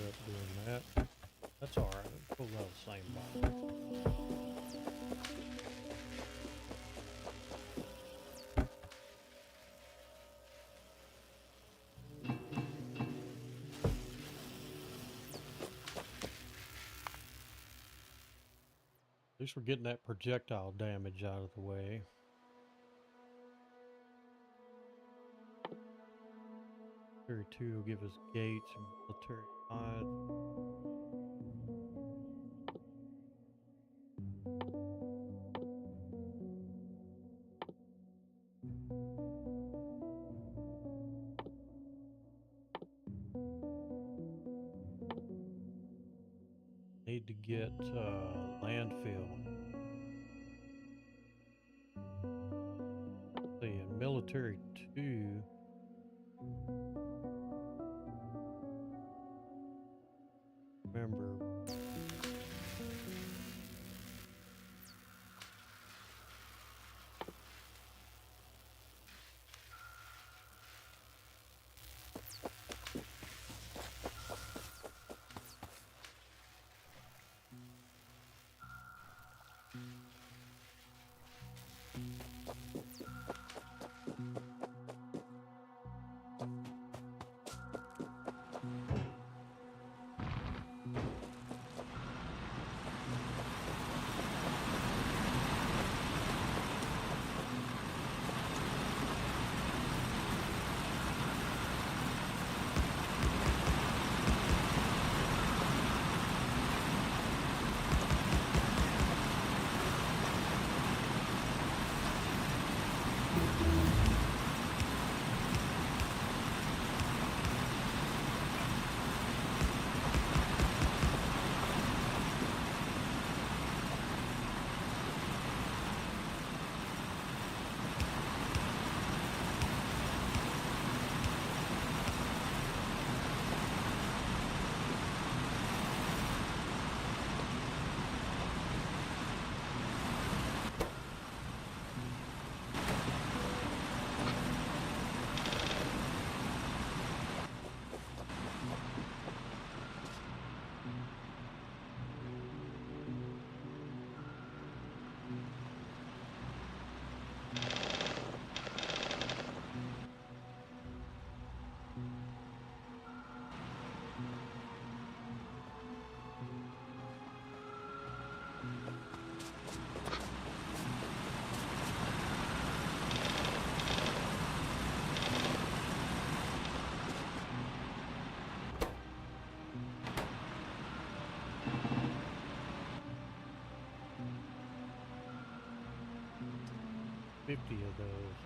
Up doing that. That's all right. Pull out the same box. At least we're getting that projectile damage out of the way. Military 2 will give us gates and military 5. Need to get landfill. Let's see, in military 2. Remember, 50 of those.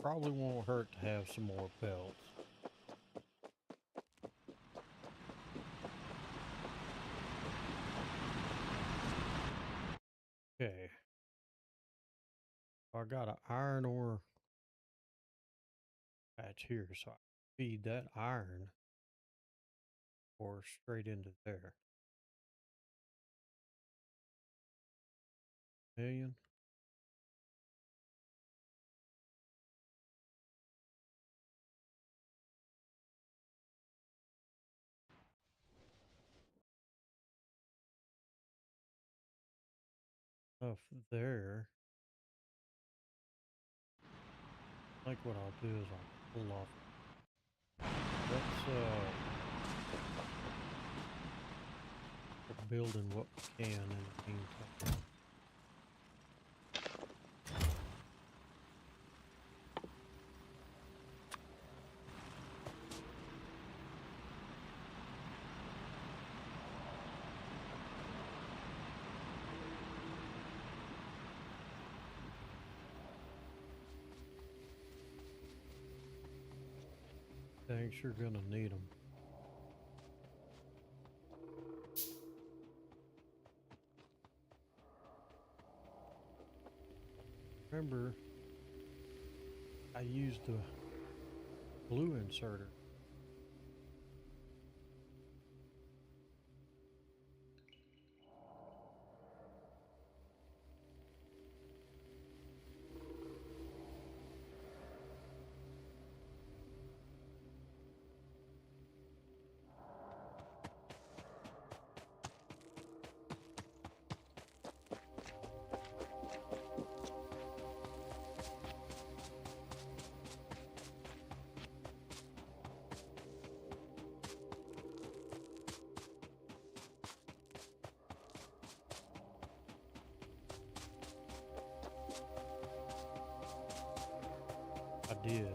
Probably won't hurt to have some more belts. Okay. I got an iron ore patch here, so I feed that iron ore straight into there. Million. Stuff there. I think what I'll do is I'll pull off. Let's we're building what we can in the meantime. Thanks, you're gonna need them. Remember, I used the blue inserter. I did.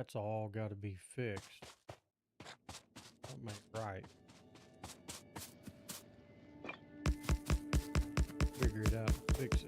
That's all got to be fixed. Something ain't right. Figure it out and fix it.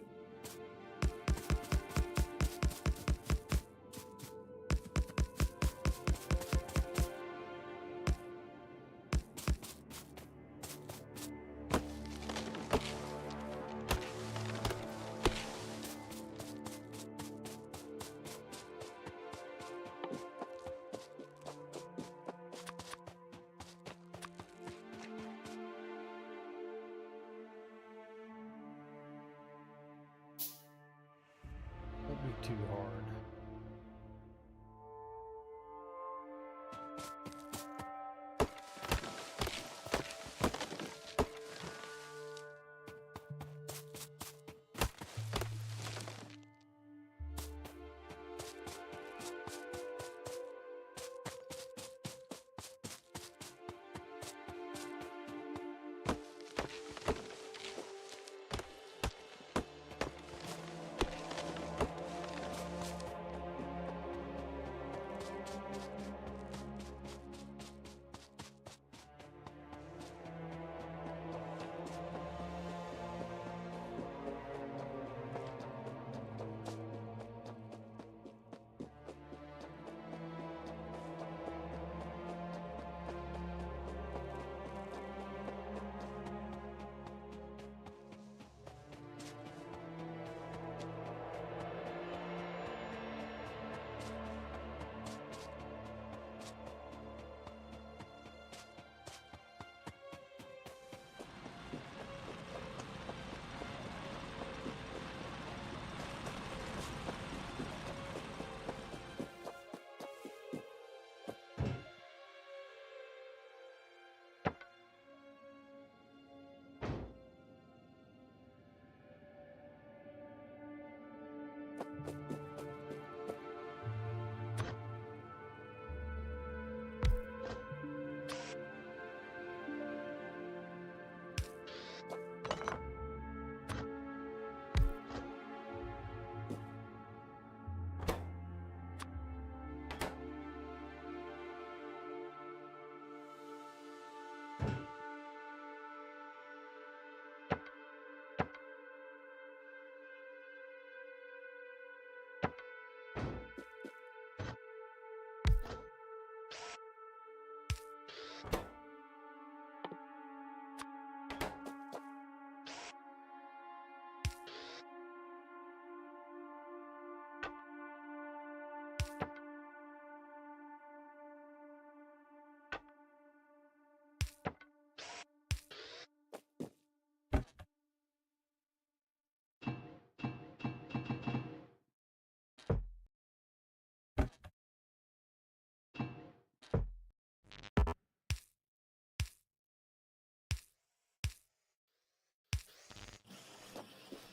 Don't be too hard.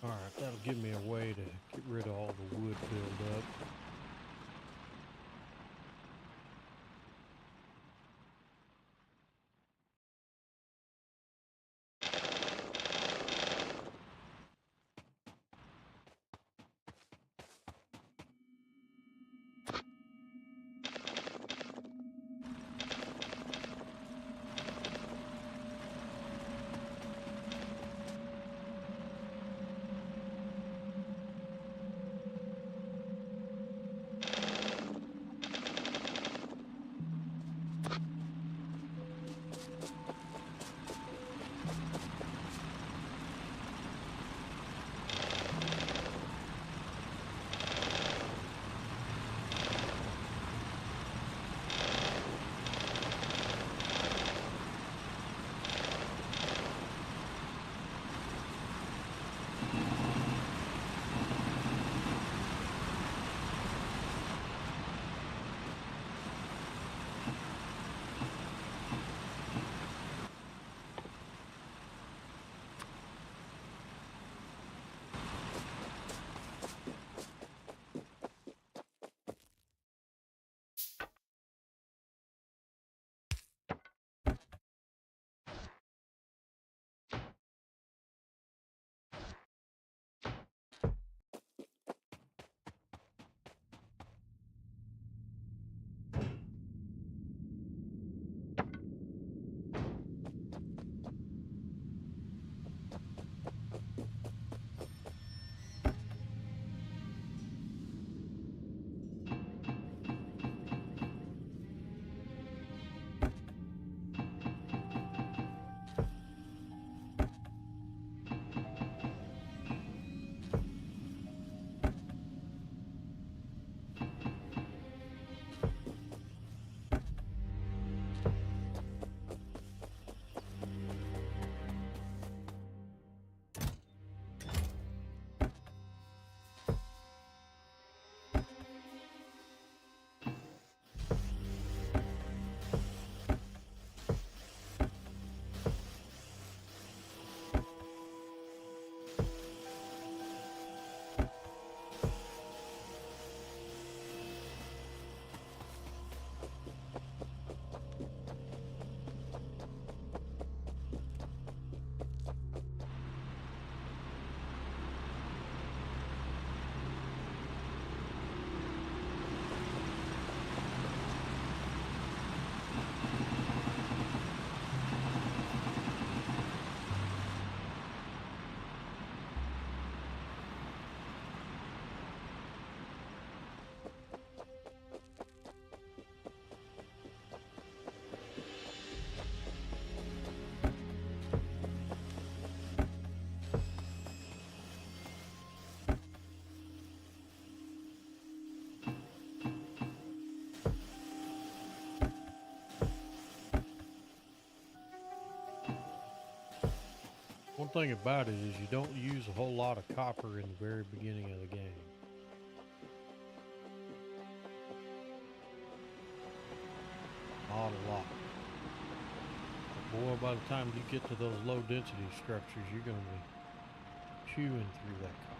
Alright, that'll give me a way to get rid of all the wood buildup. thing about it is you don't use a whole lot of copper in the very beginning of the game. Not a lot. But boy, by the time you get to those low density structures, you're going to be chewing through that copper.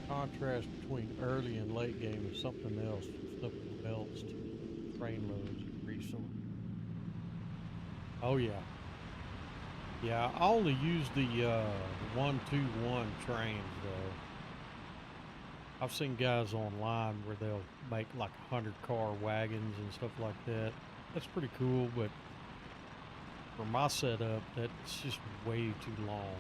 Contrast between early and late game is something else. Something else to train loads and resources. Oh yeah. Yeah, I only use the 1-2-1 trains though. I've seen guys online where they'll make like 100-car wagons and stuff like that. That's pretty cool, but for my setup, that's just way too long.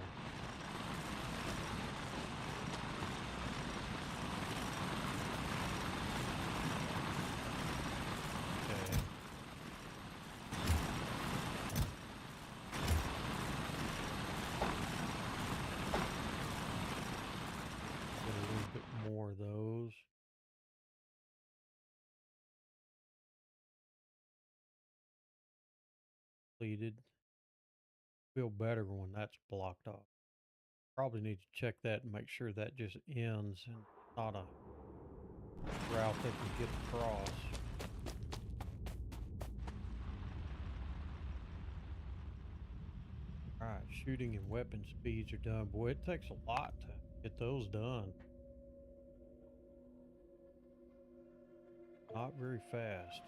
Completed. Feel better when that's blocked off. Probably need to check that and make sure that just ends and not a route they can get across. Alright, shooting and weapon speeds are done. Boy, it takes a lot to get those done. Not very fast,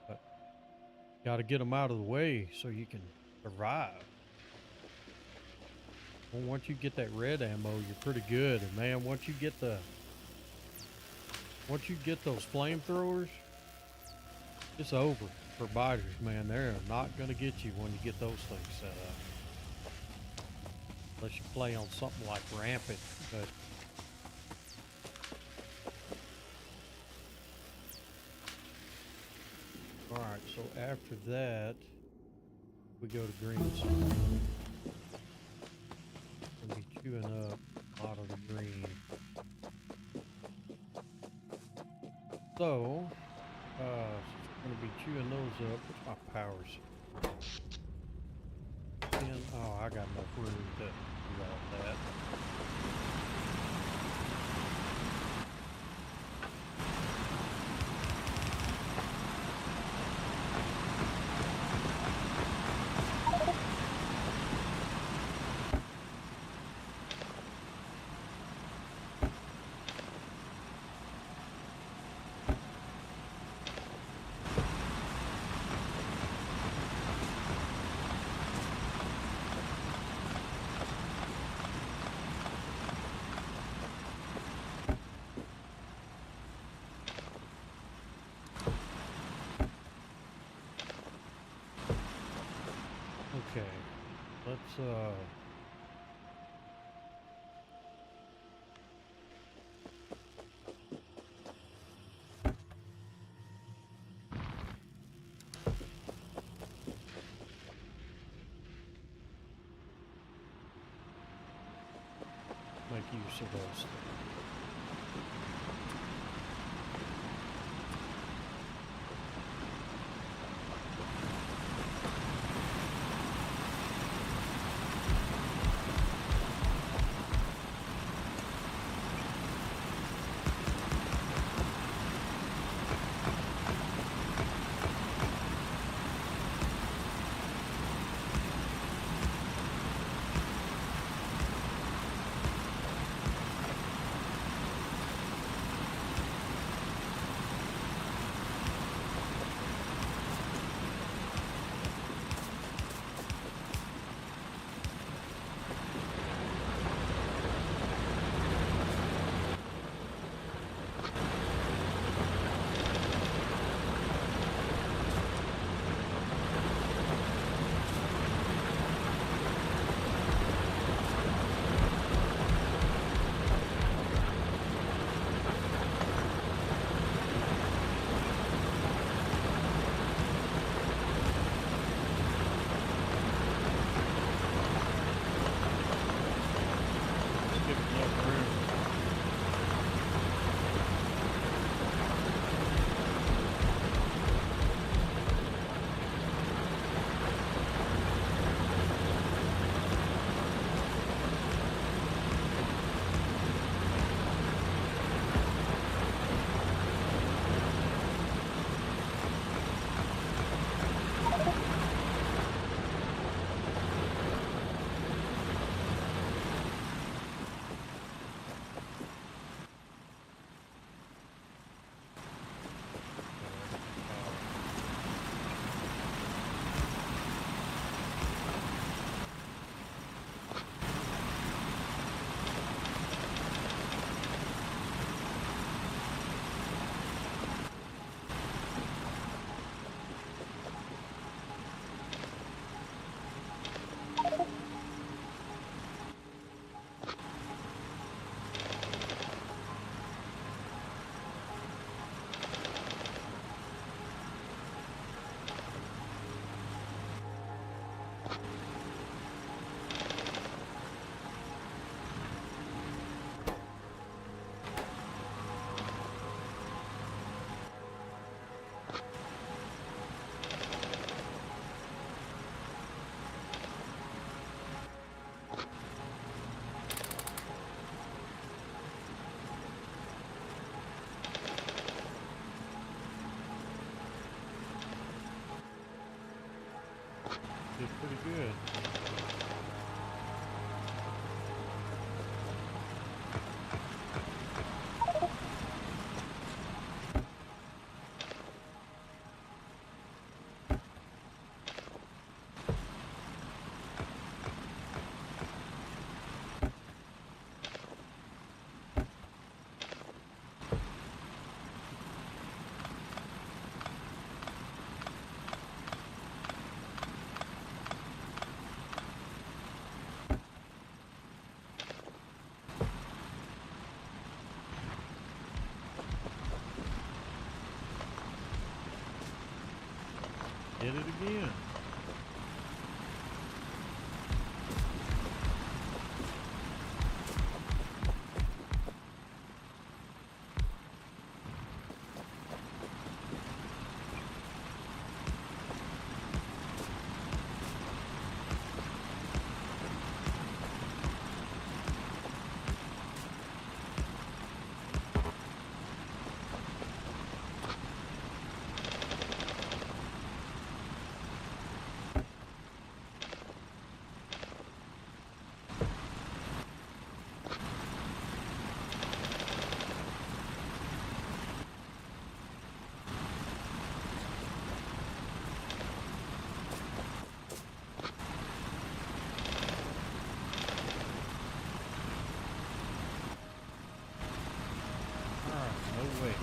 but got to get them out of the way so you can survive. Well, once you get that red ammo, you're pretty good. And man, once you get those flamethrowers, it's over for biters, man. They're not going to get you when you get those things set up. Unless you play on something like Rampant, but alright, so after that, we go to greens. Gonna be chewing up a lot of the green. So, gonna be chewing those up. What's my powers? 10. Oh, I got enough room to do all that. Okay, let's make use of those. Did pretty good. Did it again. No waste.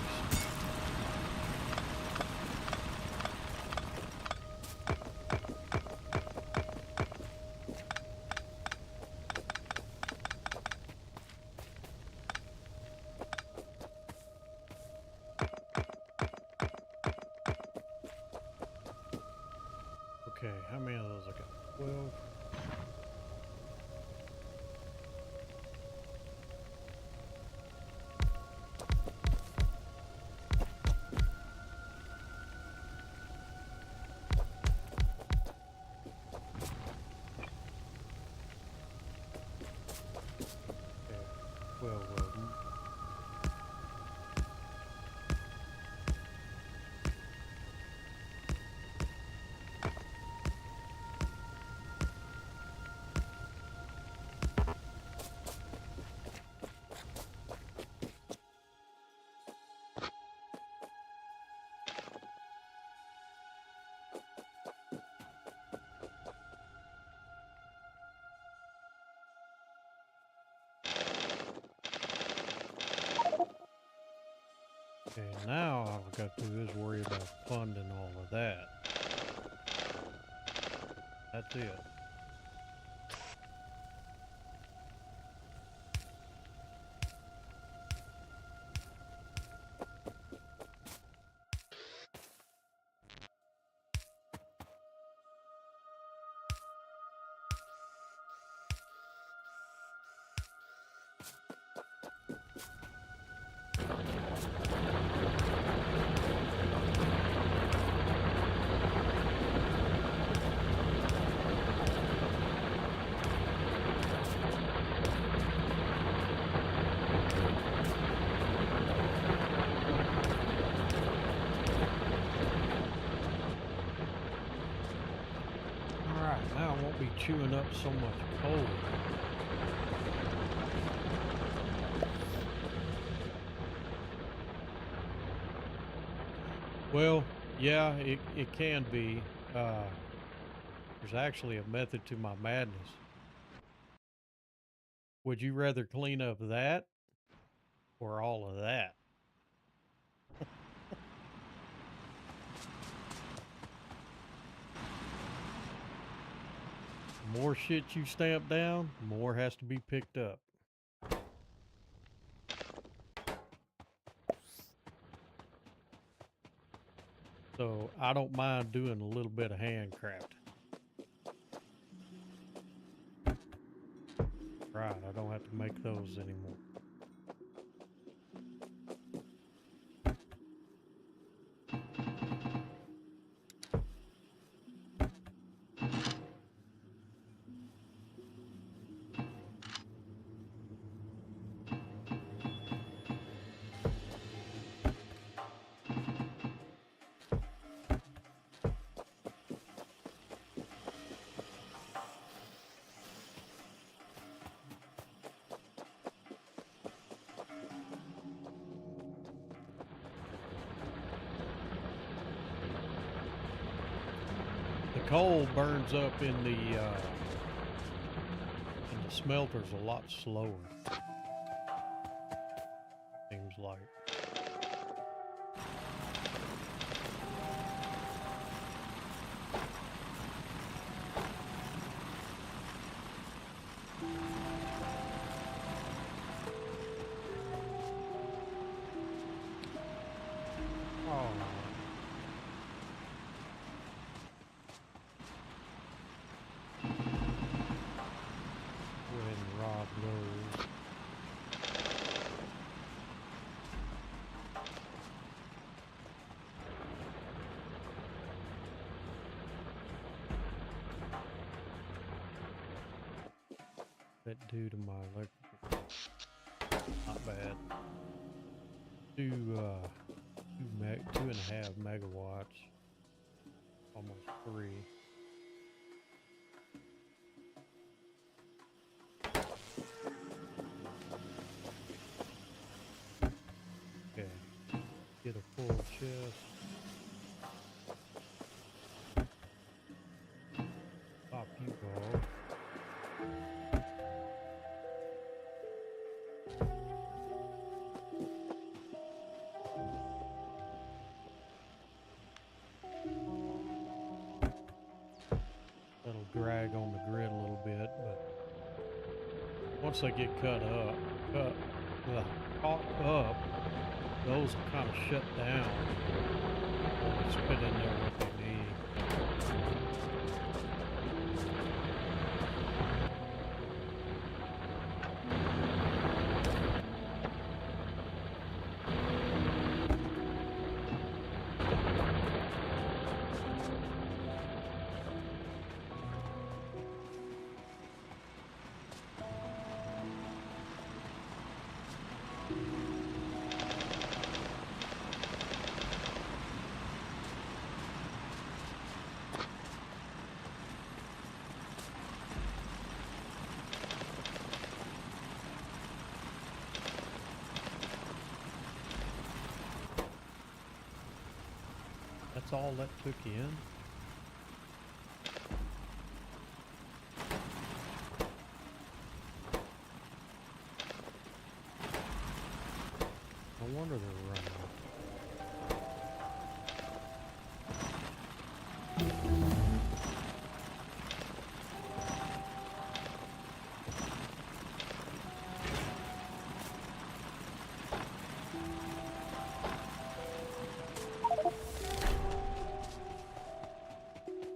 Okay, how many of those I got? 12. Well, okay, now all I've got to do is worry about funding all of that. That's it. Now I won't be chewing up so much coal. Well, yeah, it can be. There's actually a method to my madness. Would you rather clean up that or all of that? More shit you stamp down, more has to be picked up. So I don't mind doing a little bit of handcrafting. Right, I don't have to make those anymore. coal burns up in the smelters a lot slower. Seems like. That do to my electrical? Not bad. 2.5 megawatts. Almost 3. Okay. Get a full chest. Pop you all. Drag on the grid a little bit, but once they get caught up, those will kind of shut down. They spit in there what they need. That's all that took in. No wonder they're running.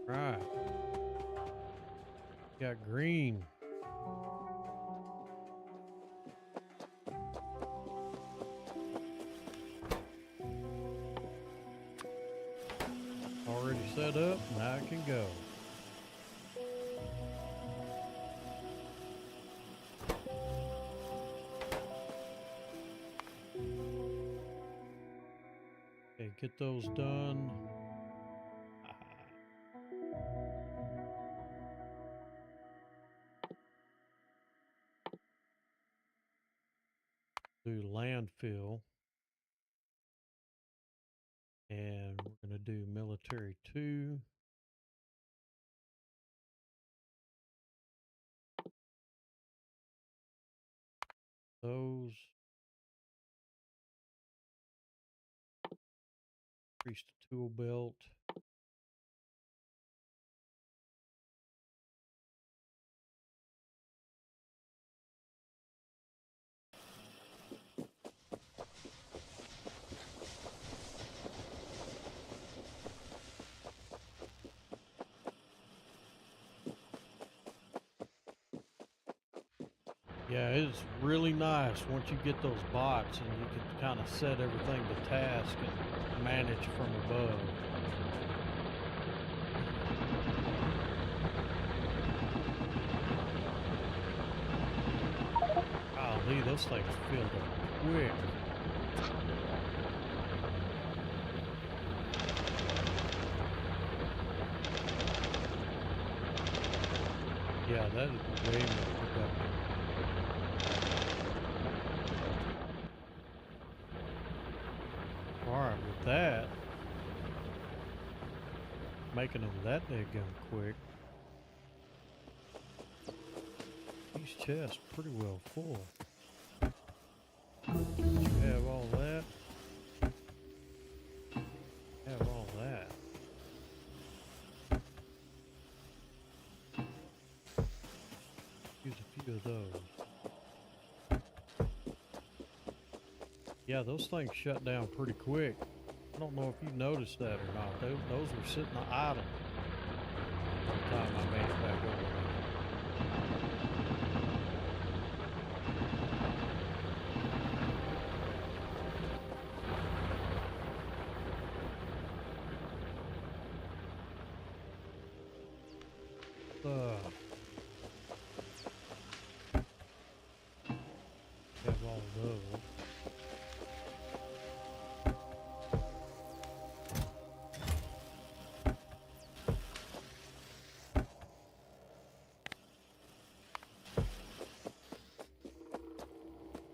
Right. Got green. Already set up, now I can go. Okay, get those done. Do landfill, and we're going to do military 2. Those increase the tool belt. Yeah, it's really nice once you get those bots and you can kind of set everything to task and manage from above. Golly, those things filled up quick. Yeah, that is way more productive. Alright, with that, making them that daggone quick. These chests pretty well full. You have all that. Have all that. Use a few of those. Yeah, those things shut down pretty quick. I don't know if you noticed that or not. Those were sitting idle by the time I made it back over there. Have all those.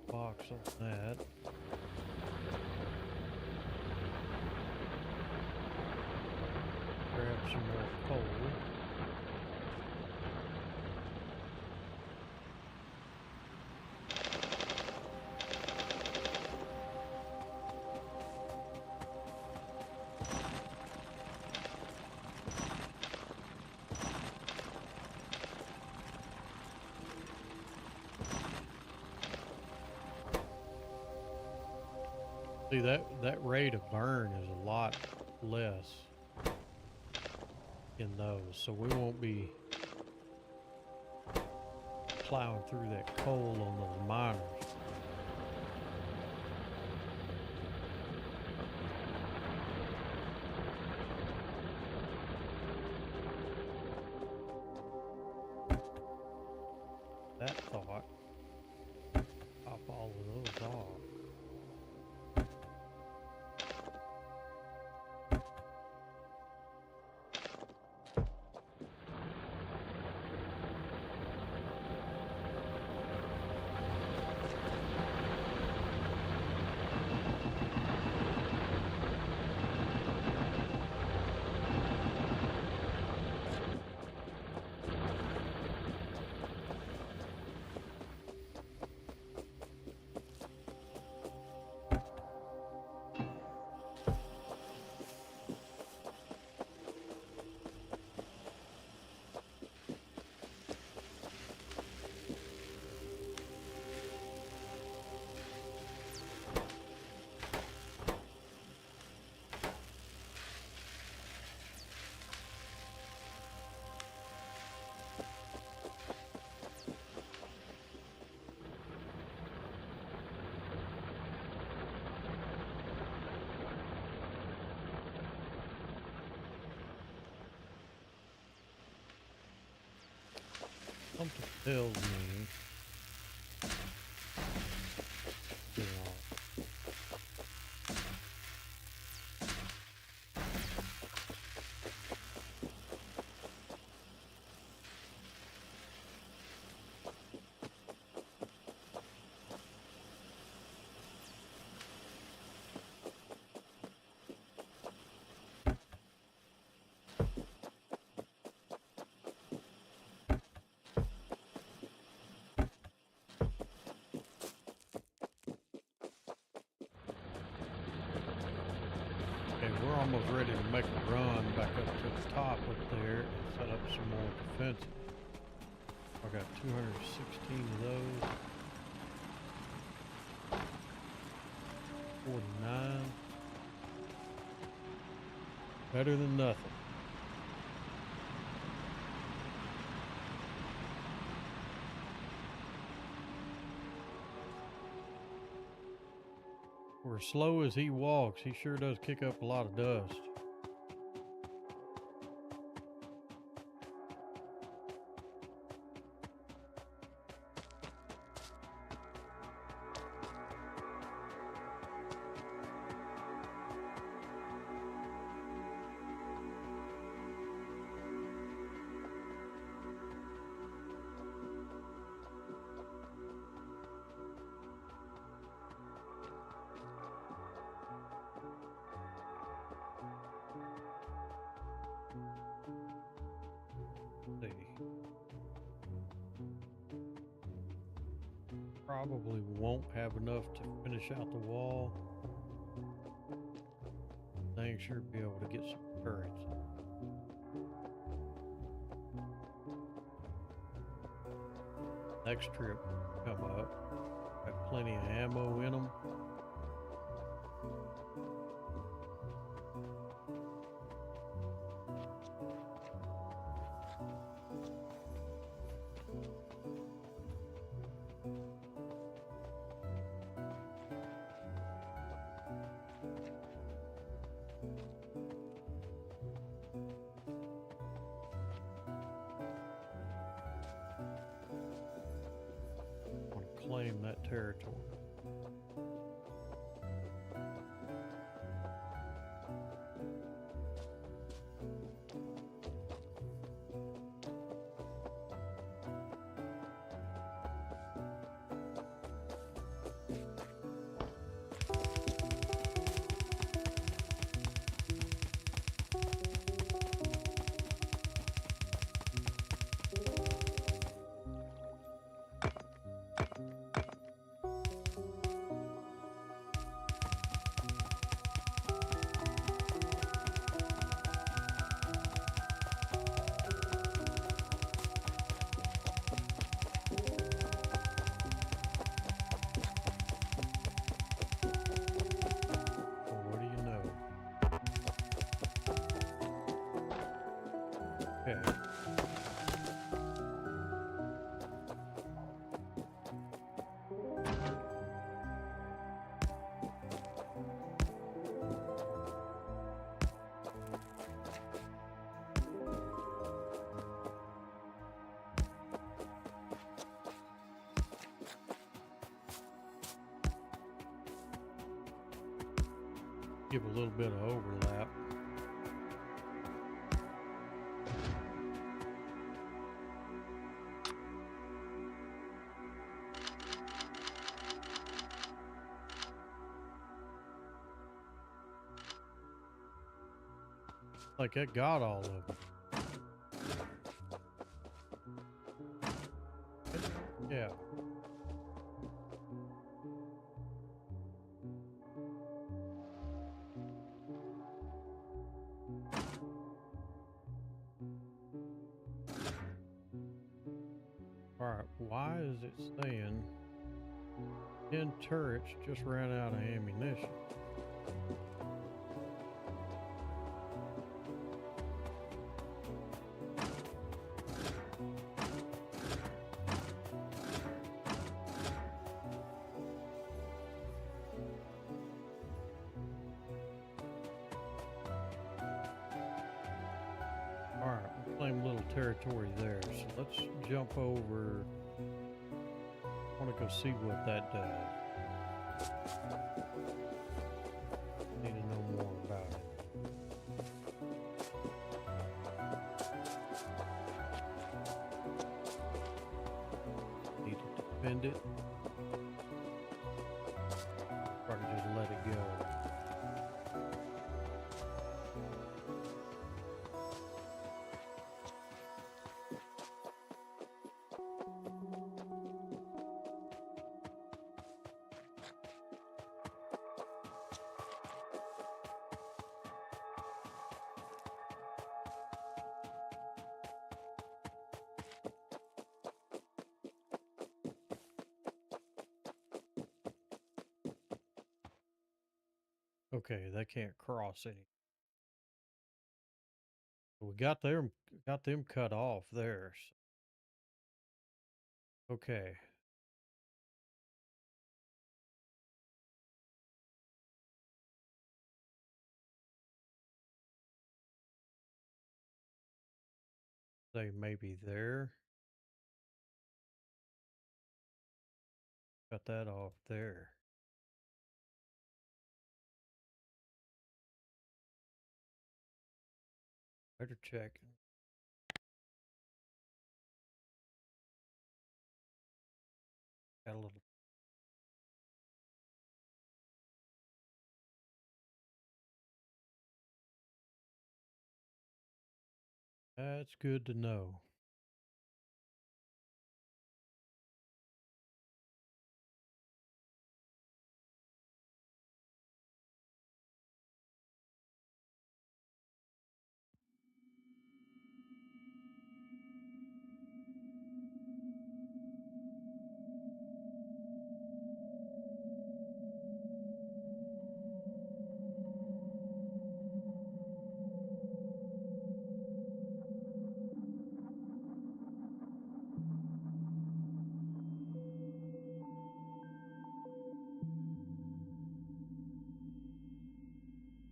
Box on that. Grab some more coal. See, that rate of burn is a lot less in those, so we won't be plowing through that coal on those miners. That thought, pop all of those off. Something tells me, you know, we're almost ready to make a run back up to the top up there and set up some more defenses. I got 216 of those. 49. Better than nothing. For as slow as he walks, he sure does kick up a lot of dust. Probably won't have enough to finish out the wall. Dang sure be able to get some turrets. Next trip come up. Got plenty of ammo in them. Claim that territory. Okay. Give a little bit of overlap. Like it got all of them. Yeah. All right, why is it saying 10 turrets just ran out of ammunition? Claim little territory there, so let's jump over. I want to go see what that does. Need to know more about it. Need to defend it, or I can just let it go. Okay, they can't cross any. We got them cut off there. So. Okay. They may be there. Cut that off there. Better check. Got a little. That's good to know.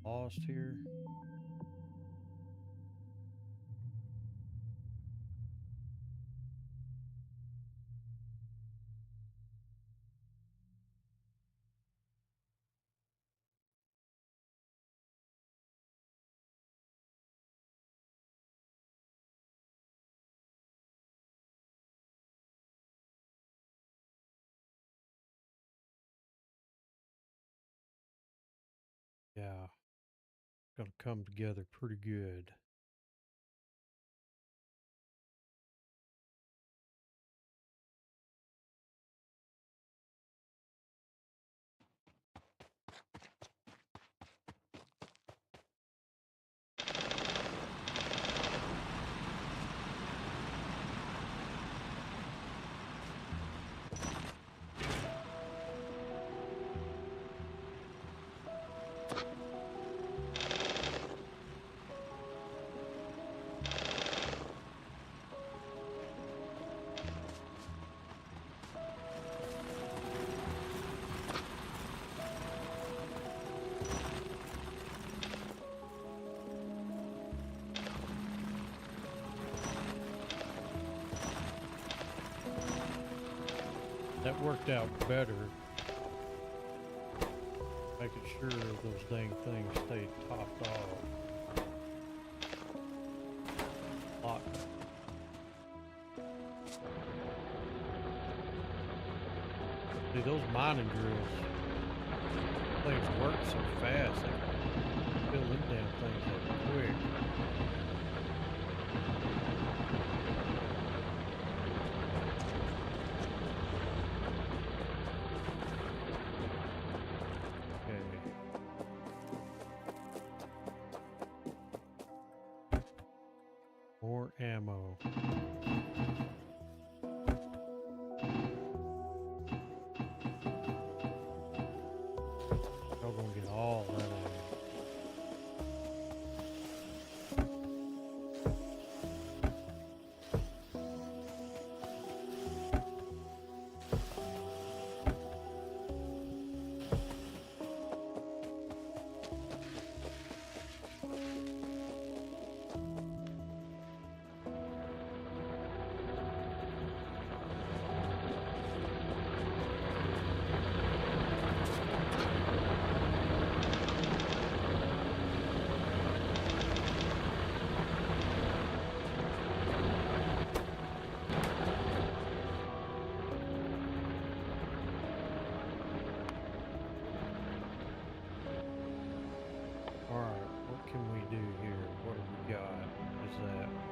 Lost here. Yeah, gonna come together pretty good. That worked out better. Making sure those dang things stayed topped off. Locked. See, those mining drills, things work so fast. They can fill them damn things up quick. More ammo. Y'all gonna get all that ammo.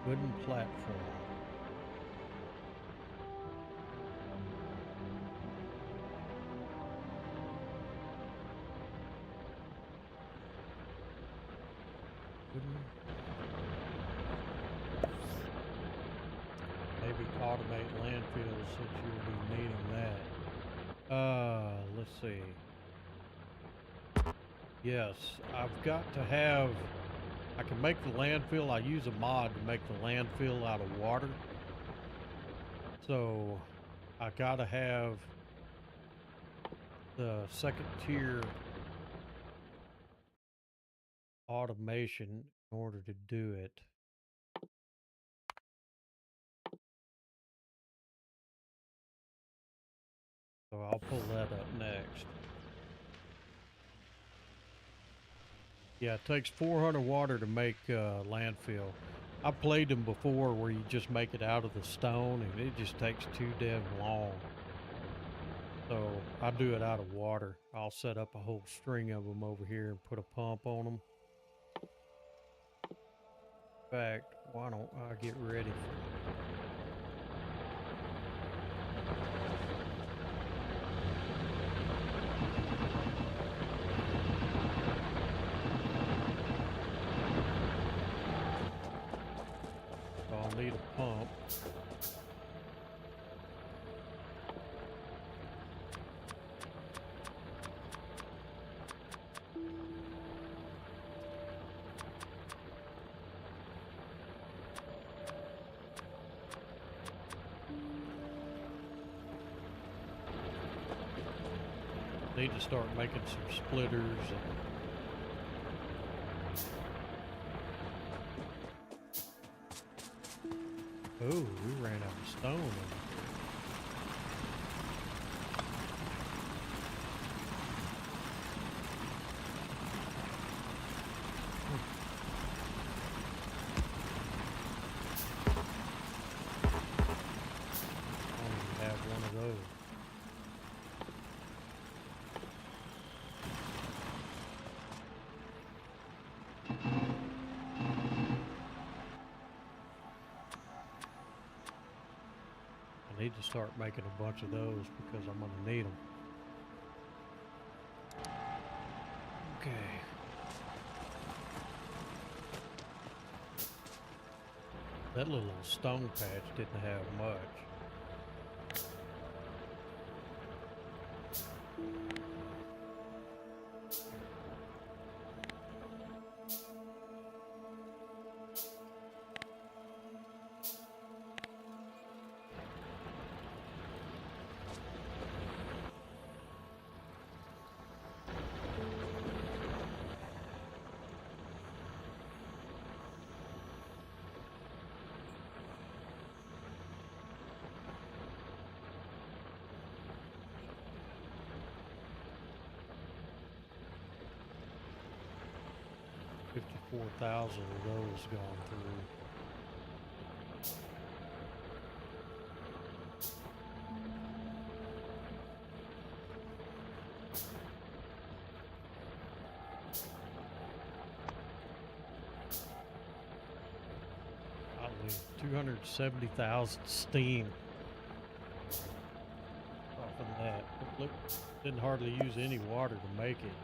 Wooden platform. Maybe automate landfills since you'll be needing that. Let's see. Yes, I've got to have, I can make the landfill. I use a mod to make the landfill out of water. So I gotta have the second tier automation in order to do it. So I'll pull that up next. Yeah, it takes 400 water to make landfill. I've played them before where you just make it out of the stone and it just takes too damn long. So I do it out of water. I'll set up a whole string of them over here and put a pump on them. In fact, why don't I get ready for I'll need a pump. Need to start making some splitters and Oh, we ran out of stone. I need to start making a bunch of those because I'm going to need them. Okay. That little stone patch didn't have much. $54,000 of those gone through. Probably 270,000 steam off of that. Look, didn't hardly use any water to make it.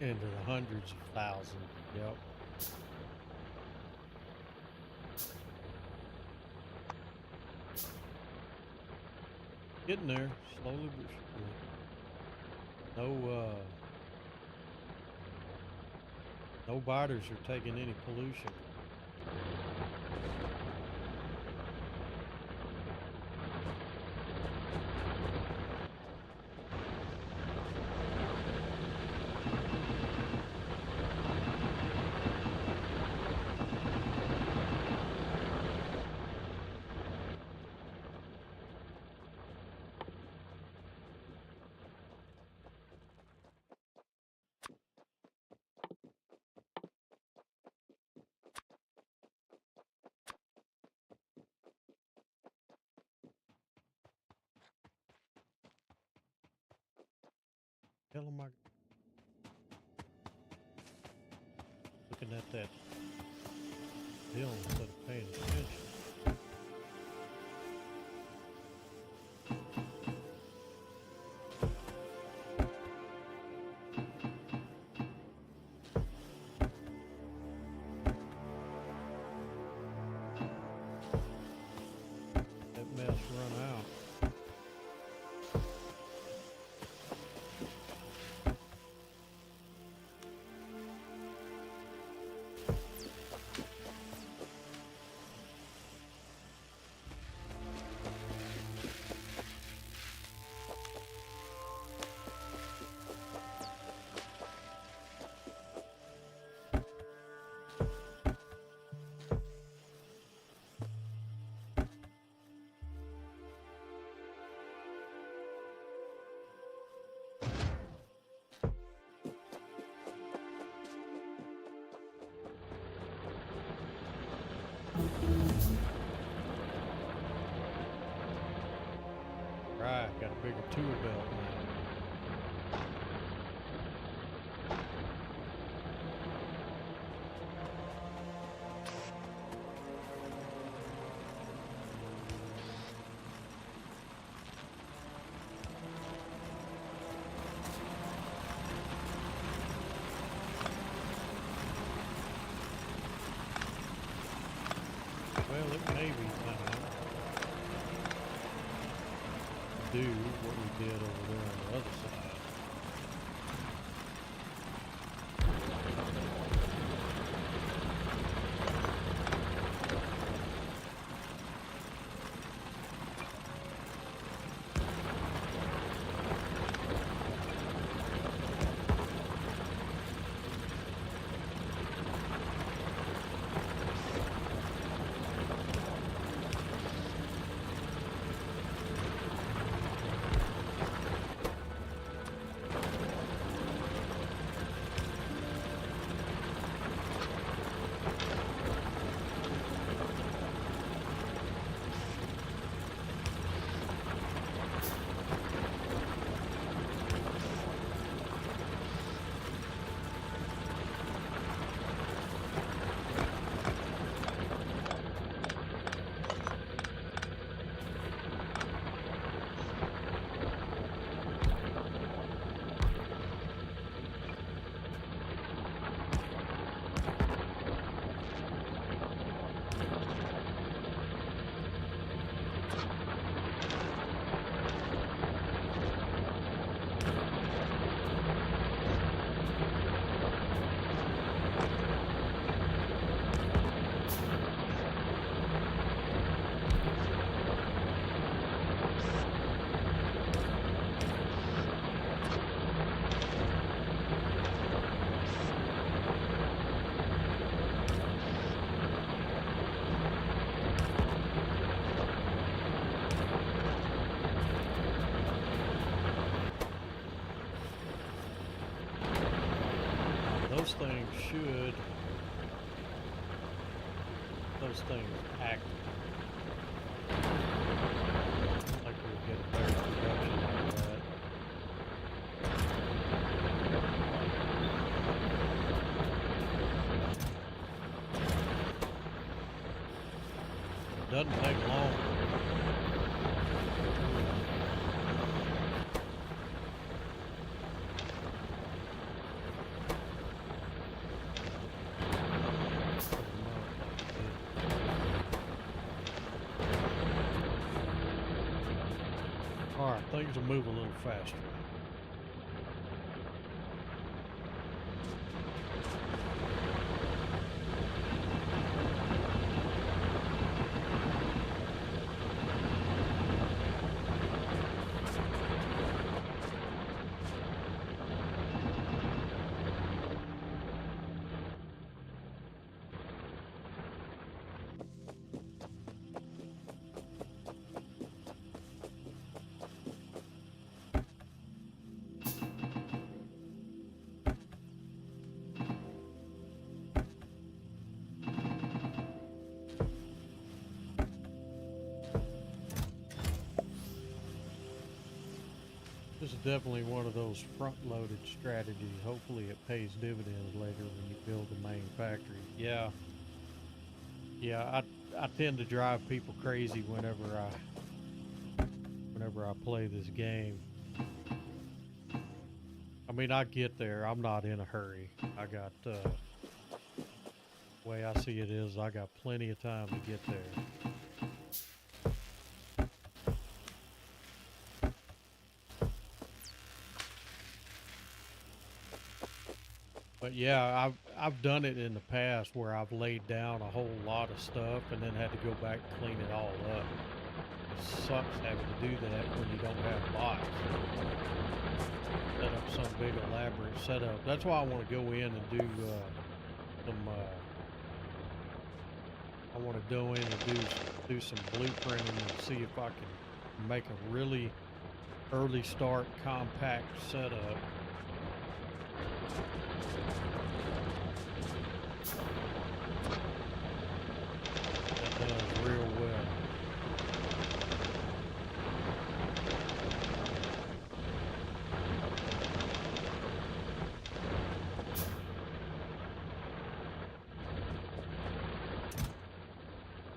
Into the hundreds of thousands. Yep. Getting there, slowly but surely. No biters are taking any pollution. Hell am I looking at that hill instead of paying attention? That mess run out. Right, got a bigger tool belt now. Well, it may be time to do what we did over there on the other side. those things should, those things act like we'll get a better production out of that. It doesn't take long. Alright, things will move a little faster. This is definitely one of those front-loaded strategies. Hopefully it pays dividends later when you build the main factory. Yeah. Yeah, I tend to drive people crazy whenever I play this game. I mean, I get there. I'm not in a hurry. I got, the way I see it is, I got plenty of time to get there. But yeah, I've done it in the past where I've laid down a whole lot of stuff and then had to go back and clean it all up. It sucks having to do that when you don't have bots. Set up some big elaborate setup. That's why I want to go in and do some. I want to go in and do some blueprinting and see if I can make a really early start compact setup. That does real well.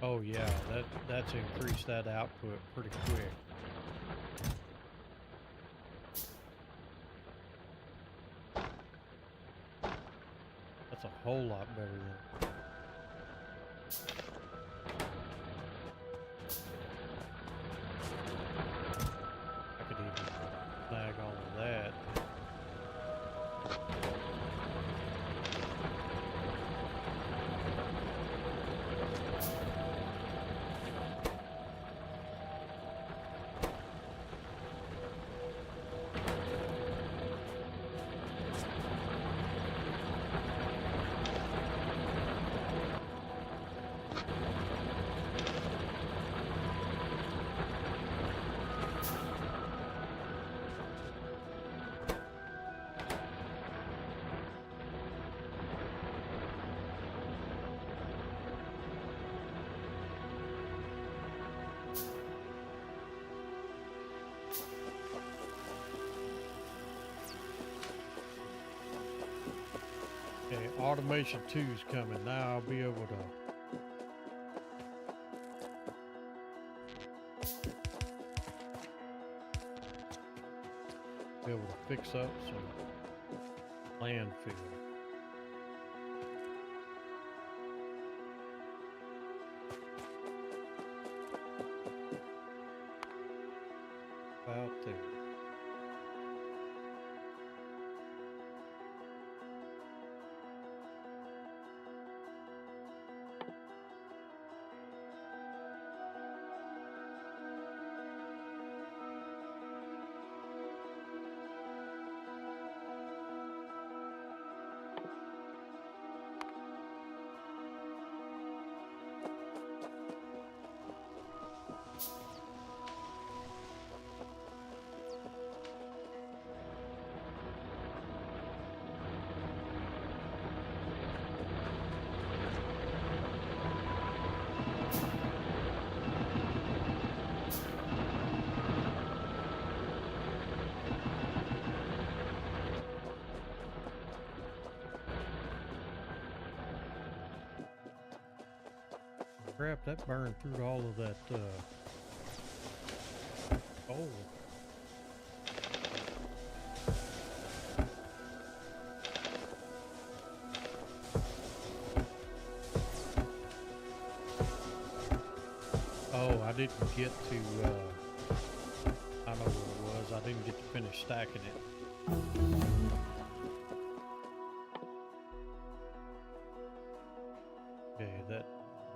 Oh yeah, that's increased that output pretty quick. That's a whole lot better than. I could even snag all of that. Okay, automation 2 is coming. Now I'll be able to fix up some landfill. About there. crap, that burned through all of that coal. Oh, I didn't get to, I know what it was. I didn't get to finish stacking it. Okay, that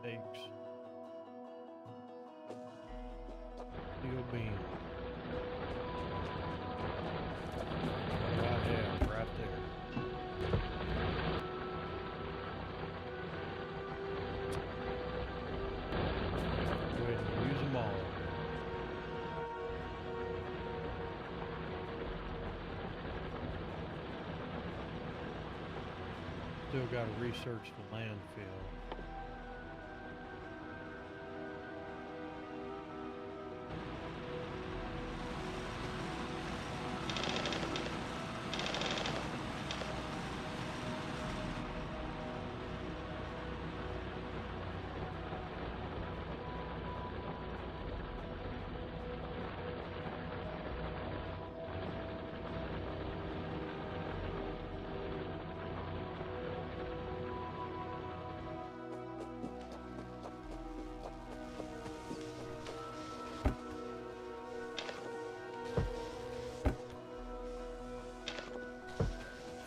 takes steel beam. What do I have right there? Go ahead and use them all. Still got to research the landfill.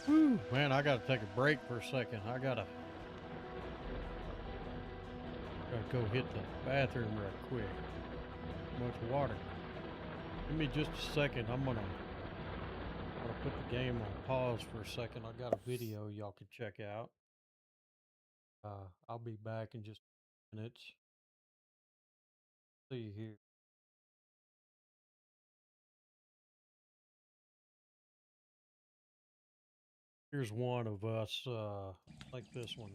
Whew, man, I gotta take a break for a second. I gotta go hit the bathroom right quick. Too much water. Give me just a second. I'm gonna put the game on pause for a second. I got a video y'all can check out. I'll be back in just minutes. See you here. Here's one of us, like this one.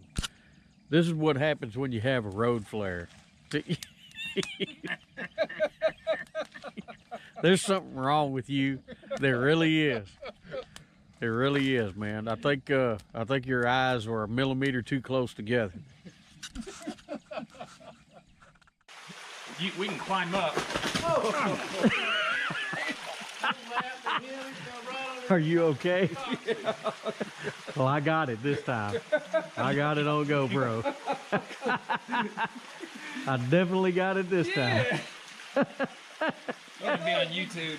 This is what happens when you have a road flare. There's something wrong with you. There really is. There really is, man. I think your eyes were a millimeter too close together. We can climb up. Are you okay? Well, I got it this time. I got it on GoPro. I definitely got it this time. It's gonna be on YouTube.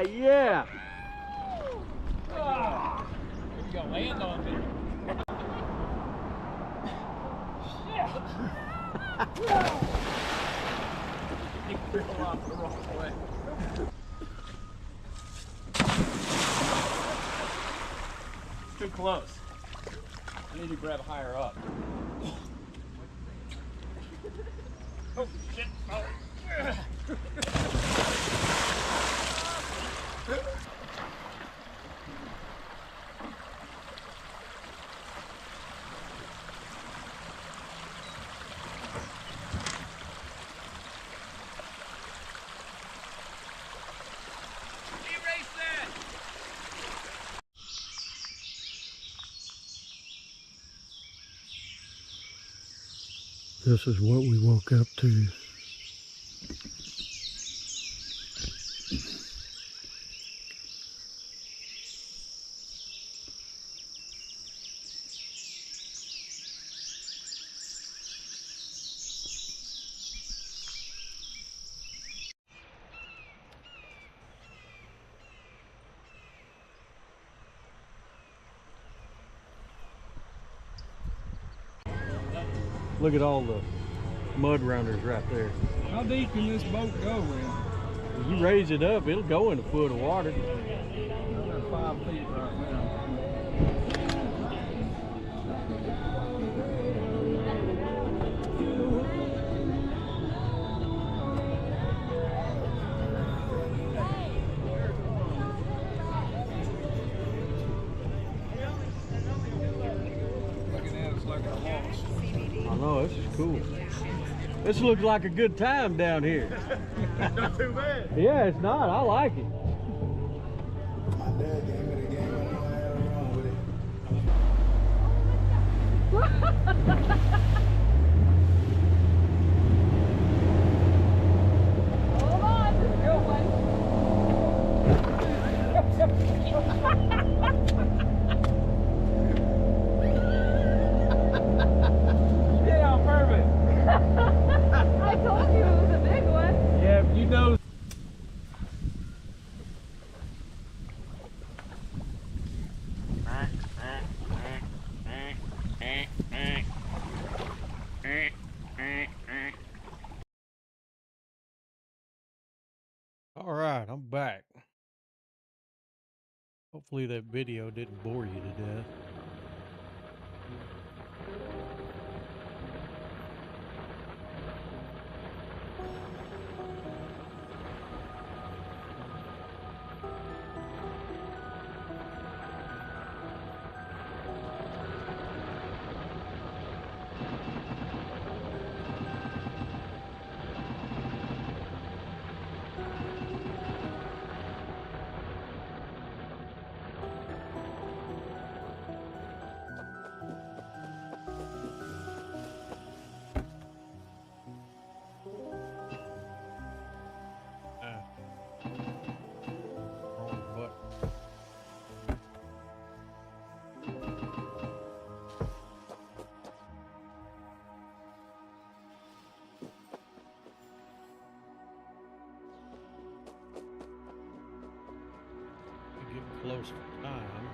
Yeah. You gotta land on me. You fell off the wrong way. Too close. I need to grab higher up. Oh shit! Oh. This is what we woke up to. Look at all the mud rounders right there. How deep can this boat go in? If you raise it up, it'll go in a foot of water. I'm at 5 feet right now. Looking at us like I'm lost. I know, this is cool. This looks like a good time down here. Not too bad. Yeah, it's not. I like it. My dad gave me the game. I don't know how wrong with it. Hold on, this is your one. Yeah, perfect. I told you it was a big one. Yeah, you know. All right, I'm back. Hopefully that video didn't bore you to death. Wrong button. We're getting close to time.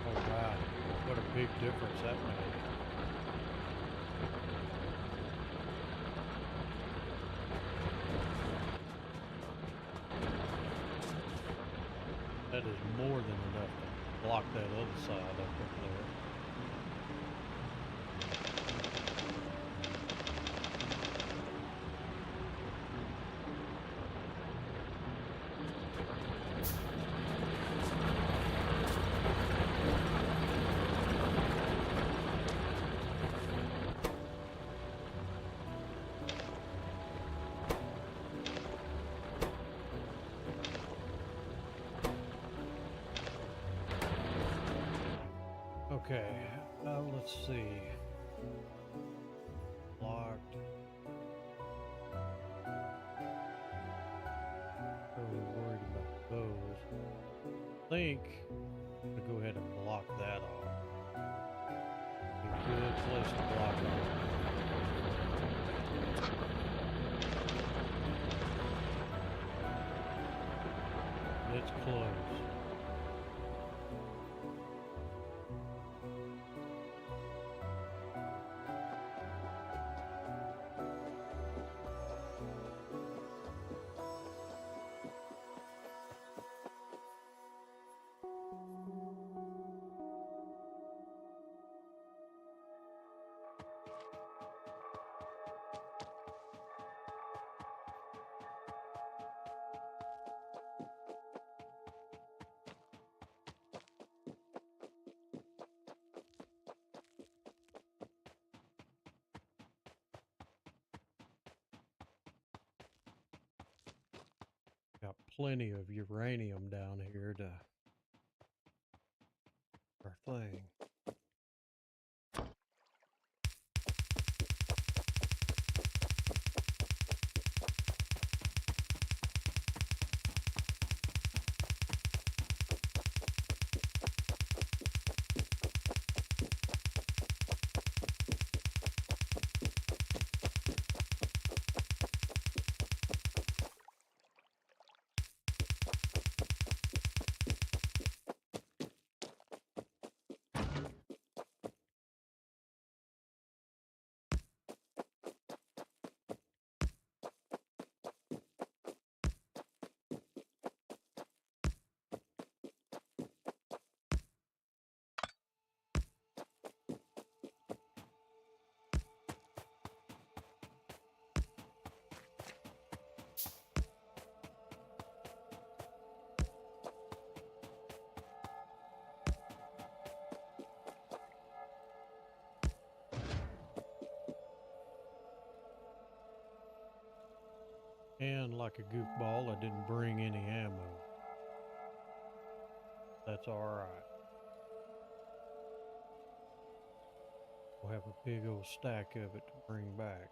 Oh wow, what a big difference that made. That is more than enough to block that other side up there. Okay, let's see. Locked. Really worried about those. I think I'm gonna go ahead and block that off. Be a good place to block it off. It's close. Got plenty of uranium down here to our thing. And like a goofball, I didn't bring any ammo. That's alright. We'll have a big old stack of it to bring back.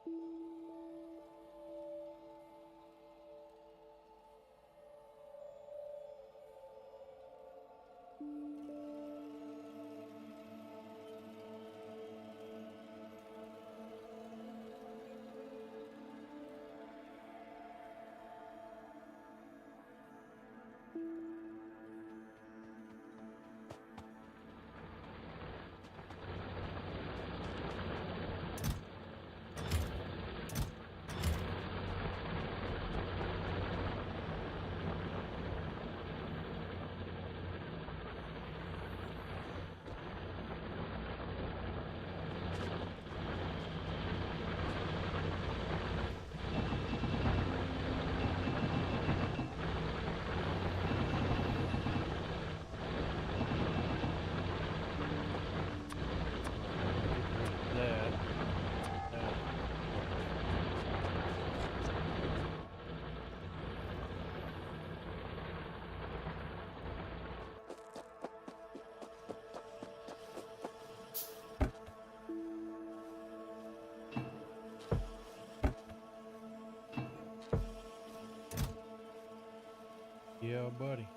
Yeah, buddy.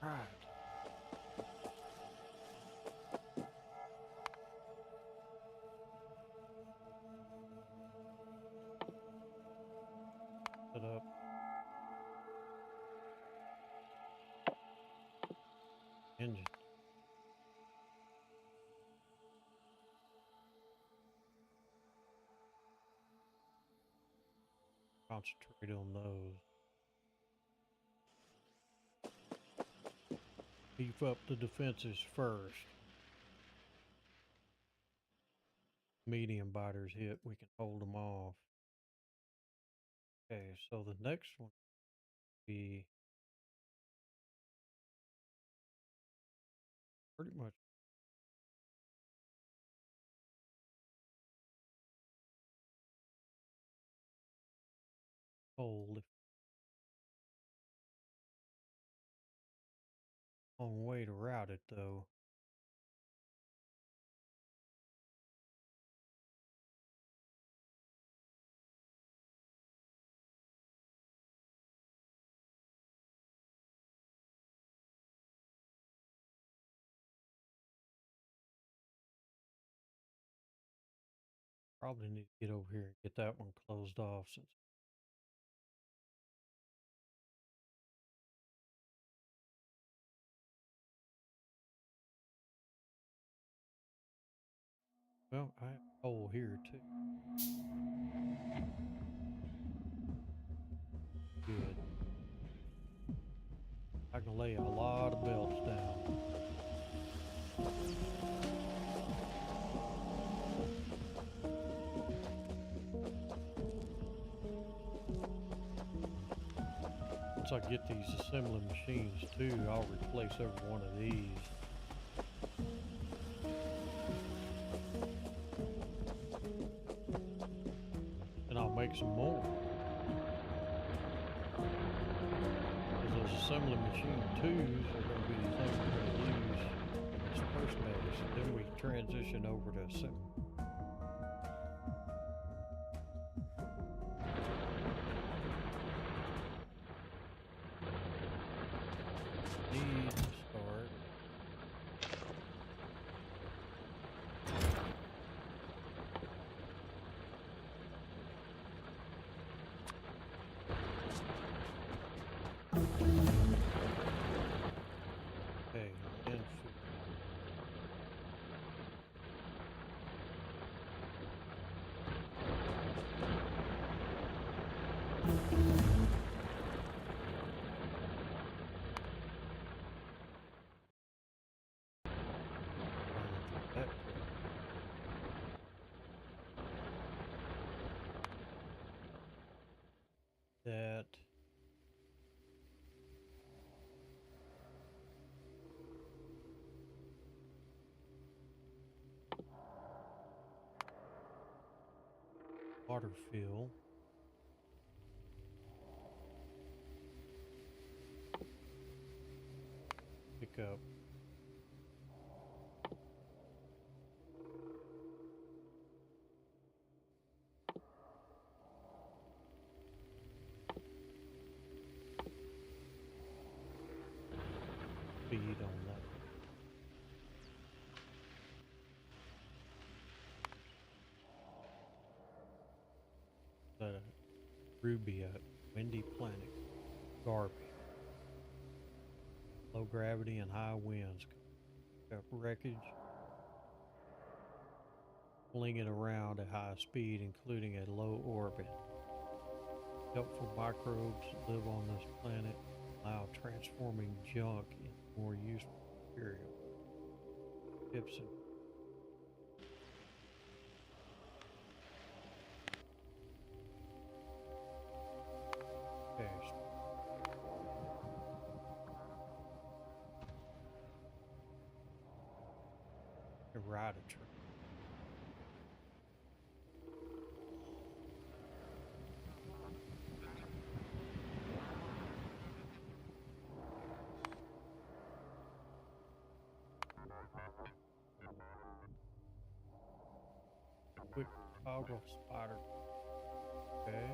Right. Set up. Engine. Concentrate on those. Beef up the defenses first. Medium biters hit, we can hold them off. Okay, so the next one will be pretty much hold. Long way to route it though. Probably need to get over here and get that one closed off since. Well, I have a hole here too. Good. I can lay a lot of belts down. Once I get these assembly machines too, I'll replace every one of these. And I'll make some more. Because those assembly machine 2s are going to be the things we're going to use in this first base. Then we transition over to assembly. Need to start. Okay, and water fill. Pick up speed on that. Rubia, windy planet, garbage, low gravity and high winds. Pick up wreckage, fling it around at high speed, including a low orbit. Helpful microbes live on this planet, allow transforming junk into more useful material. Tips and cash. Ride a train. Quick toggle spider. Okay.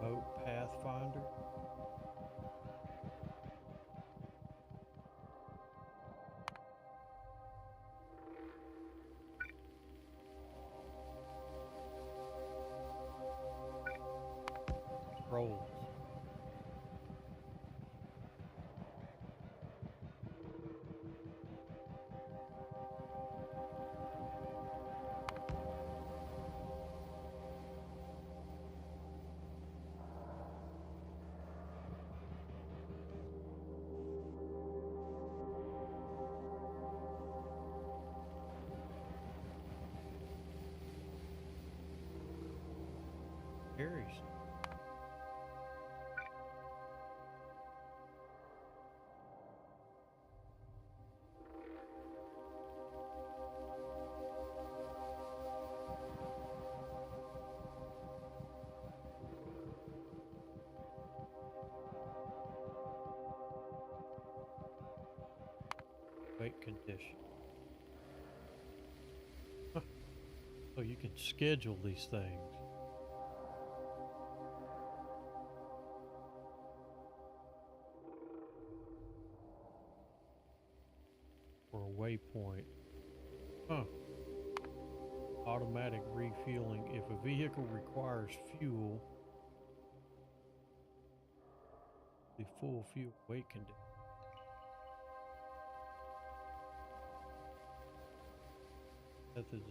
Boat pathfinder. Rolls. Cerys. Wait condition. Huh. So you can schedule these things. For a waypoint. Huh. Automatic refueling. If a vehicle requires fuel, the full fuel weight condition. Methods.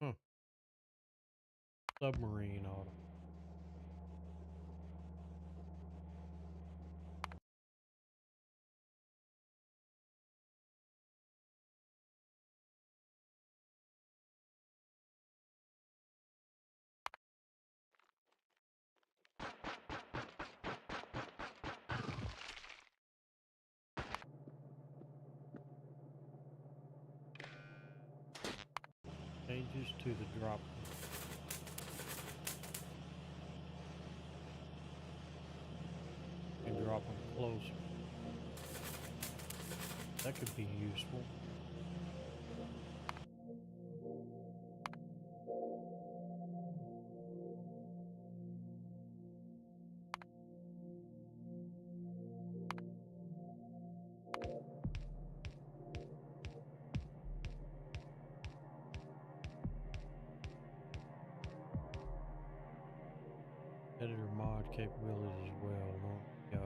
Huh. Submarine auto. Changes to the drop. And drop them closer. That could be useful. Editor mod capabilities as well. Yep.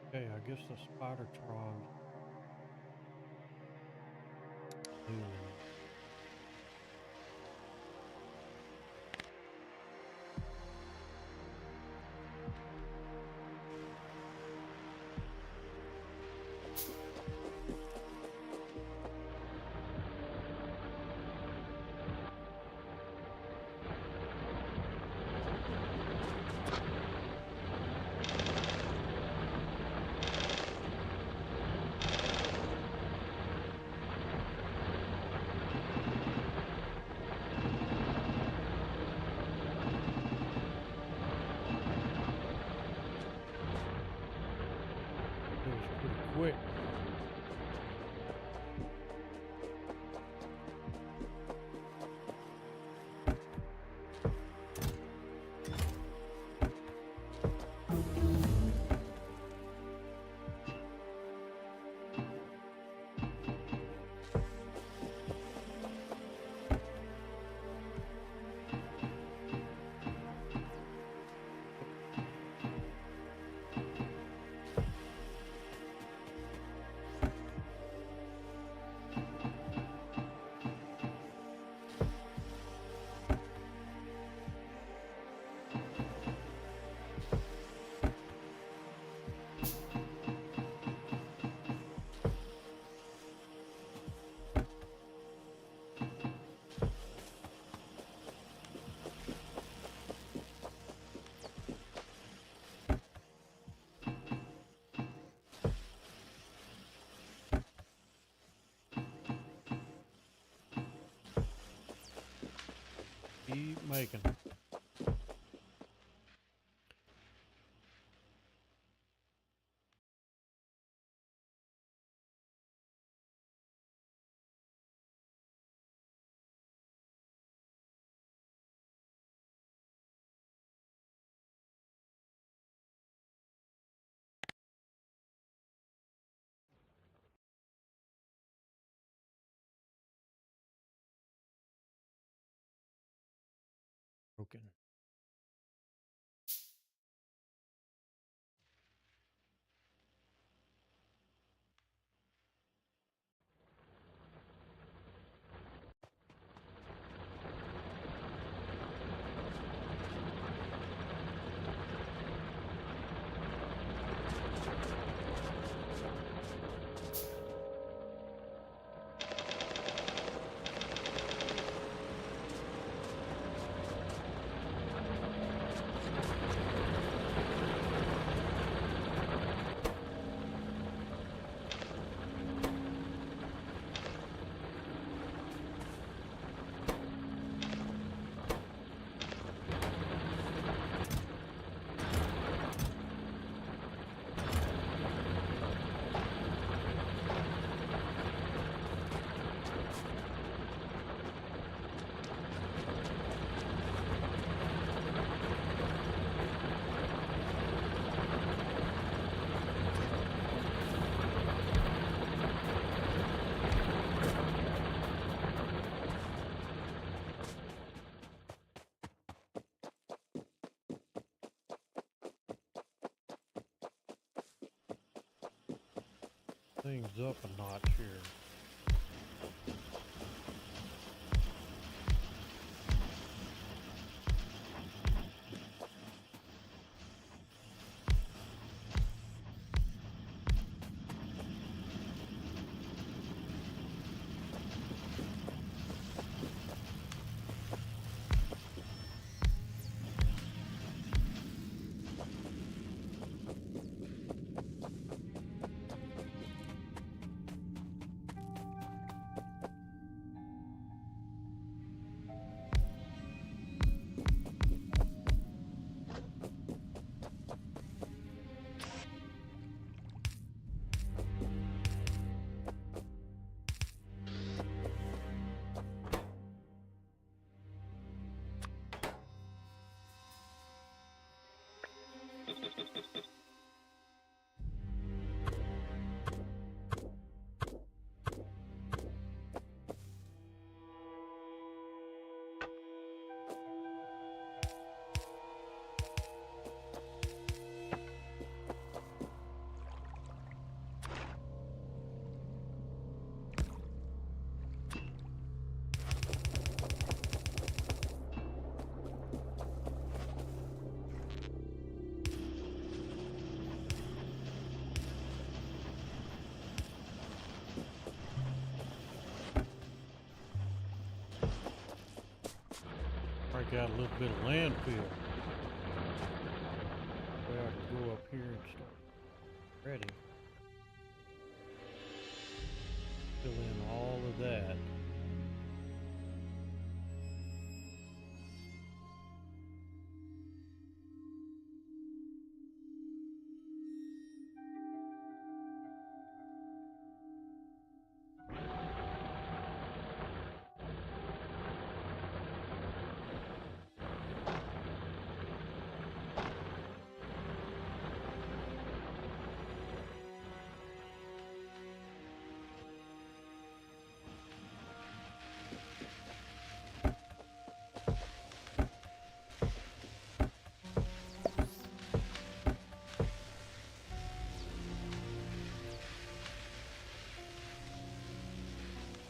Okay, I guess the Spidertron. Dueling. It was pretty quick. Keep making. Broken. Things up a notch here. Take out a little bit of landfill. Well, I can go up here and start ready. Fill in all of that.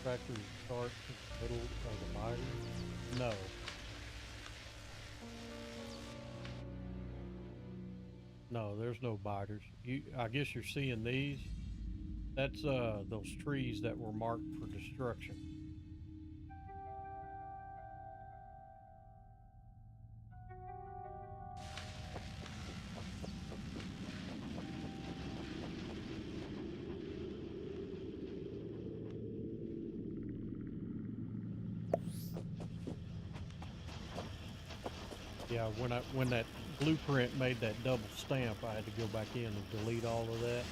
Factory starts in the middle of the mine? No. No, there's no biters. I guess you're seeing these. That's those trees that were marked for destruction. Yeah, when that blueprint made that double stamp, I had to go back in and delete all of that.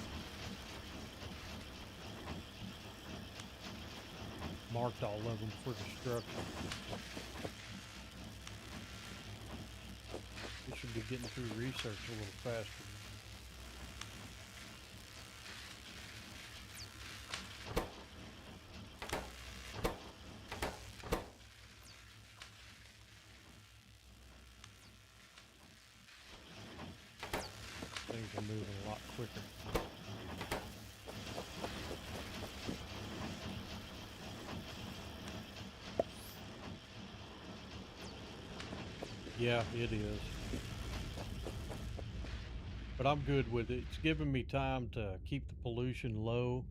Marked all of them for destruction. We should be getting through research a little faster. Things are moving a lot quicker. Yeah, it is. But I'm good with it. It's giving me time to keep the pollution low.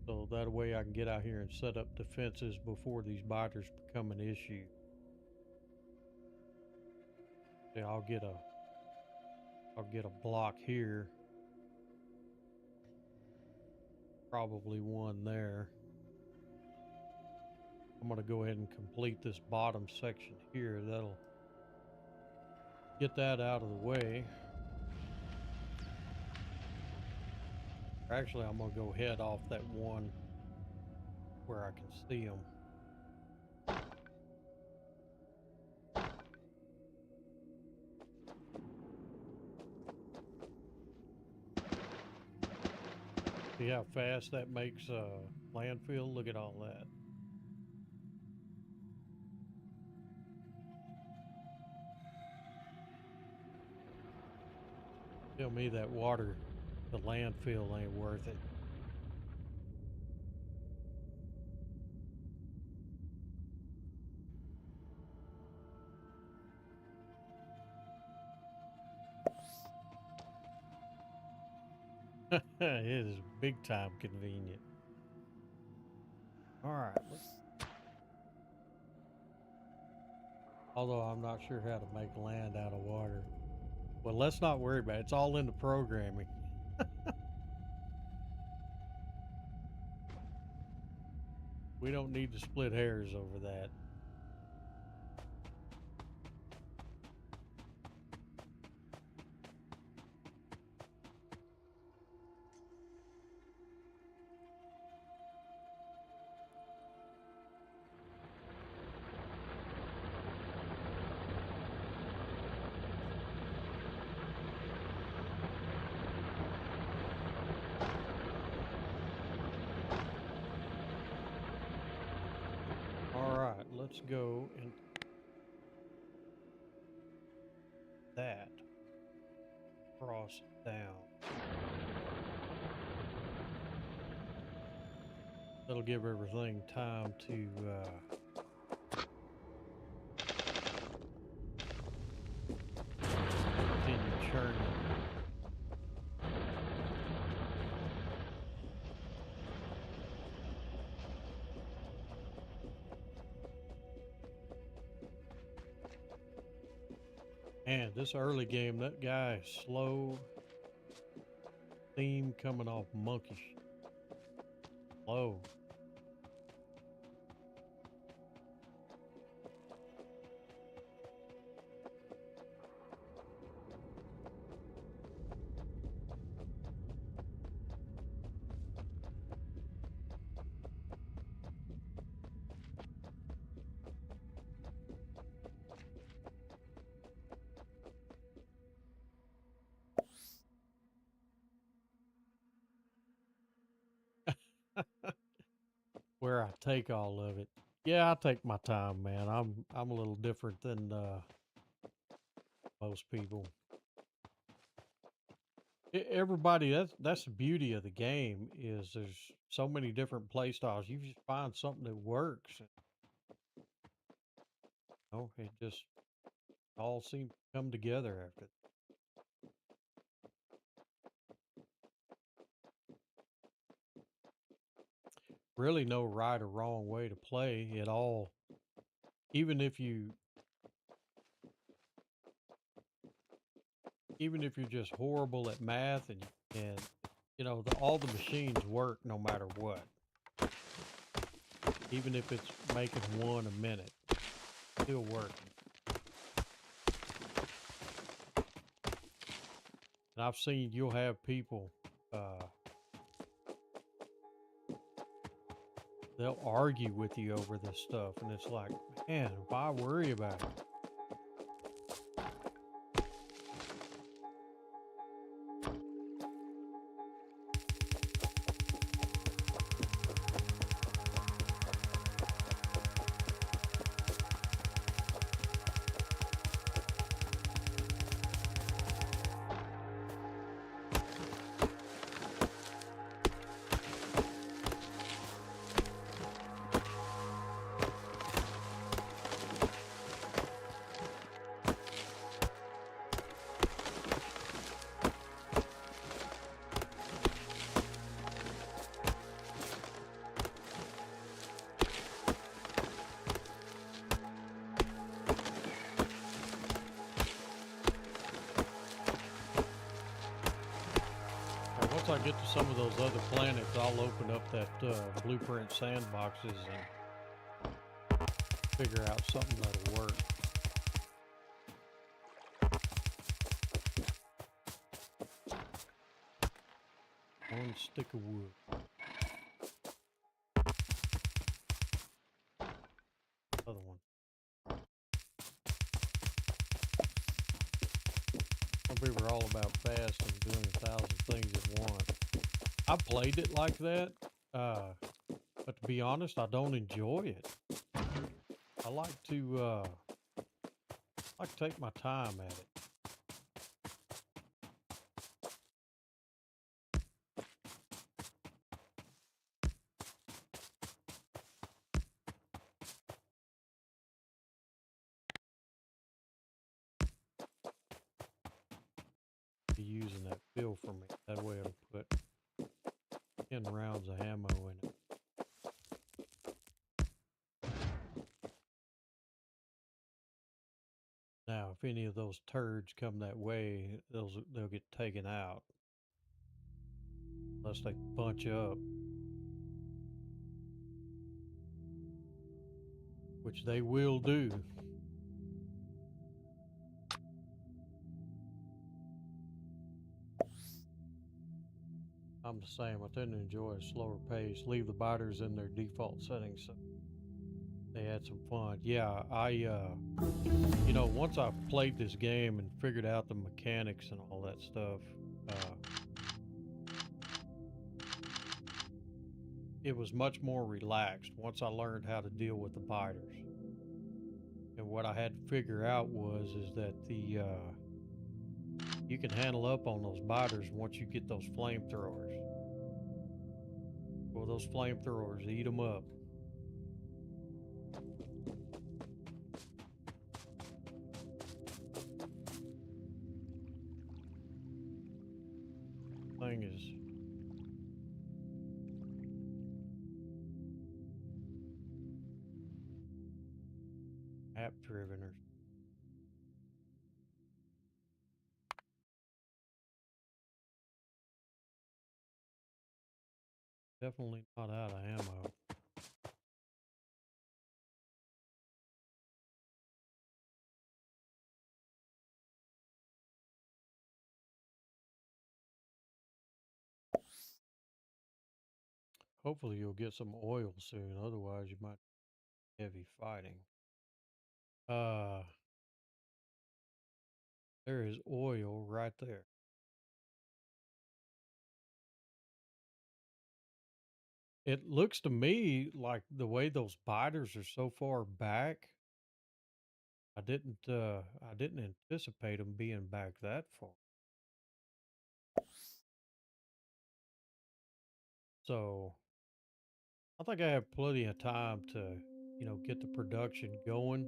So that way I can get out here and set up defenses before these biters become an issue. Yeah, I'll get a block here. Probably one there. I'm gonna go ahead and complete this bottom section here. That'll get that out of the way. Actually, I'm gonna go head off that one where I can see them. See how fast that makes landfill? Look at all that. Tell me that water, the landfill ain't worth it. It is big time convenient. All right. Although I'm not sure how to make land out of water. Well, let's not worry about it. It's all in the programming. We don't need to split hairs over that. Let's go and that cross down. That'll give everything time to continue churning. Man, this early game, that guy is slow. Theme coming off monkish. Slow. Where I take all of it. Yeah, I take my time, man. I'm a little different than most people. Everybody, that's the beauty of the game is there's so many different play styles. You just find something that works. It just all seems to come together after. Really, no right or wrong way to play. It all, even if you, even if you're just horrible at math and all the machines work no matter what. Even if it's making one a minute, still working. And I've seen you'll have people, they'll argue with you over this stuff, and it's like, man, why worry about it? Once I get to some of those other planets, I'll open up that blueprint sandboxes and figure out something that'll work. One stick of wood. Other one. Some people are all about fast and doing 1,000 things at once. I played it like that, but to be honest, I don't enjoy it. I like to take my time at it. Be using that fill for me. That way it'll put 10 rounds of ammo in it. Now, if any of those turds come that way, they'll get taken out. Unless they bunch up. Which they will do. I'm the same. I tend to enjoy a slower pace. Leave the biters in their default settings so they had some fun. Yeah, once I played this game and figured out the mechanics and all that stuff, it was much more relaxed once I learned how to deal with the biters. And what I had to figure out is that you can handle up on those biters once you get those flamethrowers. Well, those flamethrowers, eat them up. Thing is app driven or Definitely not out of ammo. Hopefully you'll get some oil soon, otherwise you might heavy fighting. There is oil right there. It looks to me like the way those biters are so far back, I didn't anticipate them being back that far. So I think I have plenty of time to, get the production going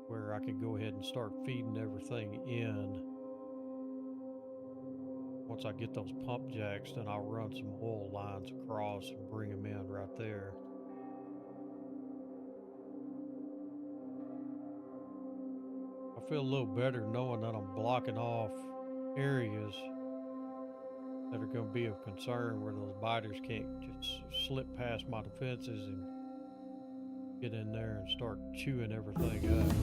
where I can go ahead and start feeding everything in. Once I get those pump jacks, then I'll run some oil lines across and bring them in right there. I feel a little better knowing that I'm blocking off areas that are going to be of concern where those biters can't just slip past my defenses and get in there and start chewing everything up.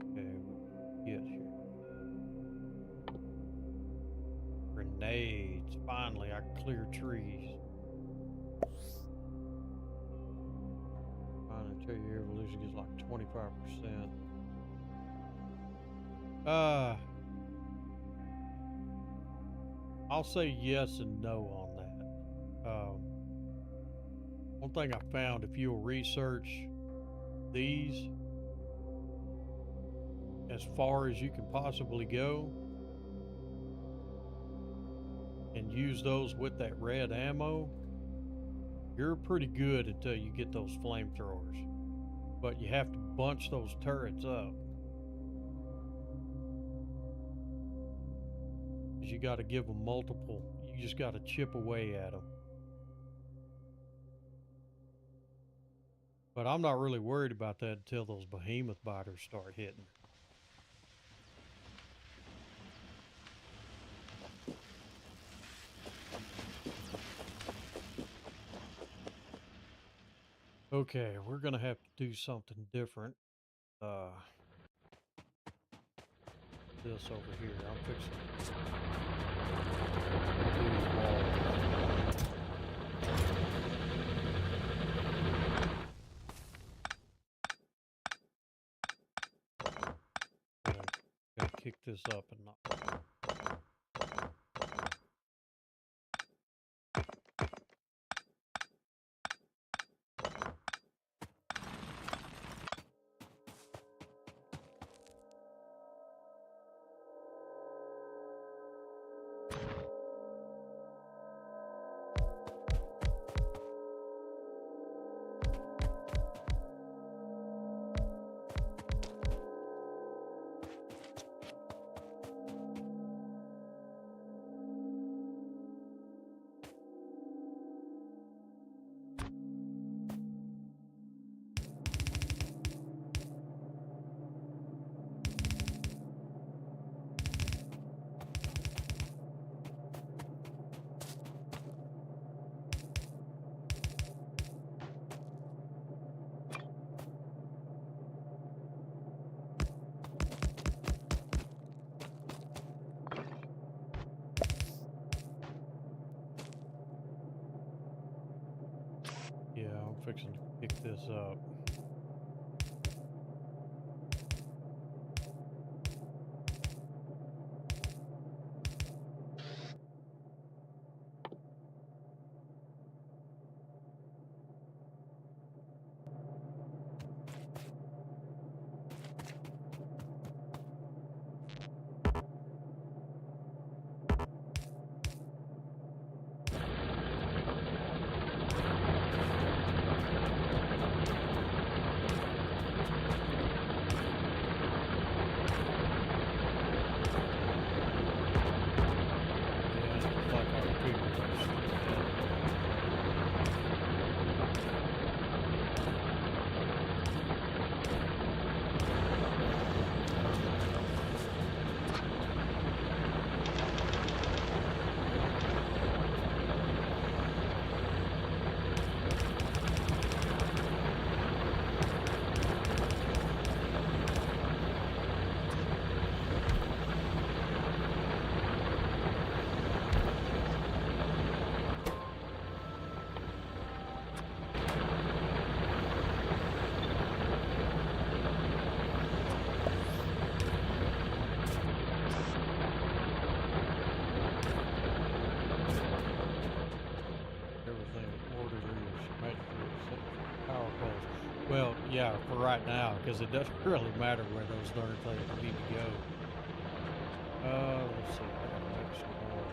Okay, what do we get here? Grenades. Finally, I can clear trees. I tell you, evolution gets like 25%. I'll say yes and no on that. One thing I found, if you'll research these as far as you can possibly go and use those with that red ammo, you're pretty good until you get those flamethrowers. But you have to bunch those turrets up. Because you got to give them multiple, you just got to chip away at them. But I'm not really worried about that until those behemoth biters start hitting. Okay, we're gonna have to do something different. This over here, I'm fixing these walls. Gotta kick this up and not. Yeah, I'm fixing to pick this up. Well, yeah, for right now, because it doesn't really matter where those darn things need to go. Let's see. I gotta make some more.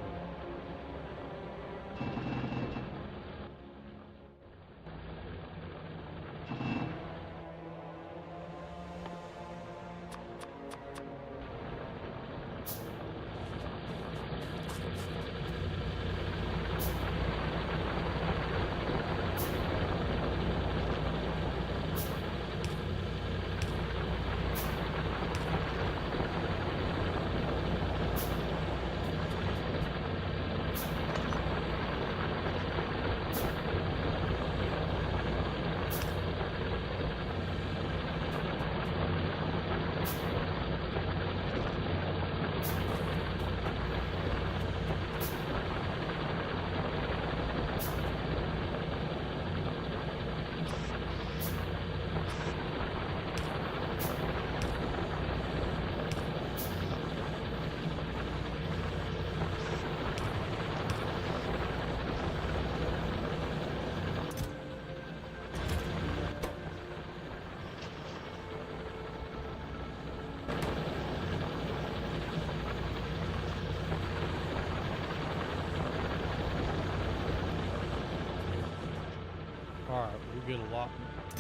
All right, we get a lot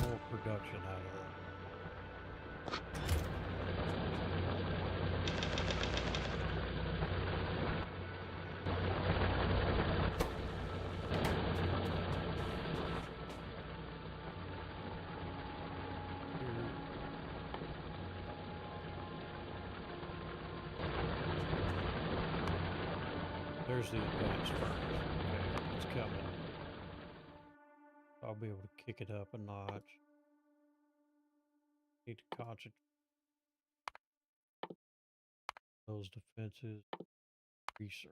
more production out of that. There's the advanced furnace. Okay, it's coming. I'll be able to kick it up a notch. Need to concentrate those defenses. Research.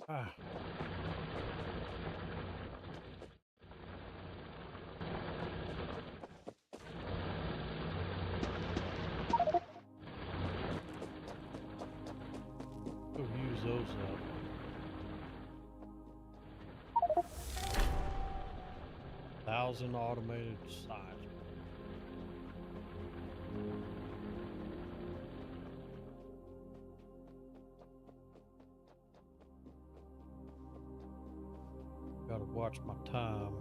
Ah. Go use those up. Thousand automated size. Gotta watch my time.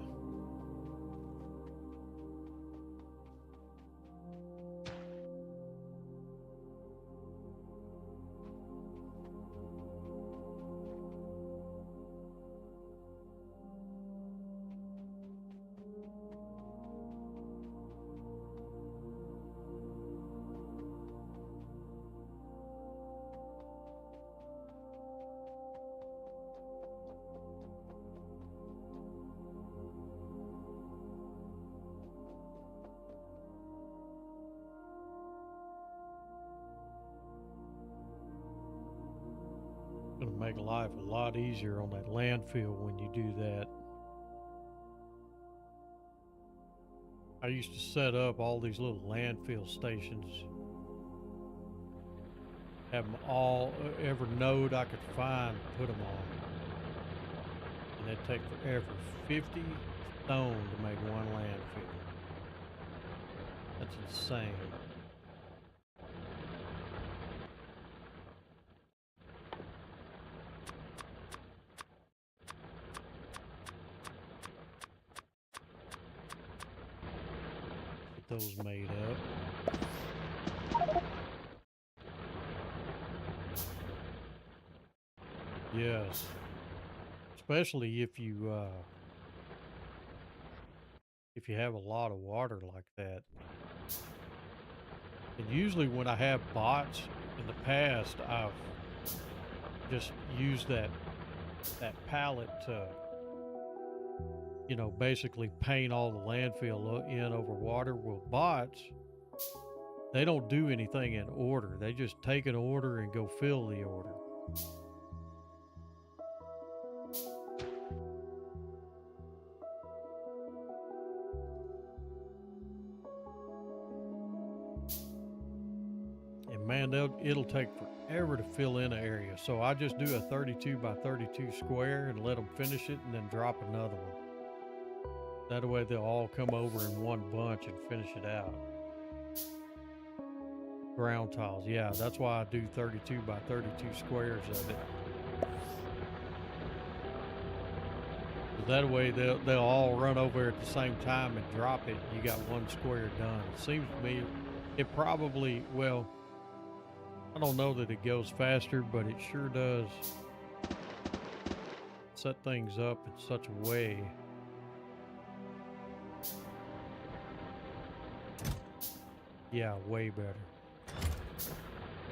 Gonna make life a lot easier on that landfill when you do that. I used to set up all these little landfill stations, have them all, every node I could find, put them on. And they'd take forever, 50 stone to make one landfill. That's insane. Those made up. Yes, especially if you have a lot of water like that. And usually when I have bots in in the past, I've just used that palette to, you know, basically paint all the landfill in over water. Well, bots, they don't do anything in order. They just take an order and go fill the order. And man, it'll take forever to fill in an area. So I just do a 32 by 32 square and let them finish it and then drop another one. That way they'll all come over in one bunch and finish it out. Ground tiles, yeah, that's why I do 32 by 32 squares of it. That way they'll all run over at the same time and drop it. You got one square done. It seems to me it probably, well, I don't know that it goes faster, but it sure does set things up in such a way. Yeah, way better.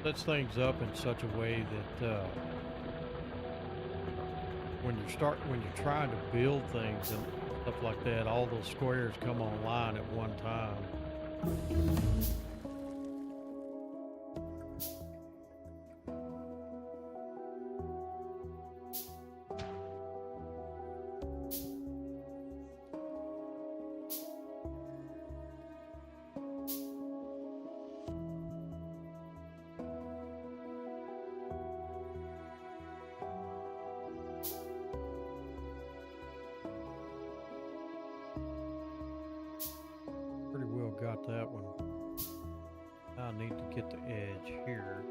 Sets things up in such a way that when you're trying to build things and stuff like that, all those squares come online at one time. Got that one. I need to get the edge here.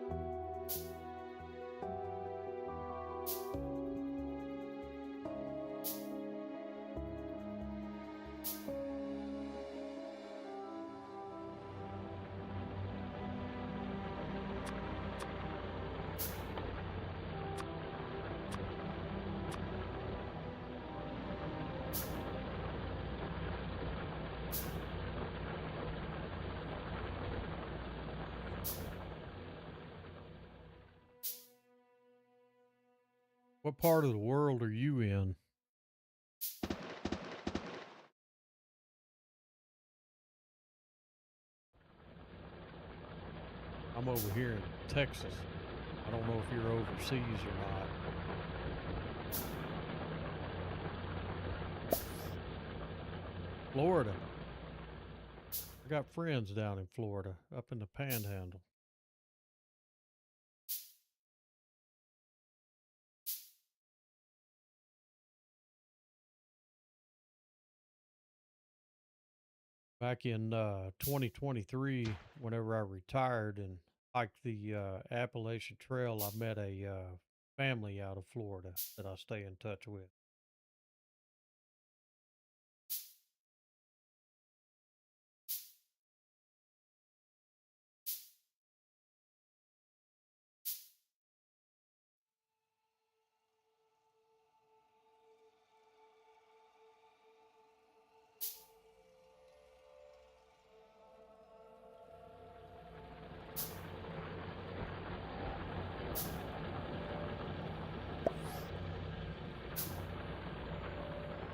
What part of the world are you in? I'm over here in Texas. I don't know if you're overseas or not. Florida. I got friends down in Florida, up in the Panhandle. Back in 2023, whenever I retired and hiked the Appalachian Trail, I met a family out of Florida that I stay in touch with.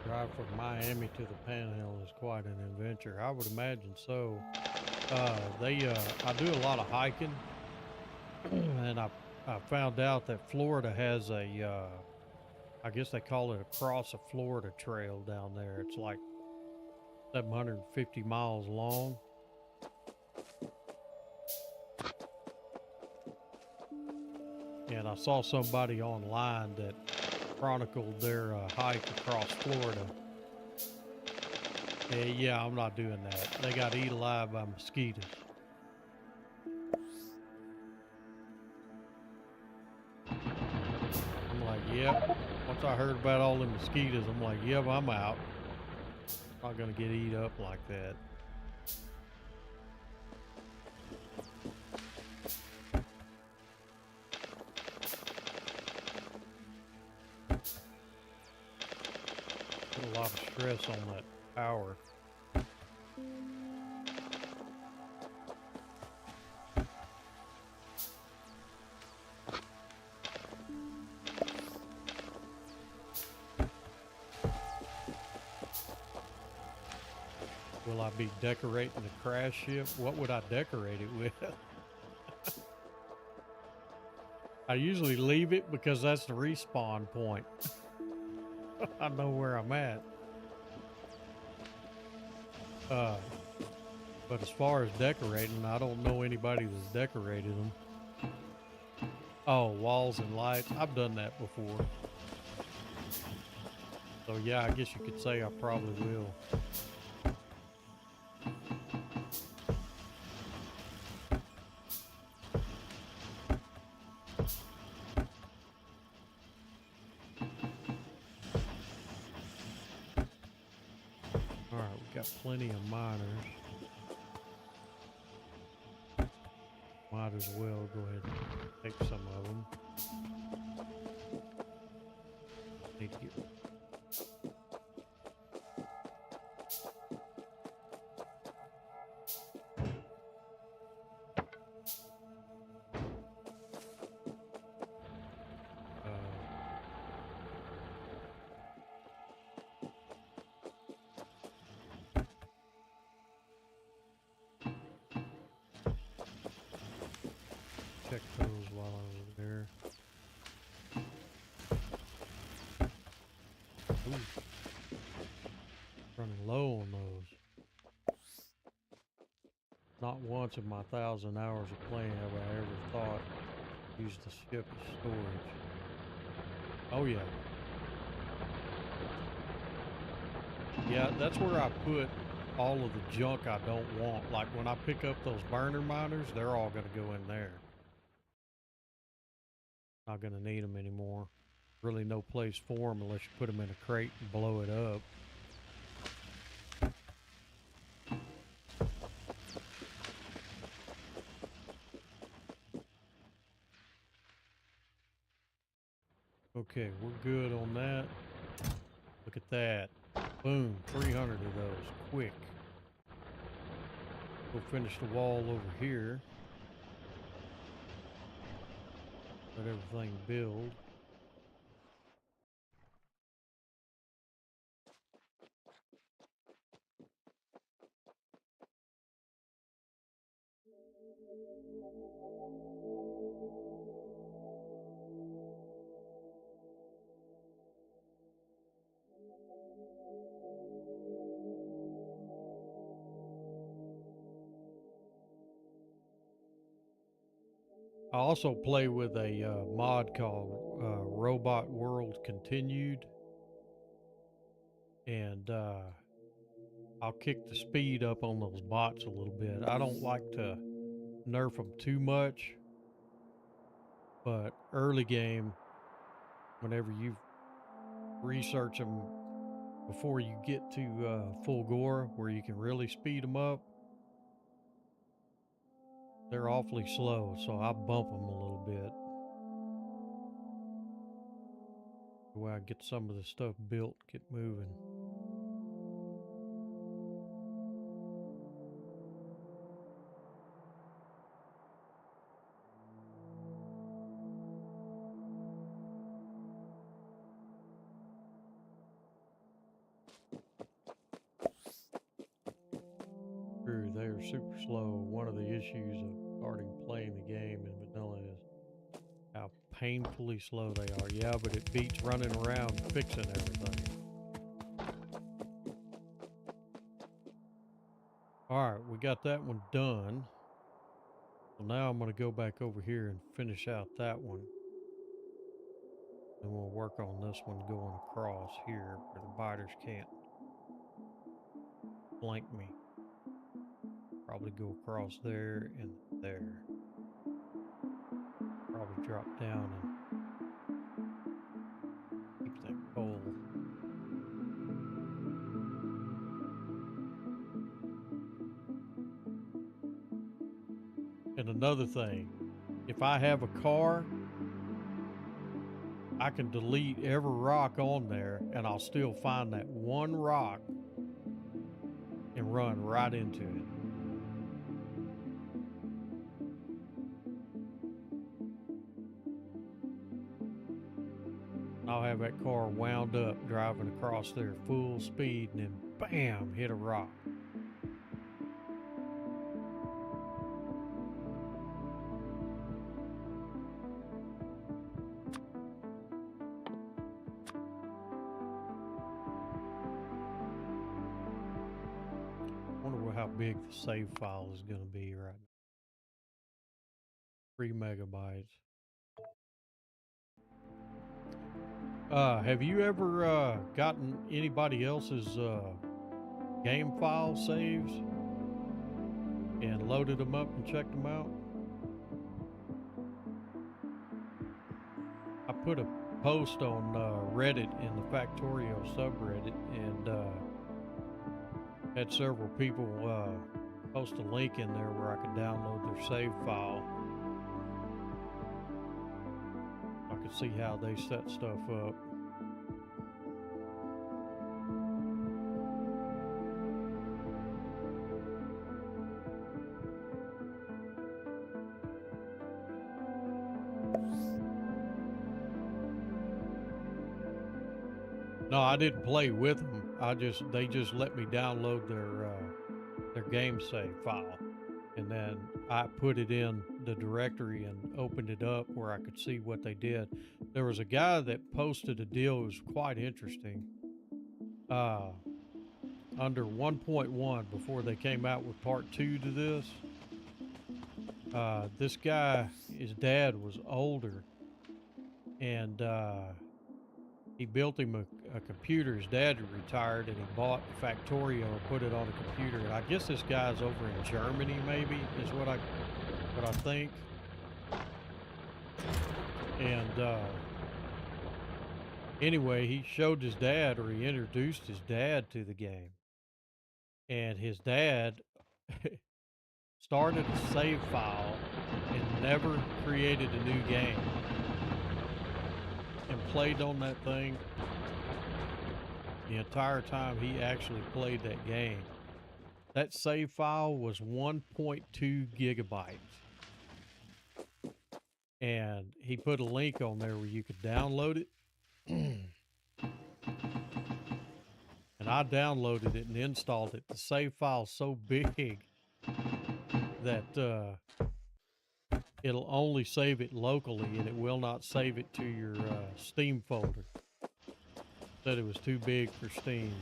Drive from Miami to the Panhandle is quite an adventure. I would imagine so. I do a lot of hiking, and I found out that Florida has a, I guess they call it a Cross of Florida trail down there. It's like 750 miles long. And I saw somebody online that chronicled their hike across Florida. Yeah, I'm not doing that. They got eaten alive by mosquitoes. I'm like, yep. Once I heard about all the mosquitoes, I'm like, yep, I'm out. Not gonna get eat up like that. Put a lot of stress on that power. Will I be decorating the crash ship? What would I decorate it with? I usually leave it because that's the respawn point. I know where I'm at. But as far as decorating, I don't know anybody that's decorated them. Oh, walls and lights. I've done that before. So yeah, I guess you could say I probably will. Alright, we got plenty of miners. Might as well go ahead and take some of them. Need to get check those while I was there. Ooh. Running low on those. Not once in my 1,000 hours of playing have I ever thought use the ship as storage. Oh yeah. Yeah, that's where I put all of the junk I don't want. Like when I pick up those burner miners, they're all going to go in there. Not going to need them anymore. Really no place for them unless you put them in a crate and blow it up. Okay, we're good on that. Look at that. Boom, 300 of those, quick. We'll finish the wall over here. Let everything build. I also play with a mod called Robot World Continued, and I'll kick the speed up on those bots a little bit. I don't like to nerf them too much, but early game, whenever you research them before you get to full gore, where you can really speed them up, they're awfully slow, so I bump them a little bit. The way I get some of the stuff built, get moving. True, they are super slow. One of the issues of starting playing the game in vanilla is how painfully slow they are. Yeah, but it beats running around fixing everything. Alright, we got that one done. So now I'm going to go back over here and finish out that one. And we'll work on this one going across here where the biters can't flank me. Probably go across there and there. Probably drop down and keep that coal. And another thing, if I have a car, I can delete every rock on there and I'll still find that one rock and run right into it. I'll have that car wound up driving across there full speed and then bam, hit a rock. big the save file is going to be right now. 3 megabytes. Have you ever gotten anybody else's game file saves and loaded them up and checked them out? I put a post on Reddit in the Factorio subreddit and had several people post a link in there where I could download their save file. I could see how they set stuff up. No, I didn't play with them. They just let me download their game save file, and then I put it in the directory and opened it up where I could see what they did. There was a guy that posted a deal that was quite interesting. Under 1.1, before they came out with part 2 to this, this guy, his dad was older, and he built him a computer. His dad had retired, and he bought Factorio and put it on a computer. And I guess this guy's over in Germany, maybe, is what I think. And anyway, he showed his dad, or he introduced his dad to the game. And his dad started a save file and never created a new game. And played on that thing the entire time he actually played that game. That save file was 1.2 gigabytes. And he put a link on there where you could download it. And I downloaded it and installed it. The save file's so big that it'll only save it locally, and it will not save it to your Steam folder. Said it was too big for Steam.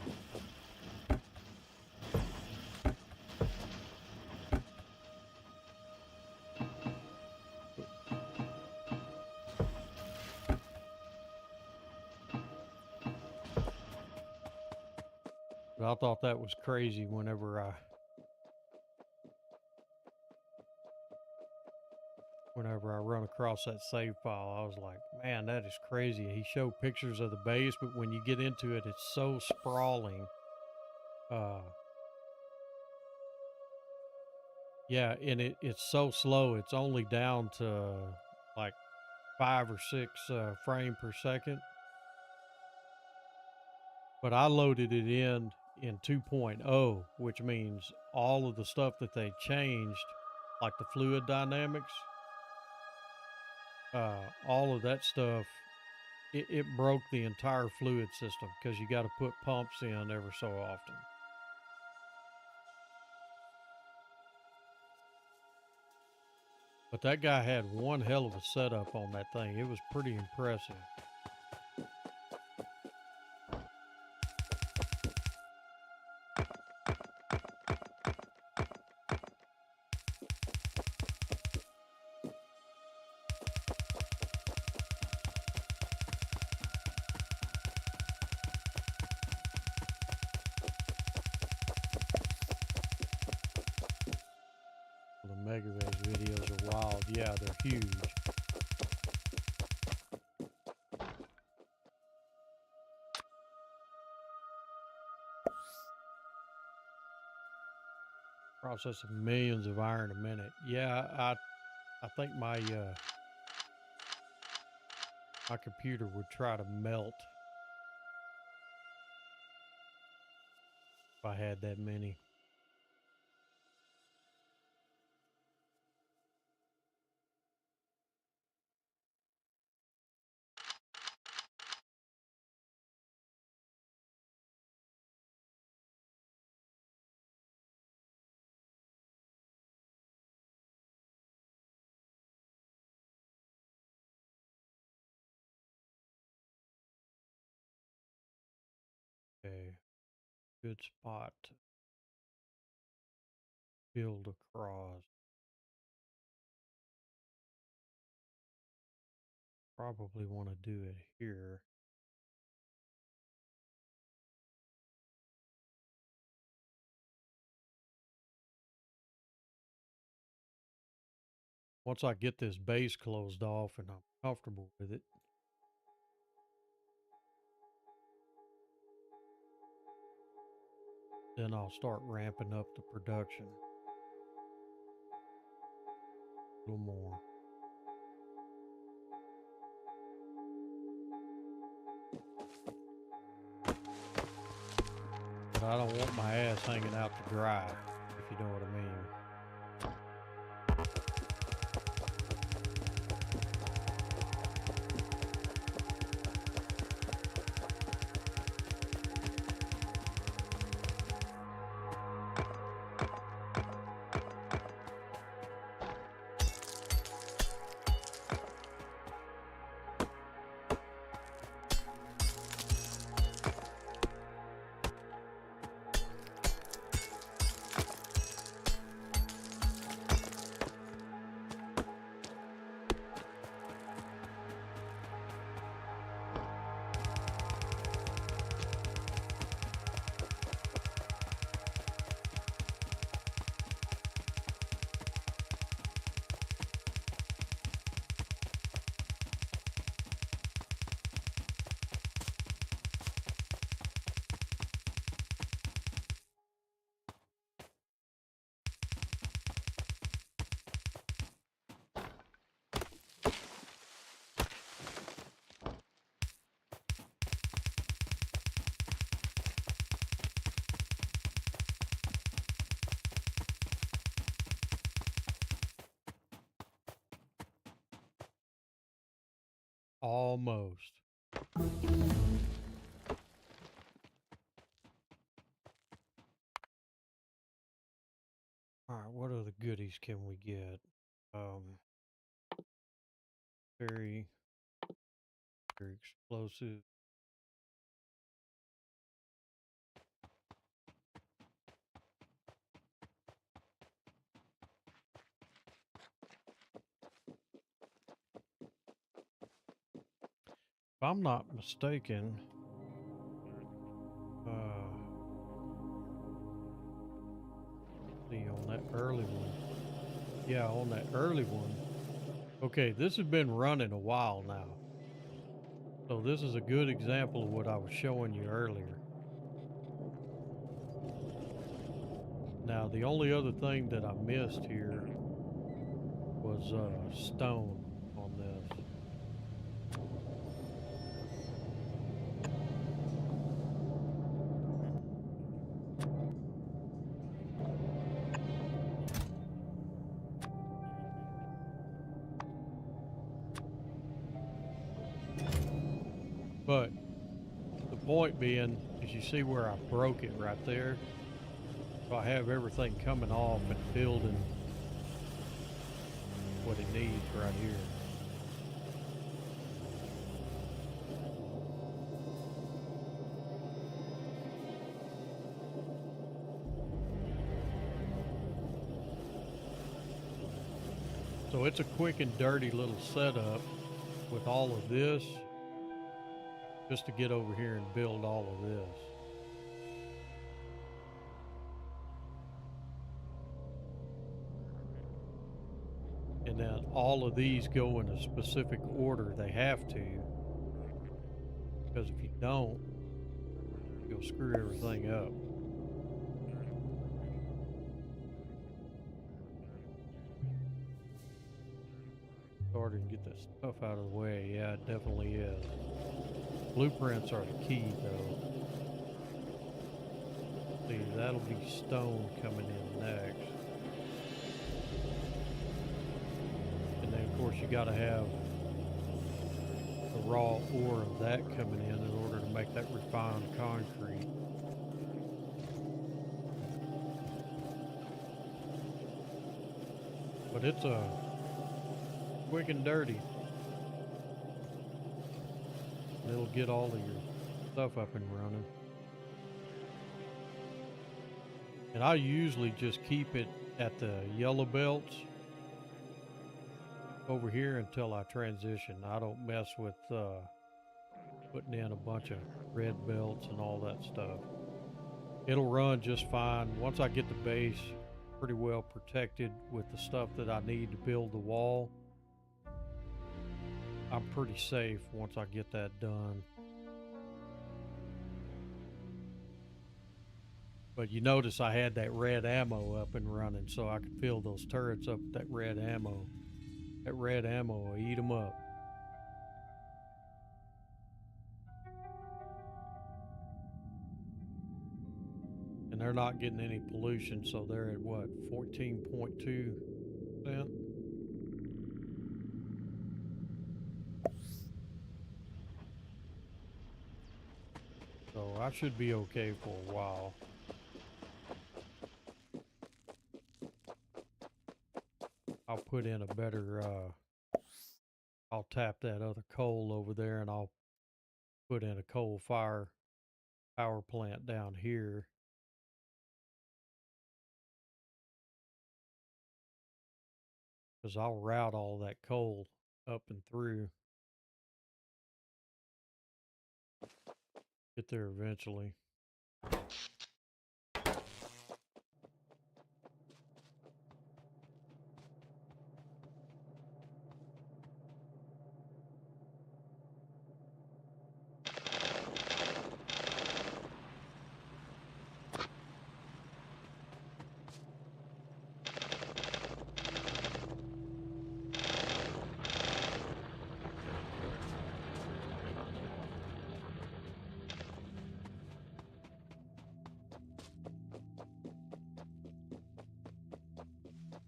But I thought that was crazy whenever I run across that save file. I was like, man, that is crazy. He showed pictures of the base, but when you get into it, it's so sprawling. Yeah, and it's so slow. It's only down to like 5 or 6 frame per second. But I loaded it in 2.0, which means all of the stuff that they changed, like the fluid dynamics, all of that stuff, it broke the entire fluid system because you got to put pumps in ever so often. But that guy had one hell of a setup on that thing. It was pretty impressive. The Megaves videos are wild. Yeah, they're huge. Processing millions of iron a minute. Yeah, I think my my computer would try to melt if I had that many. Okay, good spot. build across. Probably want to do it here. Once I get this base closed off and I'm comfortable with it, then I'll start ramping up the production a little more. But I don't want my ass hanging out to dry, if you know what I mean. Almost. All right, what other goodies can we get? Very explosive. If I'm not mistaken, see on that early one. Yeah, on that early one. Okay, this has been running a while now. So this is a good example of what I was showing you earlier. Now, the only other thing that I missed here was stone on this. But the point being is you see where I broke it right there? So I have everything coming off and building what it needs right here. So it's a quick and dirty little setup with all of this just to get over here and build all of this. And then all of these go in a specific order. They have to, because if you don't, you'll screw everything up. Starting to get this stuff out of the way. Yeah, it definitely is. Blueprints are the key, though. See, that'll be stone coming in next. And then, of course, you got to have the raw ore of that coming in order to make that refined concrete. But it's a quick and dirty. And it'll get all of your stuff up and running. And I usually just keep it at the yellow belts over here until I transition. I don't mess with putting in a bunch of red belts and all that stuff. It'll run just fine. Once I get the base pretty well protected with the stuff that I need to build the wall, I'm pretty safe once I get that done. But you notice I had that red ammo up and running so I could fill those turrets up with that red ammo. That red ammo will eat them up. And they're not getting any pollution, so they're at what, 14.2%? So I should be okay for a while. I'll put in a better, I'll tap that other coal over there and I'll put in a coal fire power plant down here. Because I'll route all that coal up and through. Get there eventually.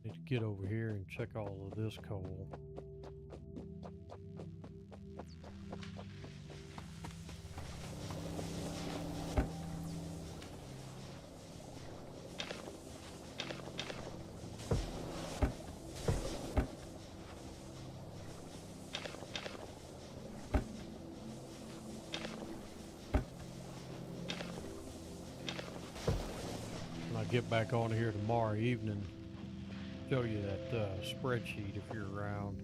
Need to get over here and check all of this coal. When I get back on here tomorrow evening, show you that spreadsheet if you're around.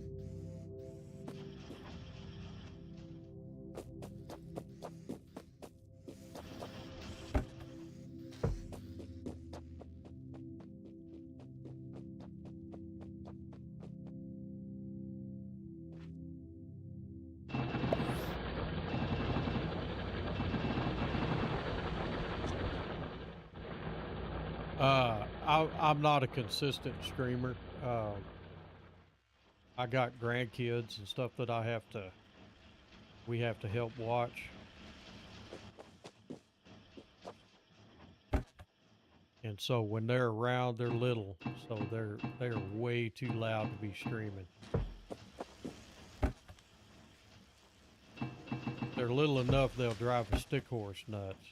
I'm not a consistent streamer. I got grandkids and stuff that we have to help watch. And so when they're around, they're little, so they're way too loud to be streaming. They're little enough they'll drive a stick horse nuts.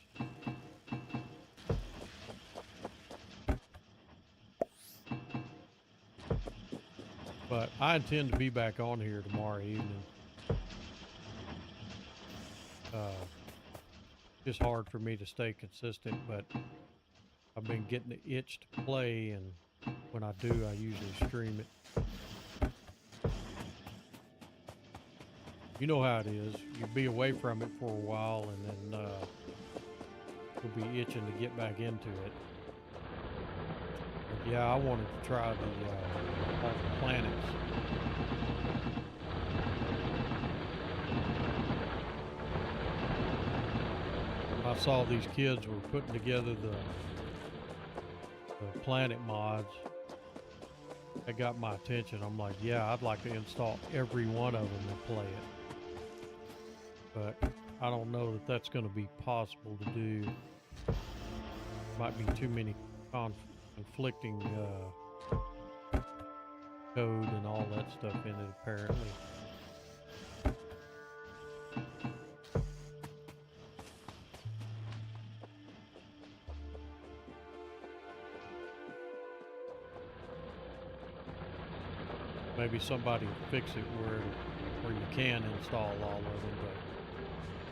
But I intend to be back on here tomorrow evening. It's hard for me to stay consistent, but I've been getting the itch to play, and when I do, I usually stream it. You know how it is. You'll be away from it for a while, and then you'll be itching to get back into it. But yeah, I wanted to try all the planets. I saw these kids were putting together the Planet Mods. That got my attention. I'm like, yeah, I'd like to install every one of them and play it. But I don't know that that's going to be possible to do. Might be too many conflicting code and all that stuff in it, apparently. Maybe somebody will fix it where you can install all of them, but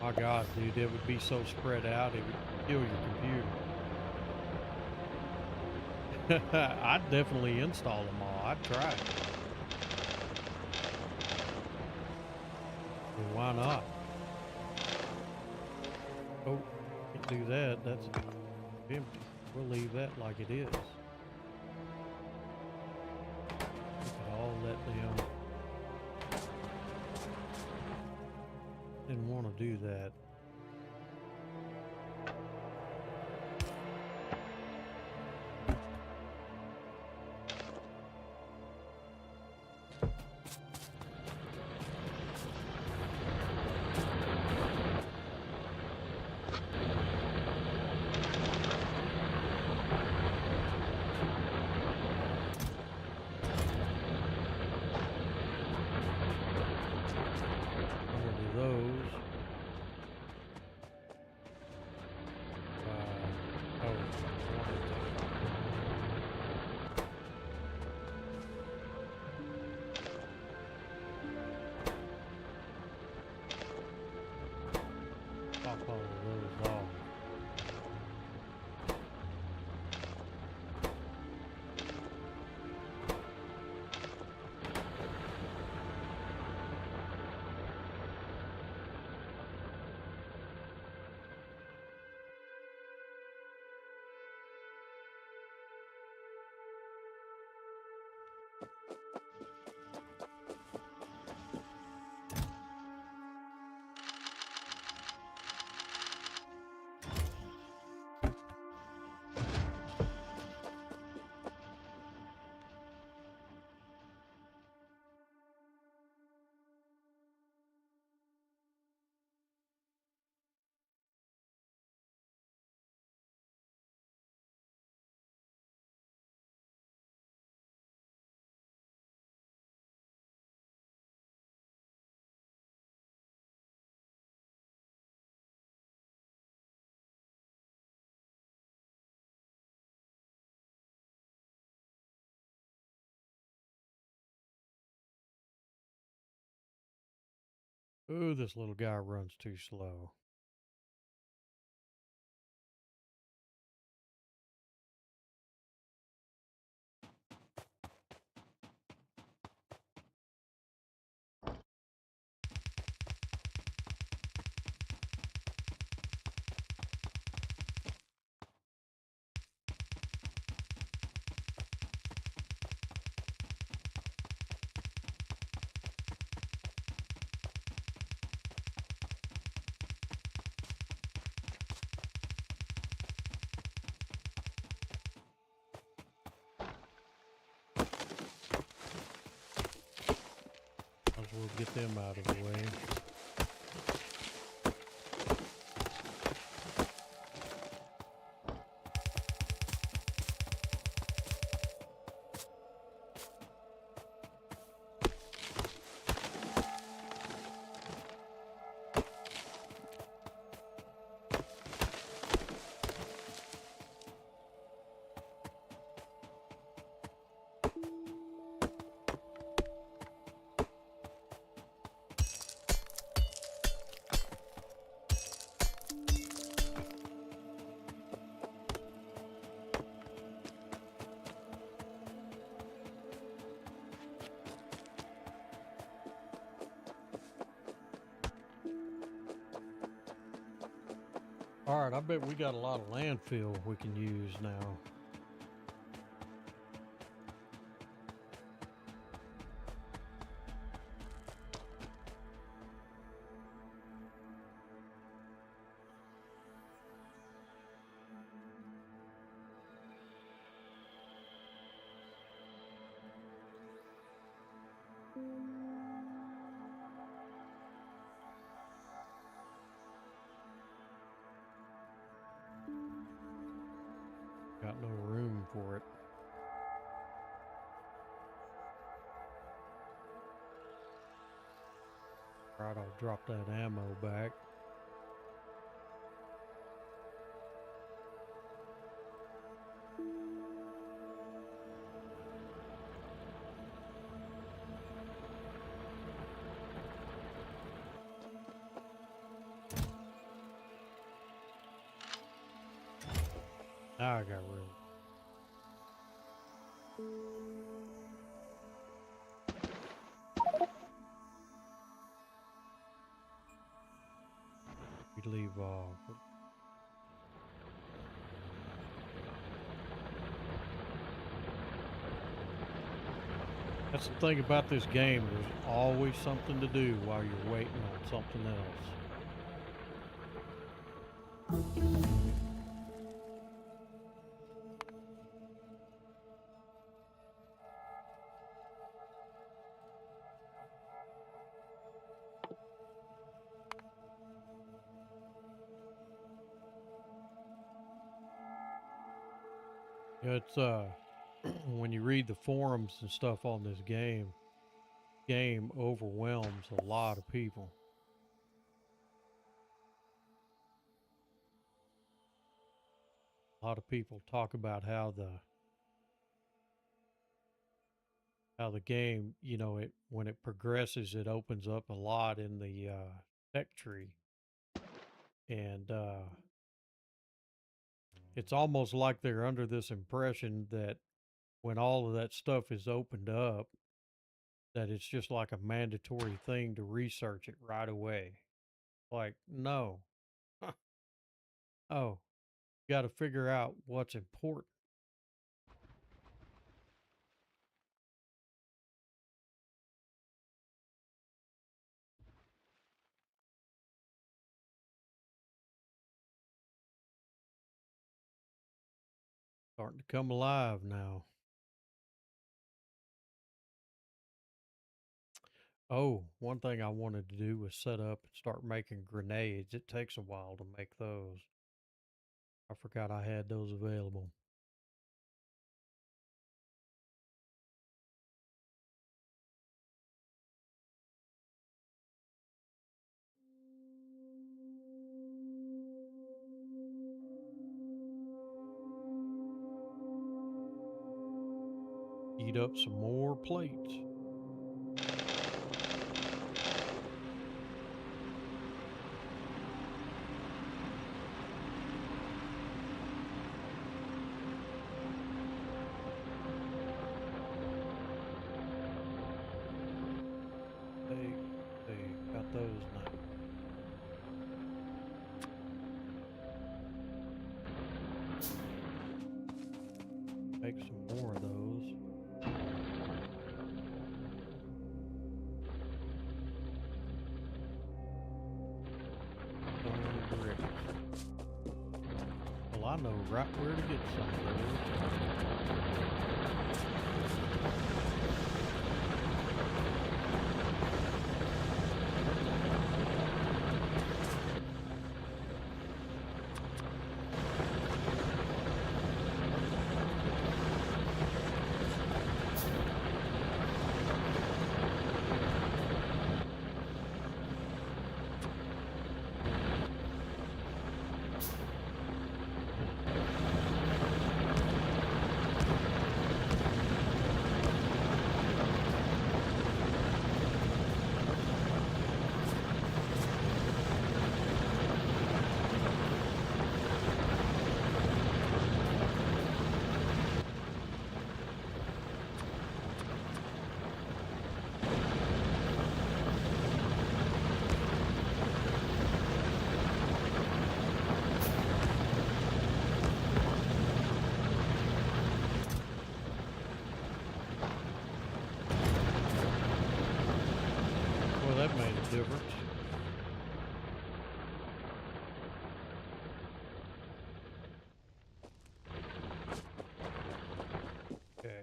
my God, dude, it would be so spread out, it would kill your I'd definitely install them all. I'd try it. Well, why not? Oh, can't do that. That's empty. We'll leave that like it is. We could all let them. Didn't want to do that. Ooh, this little guy runs too slow. Might as well get them out of the way. All right, I bet we got a lot of landfill we can use now. Got no room for it. All right, I'll drop that ammo back. Now I got room. We leave that's the thing about this game. There's always something to do while you're waiting on something else. Yeah, it's when you read the forums and stuff on this game overwhelms a lot of people. A lot of people talk about how the game, you know, it when it progresses, it opens up a lot in the tech tree, and it's almost like they're under this impression that when all of that stuff is opened up, that it's just like a mandatory thing to research it right away. Like, no. Oh, you got to figure out what's important. Starting to come alive now. Oh, one thing I wanted to do was set up and start making grenades. It takes a while to make those. I forgot I had those available. Heat up some more plates. They got those now. Make some more of those. Stone bricks. Well, I know right where to get some of those. Well, that made a difference. Okay.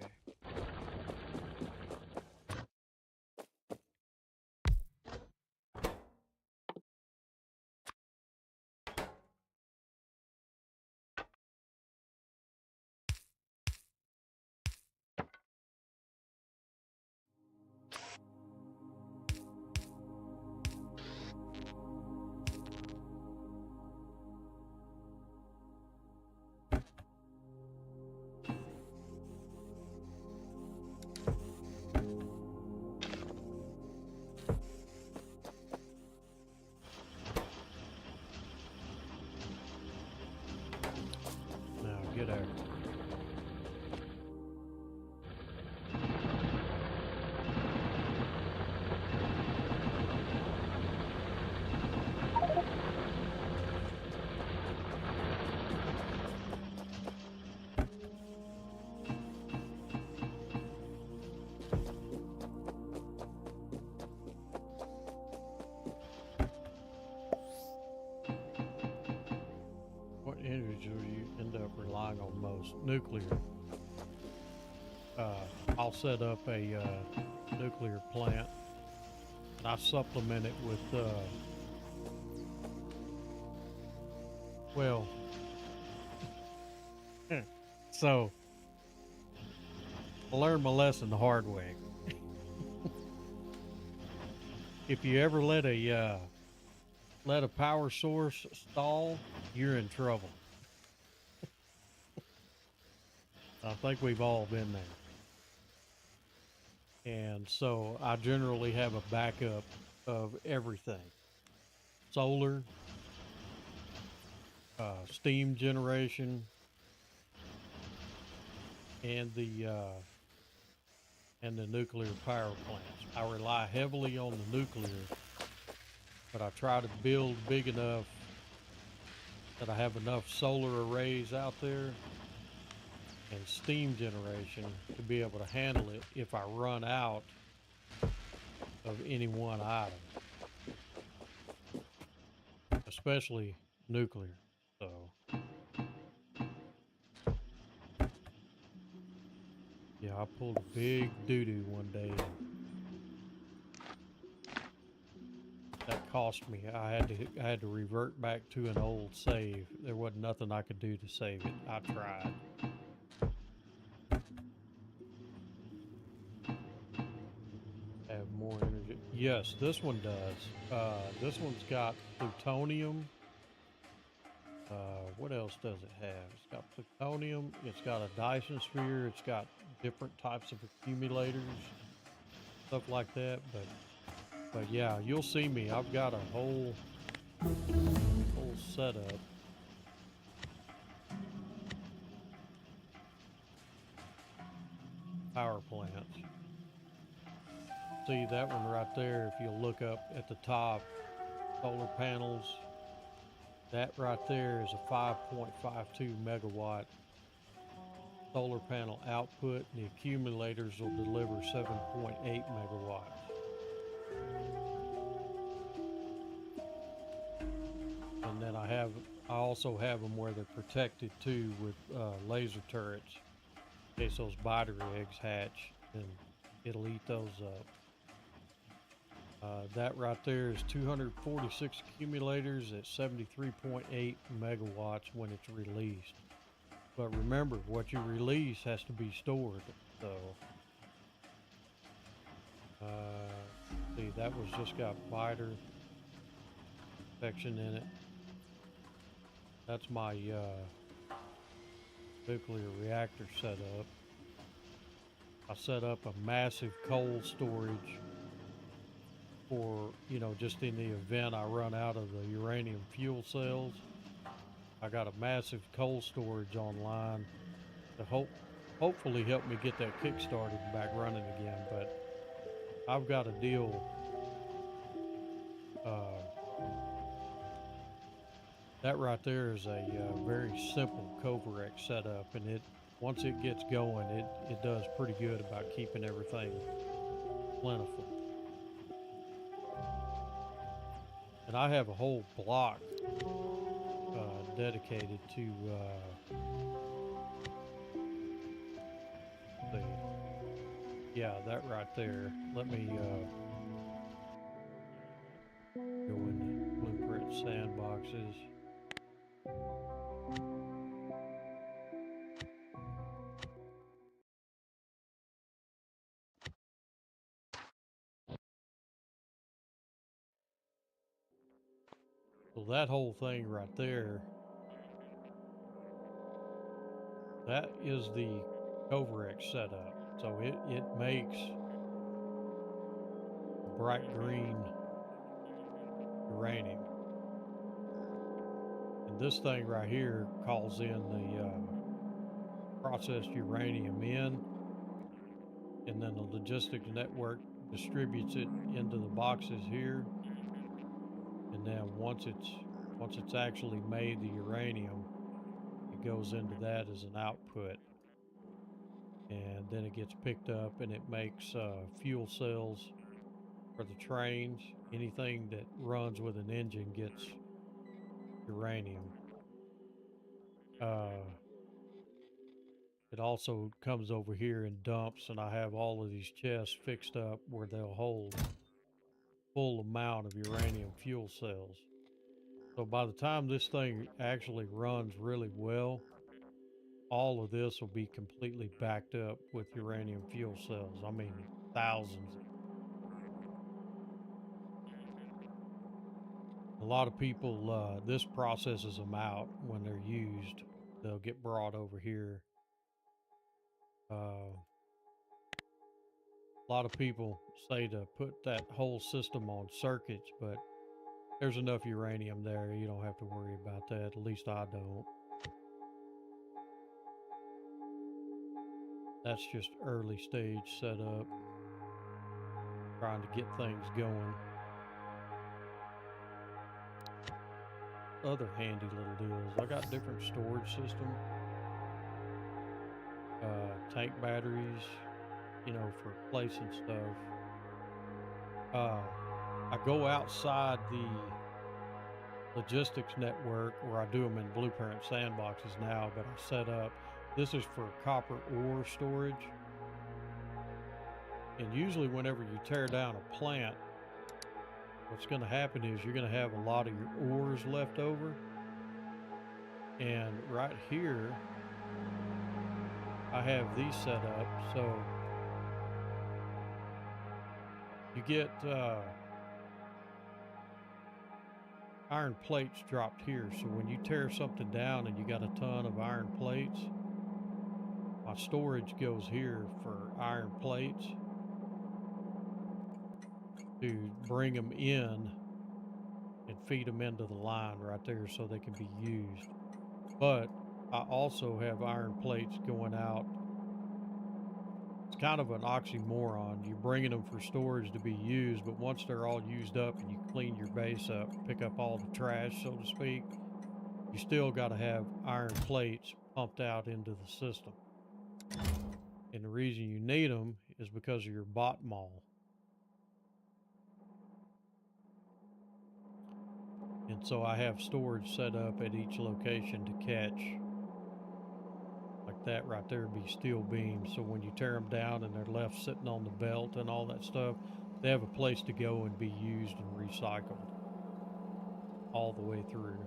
most, nuclear. I'll set up a nuclear plant, and I supplement it with, well, so I learned my lesson the hard way. If you ever let a power source stall, you're in trouble. I think we've all been there. And so I generally have a backup of everything. Solar, steam generation, and the nuclear power plants. I rely heavily on the nuclear, but I try to build big enough that I have enough solar arrays out there and steam generation to be able to handle it if I run out of any one item, especially nuclear. So yeah, I pulled a big doo-doo one day, and that cost me. I had to revert back to an old save. There wasn't nothing I could do to save it. I tried. Have more energy. Yes, this one does. This one's got plutonium. What else does it have? It's got plutonium. It's got a Dyson sphere. It's got different types of accumulators, stuff like that. But yeah, you'll see me. I've got a whole setup. Power plants. See that one right there, if you look up at the top, solar panels, that right there is a 5.52 megawatt solar panel output, and the accumulators will deliver 7.8 megawatts. And then I also have them where they're protected too with laser turrets in case those biter eggs hatch, and it'll eat those up. That right there is 246 accumulators at 73.8 megawatts when it's released. But remember, what you release has to be stored. So, see, that was just got biter protection in it. That's my nuclear reactor setup. I set up a massive coal storage for, just in the event I run out of the uranium fuel cells. I got a massive coal storage online to hopefully help me get that kick-started and back running again. But I've got a deal. That right there is a very simple Coverx setup, and once it gets going, it does pretty good about keeping everything plentiful. And I have a whole block dedicated to that right there. Let me go into blueprint sandboxes. So that whole thing right there, that is the Coverx setup. So it makes bright green uranium. And this thing right here calls in the processed uranium in, and then the logistics network distributes it into the boxes here. And then once it's actually made the uranium, it goes into that as an output. And then it gets picked up and it makes fuel cells for the trains. Anything that runs with an engine gets uranium. It also comes over here and dumps, and I have all of these chests fixed up where they'll hold full amount of uranium fuel cells. So by the time this thing actually runs really well, all of this will be completely backed up with uranium fuel cells. I mean, thousands. A lot of people, this processes them out when they're used. They'll get brought over here. A lot of people say to put that whole system on circuits, but there's enough uranium there. You don't have to worry about that. At least I don't. That's just early stage setup. Trying to get things going. Other handy little deals. I got different storage system. Tank batteries, you know, for placing stuff. I go outside the logistics network where I do them in blueprint sandboxes now, but I set up, this is for copper ore storage. And usually whenever you tear down a plant, what's going to happen is you're going to have a lot of your ores left over. And right here, I have these set up, so you get iron plates dropped here. So when you tear something down and you got a ton of iron plates, my storage goes here for iron plates to bring them in and feed them into the line right there so they can be used. But I also have iron plates going out. It's kind of an oxymoron. You're bringing them for storage to be used, but once they're all used up and you clean your base up, pick up all the trash, so to speak, you still got to have iron plates pumped out into the system. And the reason you need them is because of your bot mall. And so I have storage set up at each location to catch. Like that right there would be steel beams. So when you tear them down and they're left sitting on the belt and all that stuff, they have a place to go and be used and recycled all the way through.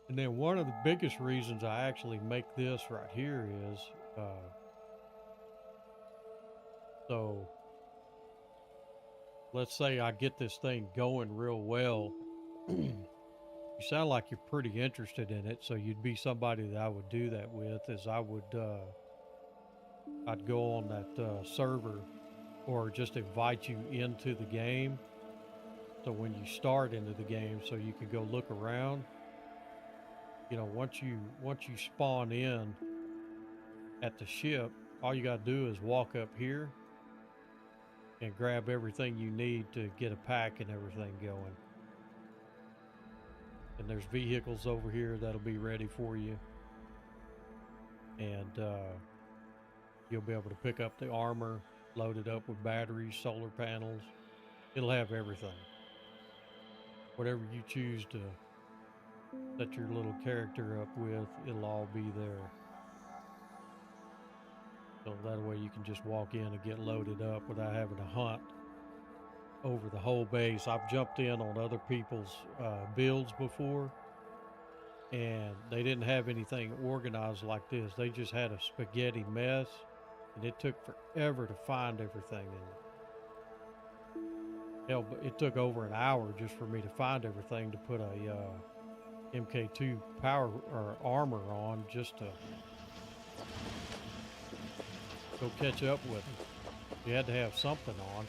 And then one of the biggest reasons I actually make this right here is, so let's say I get this thing going real well. You sound like you're pretty interested in it, so you'd be somebody that I would do that with. Is I would, I'd go on that server, or just invite you into the game. So when you start into the game, so you can go look around. You know, once you spawn in at the ship, all you got to do is walk up here and grab everything you need to get a pack and everything going. And there's vehicles over here that'll be ready for you. And you'll be able to pick up the armor, load it up with batteries, solar panels. It'll have everything. Whatever you choose to set your little character up with, it'll all be there. So that way you can just walk in and get loaded up without having to hunt over the whole base. I've jumped in on other people's builds before, and they didn't have anything organized like this. They just had a spaghetti mess, and it took forever to find everything. And hell, it took over an hour just for me to find everything to put a MK2 power or armor on, just to go catch up with them. You had to have something on.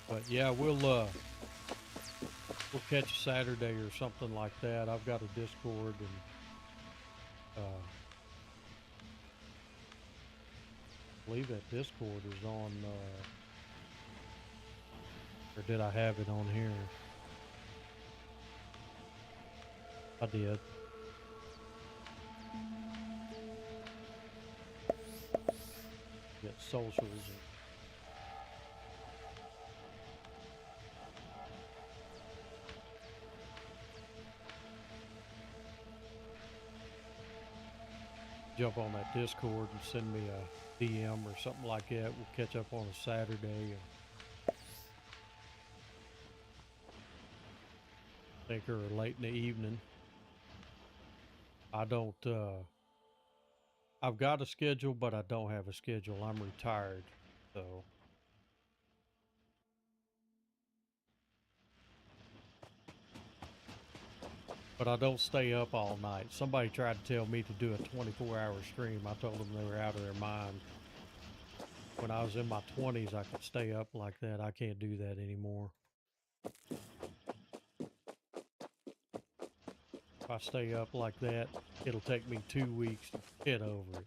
But yeah, we'll catch Saturday or something like that. I've got a Discord, and I believe that Discord is on, or did I have it on here? I did. socials. And jump on that Discord and send me a DM or something like that. We'll catch up on a Saturday. Think or late in the evening. I don't, I've got a schedule, but I don't have a schedule. I'm retired, so. But I don't stay up all night. Somebody tried to tell me to do a 24-hour stream. I told them they were out of their mind. When I was in my 20s, I could stay up like that. I can't do that anymore. If I stay up like that, it'll take me 2 weeks to get over it.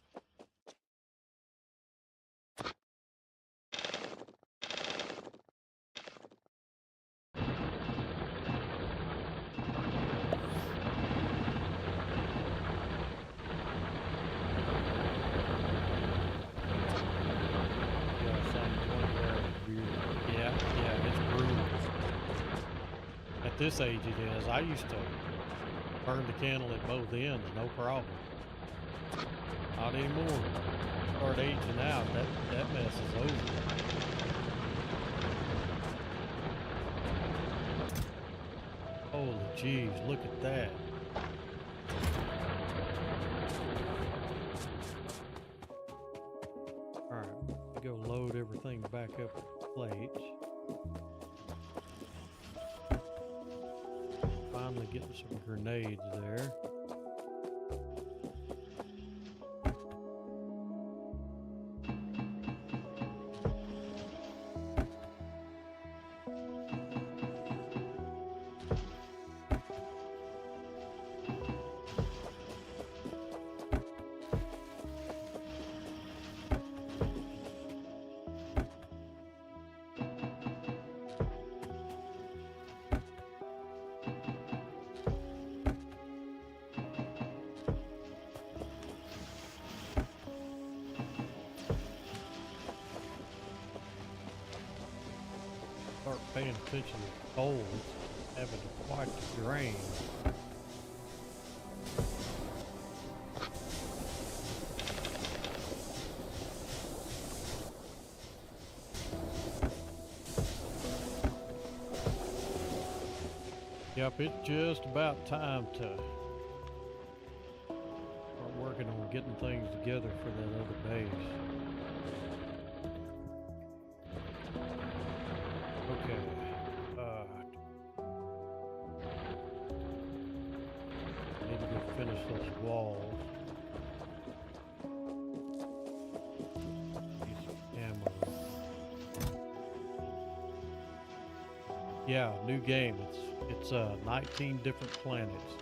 This age it is. I used to burn the candle at both ends, no problem. Not anymore. Start aging out, that mess is over. Holy jeez, look at that. Alright, go load everything back up with plates. Finally getting some grenades there. Start paying attention to coals, having to quite the drain. Yep, it's just about time to start working on getting things together for that other base. Okay, need to go finish those walls. Piece of ammo. Yeah, new game. It's 19 different planets.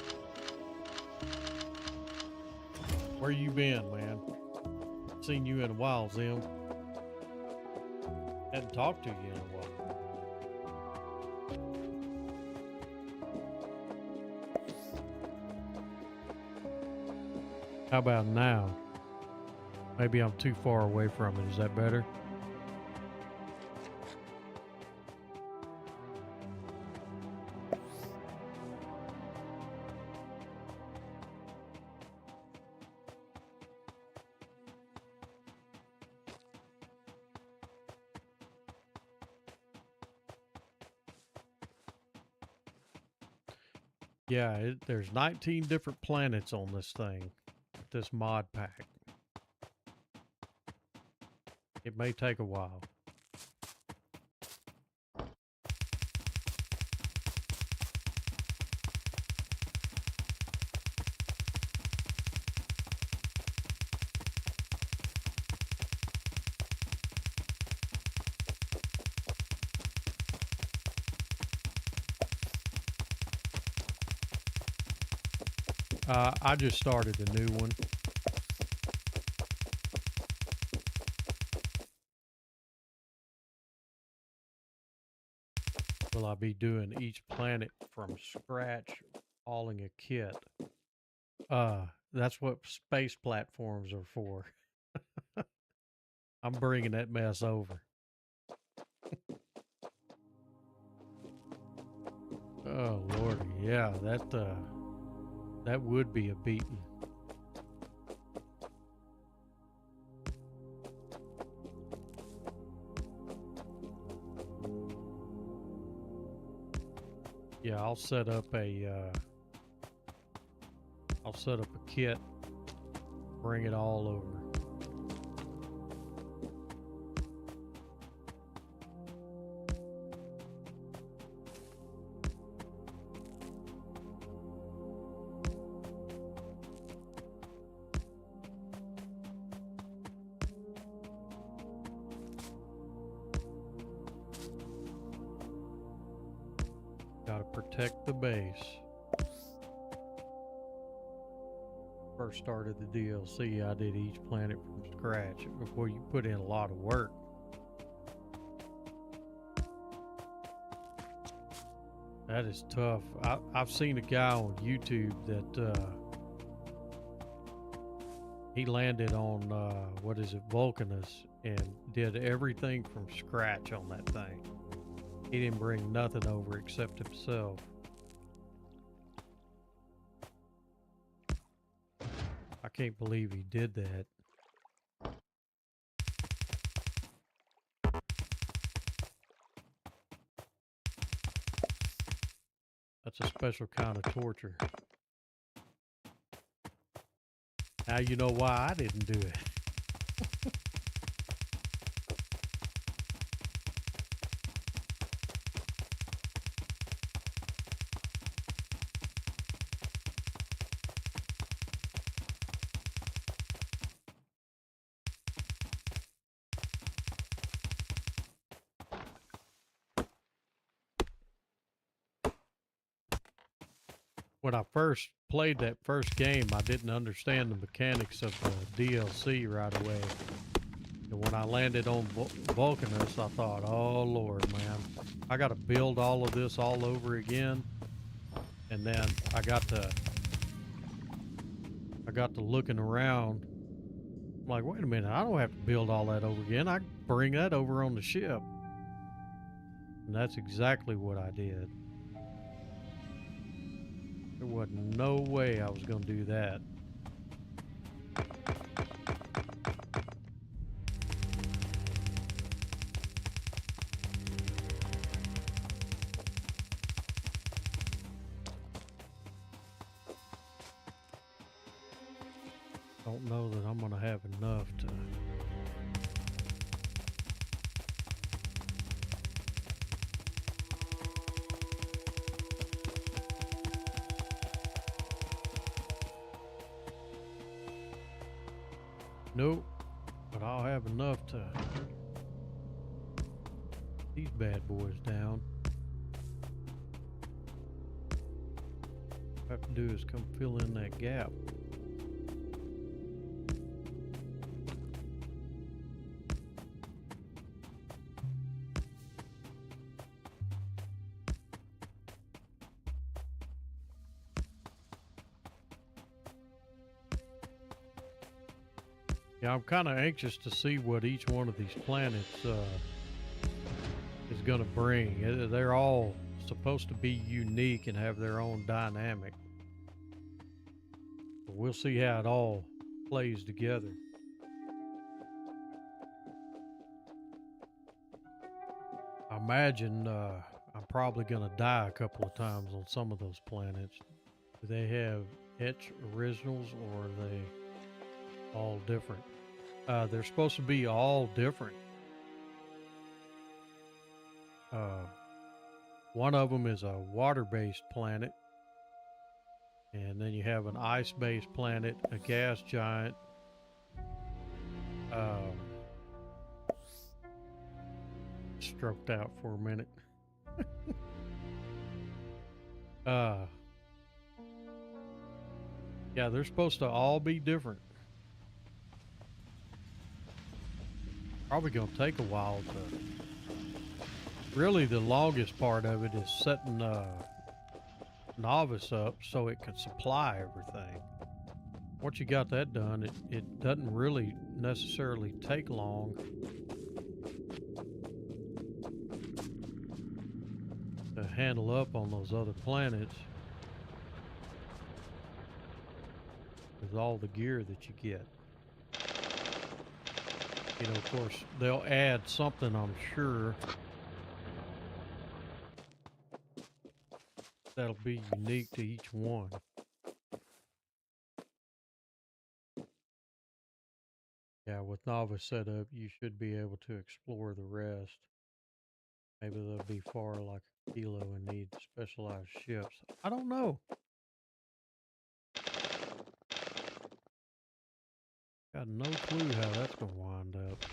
Where you been, man? Seen you in a while, Zim. Hadn't talked to you in a while. How about now? Maybe I'm too far away from it. Is that better? Yeah, there's 19 different planets on this thing, this mod pack. It may take a while. I just started a new one. Will I be doing each planet from scratch, hauling a kit? That's what space platforms are for. I'm bringing that mess over. Oh Lord, yeah, that would be a beating. Yeah, I'll set up a kit, bring it all over. Gotta protect the base. First started the DLC, I did each planet from scratch before you put in a lot of work. That is tough. I've seen a guy on YouTube that he landed on what is it, Vulcanus, and did everything from scratch on that thing. He didn't bring nothing over except himself. I can't believe he did that. That's a special kind of torture. Now you know why I didn't do it. When I first played that first game, I didn't understand the mechanics of the DLC right away. And when I landed on Vulcanus, I thought, oh Lord, man, I got to build all of this all over again. And then I got to looking around. I'm like, wait a minute, I don't have to build all that over again. I can bring that over on the ship. And that's exactly what I did. There wasn't no way I was going to do that. Don't know that I'm going to have enough to... Nope, but I'll have enough to these bad boys down. What I have to do is come fill in that gap. Yeah, I'm kind of anxious to see what each one of these planets is going to bring. They're all supposed to be unique and have their own dynamic. But we'll see how it all plays together. I imagine I'm probably going to die a couple of times on some of those planets. Do they have etch originals, or are they all different? They're supposed to be all different. One of them is a water-based planet, and then you have an ice-based planet, a gas giant, stroked out for a minute. Yeah, they're supposed to all be different. Probably gonna take a while to... Really, the longest part of it is setting Nauvis up so it can supply everything. once you got that done, it doesn't really necessarily take long to handle up on those other planets with all the gear that you get. You know, of course, they'll add something, I'm sure, that'll be unique to each one. Yeah, with Nauvis set up, you should be able to explore the rest. Maybe they'll be far like a kilo and need specialized ships. I don't know. Got no clue how that's going to wind up.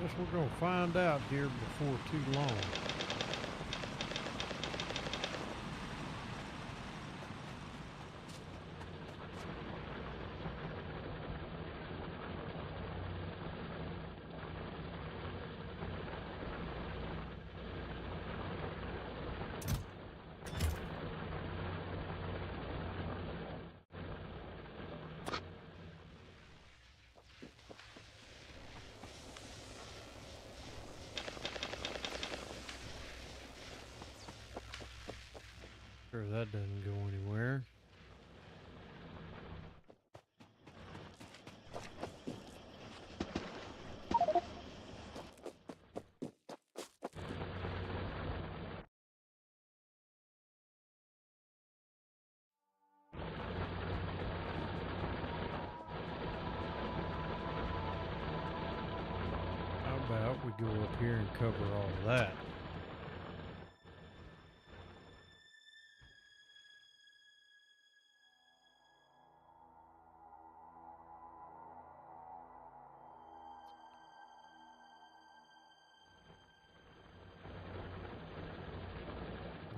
Guess we're going to find out here before too long. Sure that doesn't go anywhere. How about we go up here and cover all of that?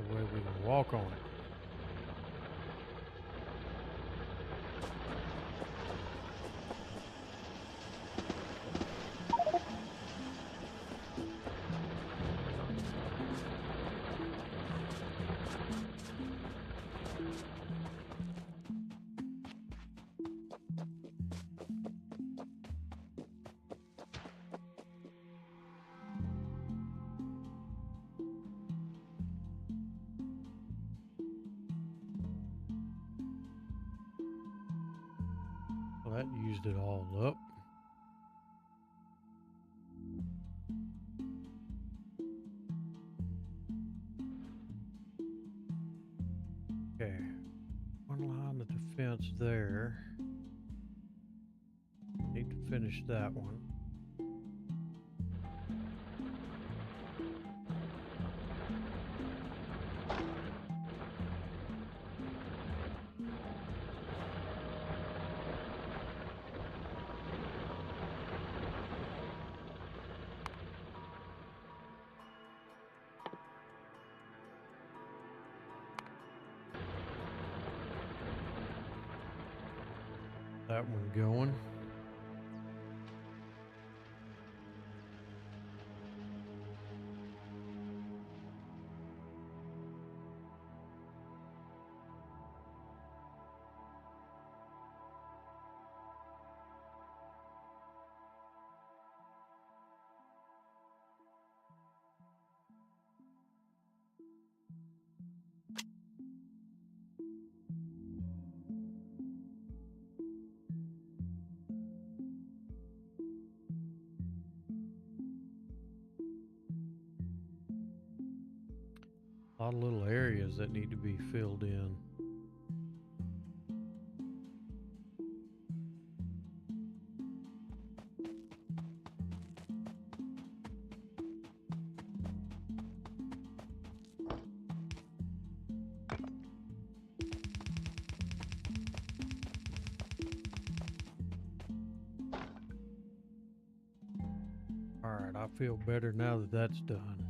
The way we can walk on it. Well, that used it all up. Okay, one line of defense there. Need to finish that one. That one going. lot of little areas that need to be filled in. Alright, I feel better now that that's done.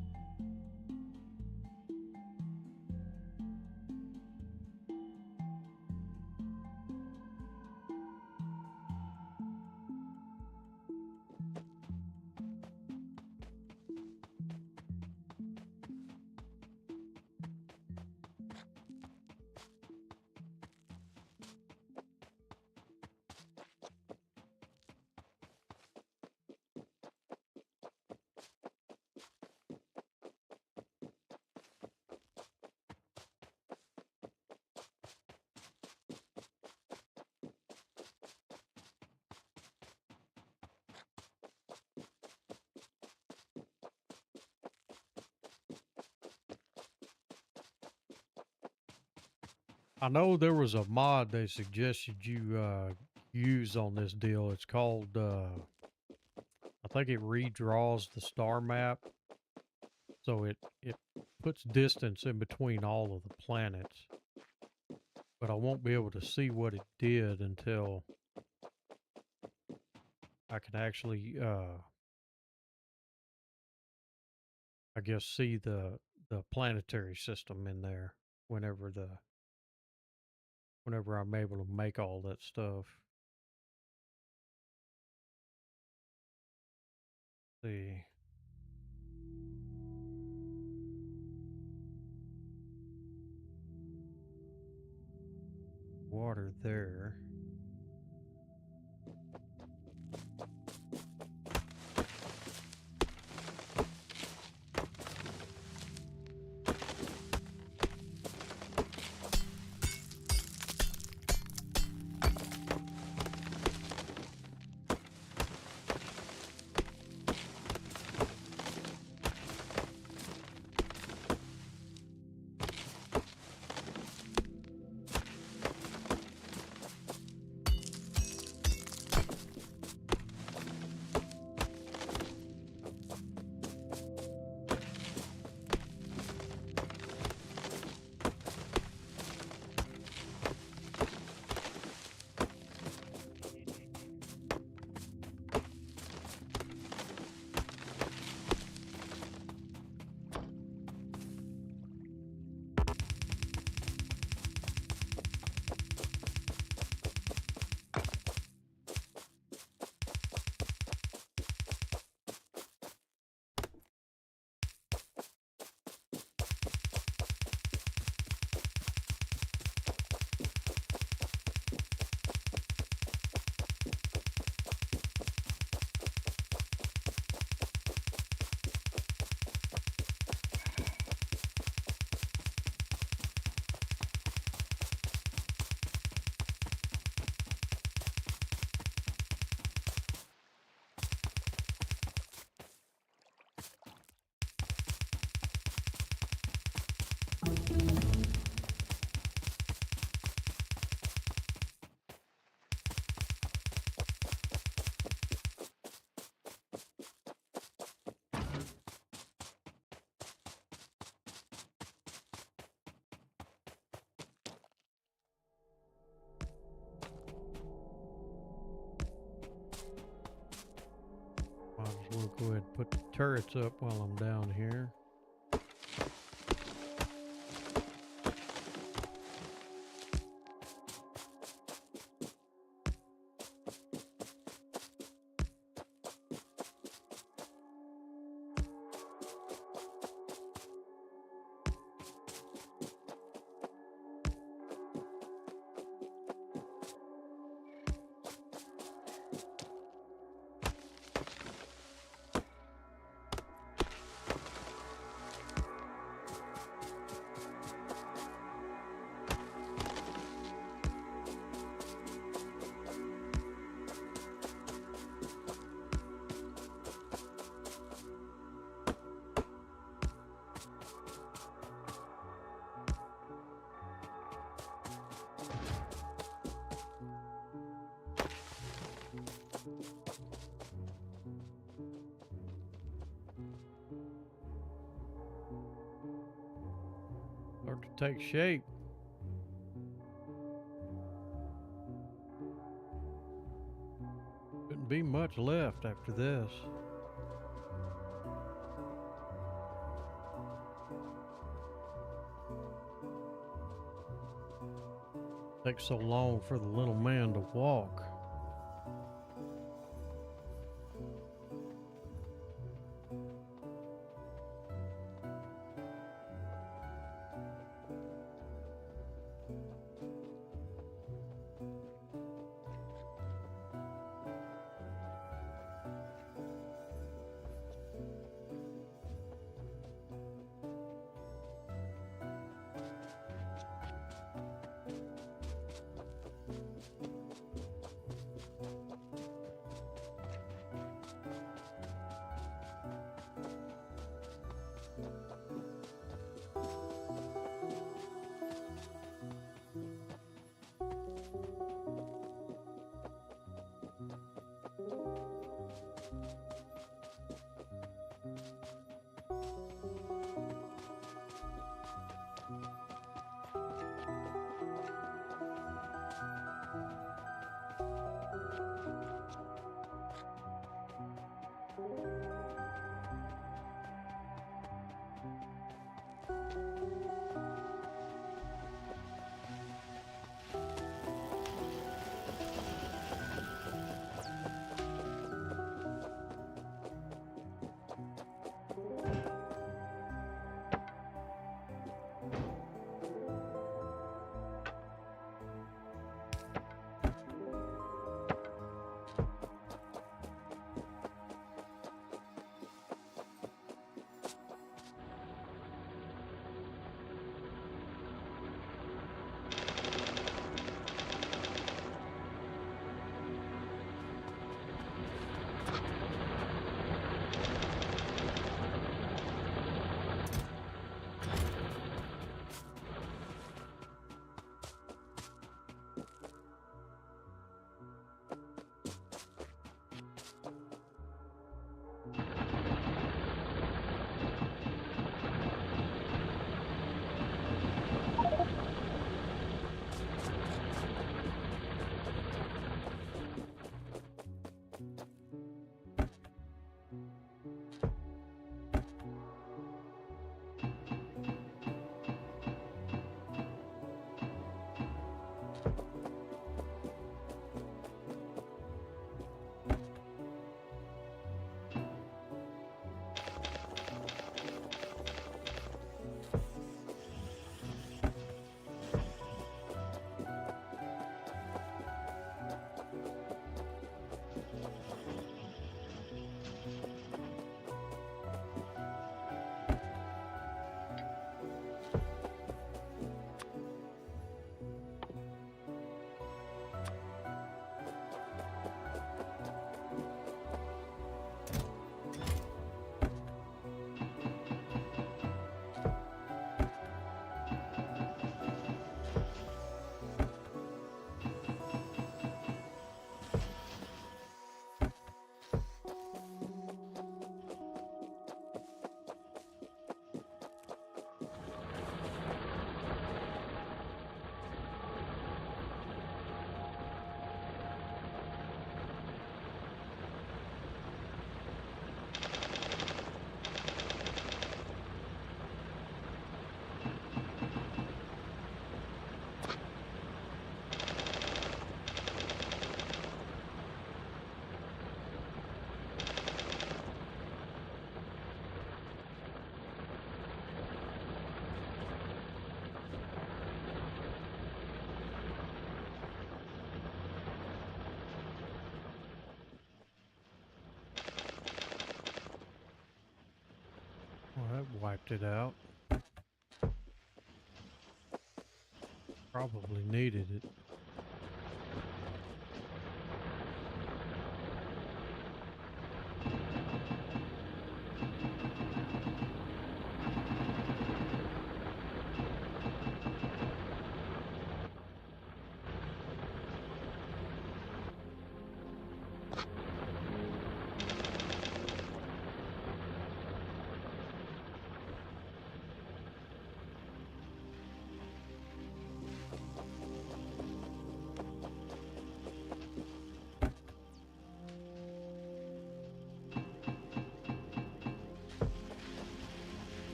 I know there was a mod they suggested you use on this deal. It's called, I think it redraws the star map. So it puts distance in between all of the planets. But I won't be able to see what it did until I can actually, I guess, see the planetary system in there whenever I'm able to make all that stuff. See. Water there. Might as well go ahead and put the turrets up while I'm down here. take shape. Couldn't be much left after this. Takes so long for the little man to walk. Wiped it out. Probably needed it.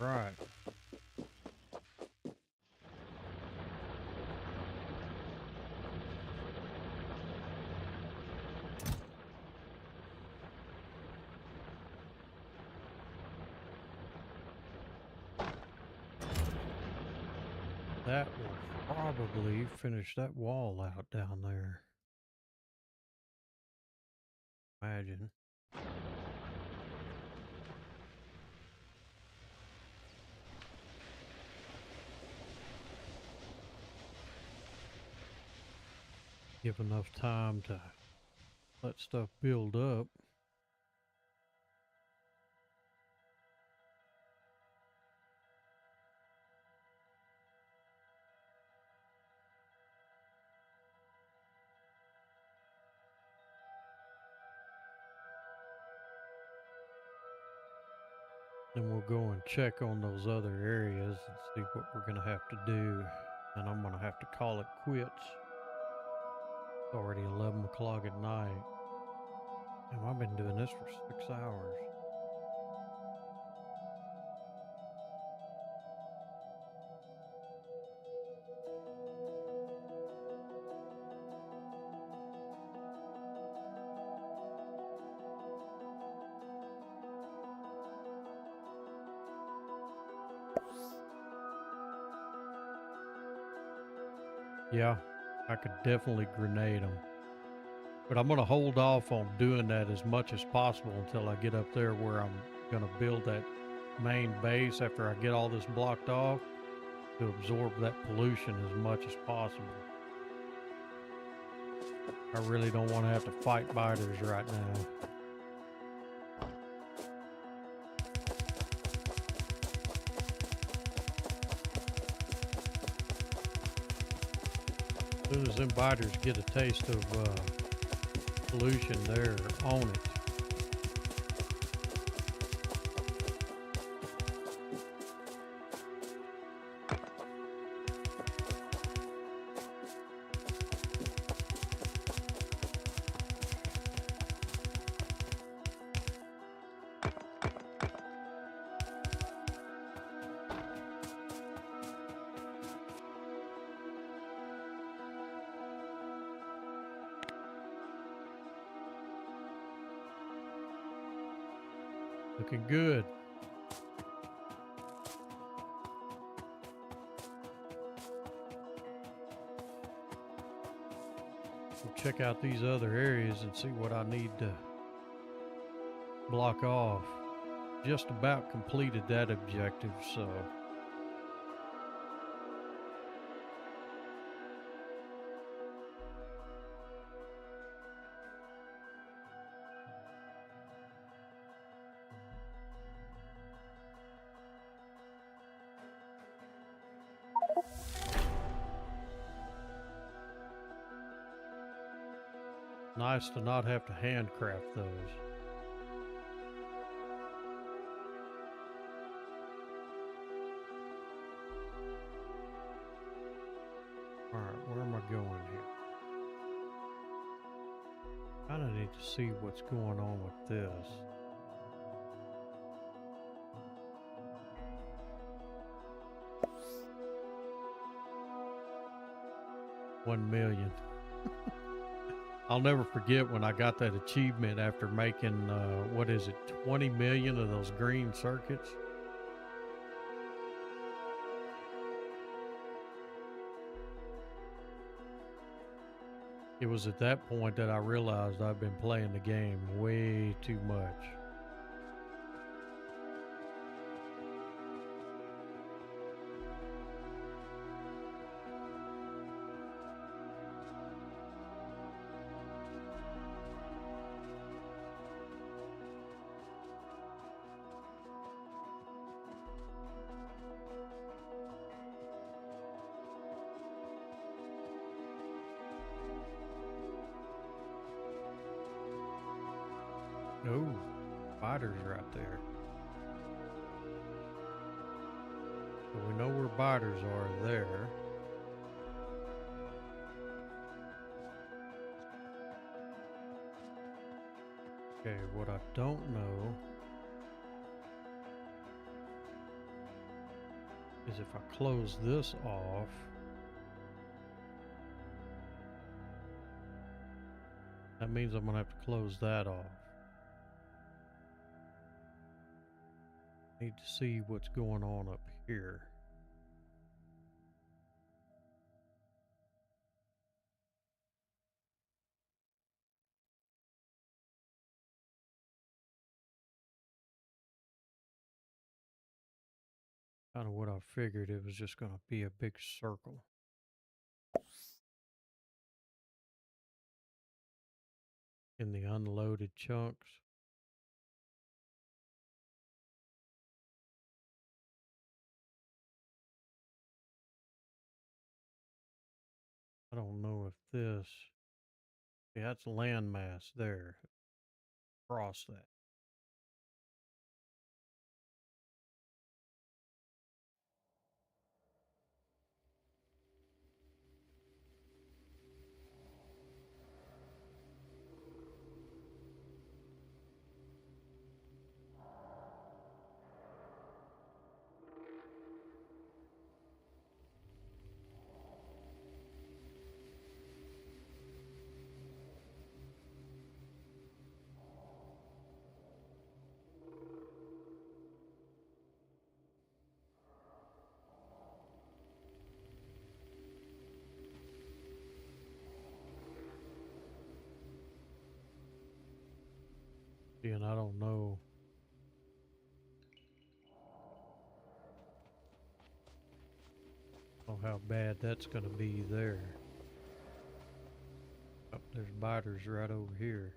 Right. That will probably finish that wall out down there. Imagine. Give enough time to let stuff build up. Then we'll go and check on those other areas and see what we're going to have to do. And I'm going to have to call it quits. It's already 11 o'clock at night. And I've been doing this for 6 hours. Yeah, I could definitely grenade them. But I'm going to hold off on doing that as much as possible until I get up there where I'm going to build that main base after I get all this blocked off to absorb that pollution as much as possible. I really don't want to have to fight biters right now. As soon as them biters get a taste of pollution, they're on it. Looking good. We'll check out these other areas and see what I need to block off. Just about completed that objective, so nice to not have to handcraft those. Alright, where am I going here? Kinda need to see what's going on with this. $1 million. I'll never forget when I got that achievement after making, what is it, 20 million of those green circuits. It was at that point that I realized I've been playing the game way too much. Oh, biters right there. So we know where biters are there. Okay, what I don't know is if I close this off, that means I'm gonna have to close that off. Need to see what's going on up here. Kind of what I figured. It was just gonna be a big circle. In the unloaded chunks. I don't know if this, yeah, that's landmass there. Cross that. And I don't know. Oh, how bad that's going to be there. Oh, there's biters right over here.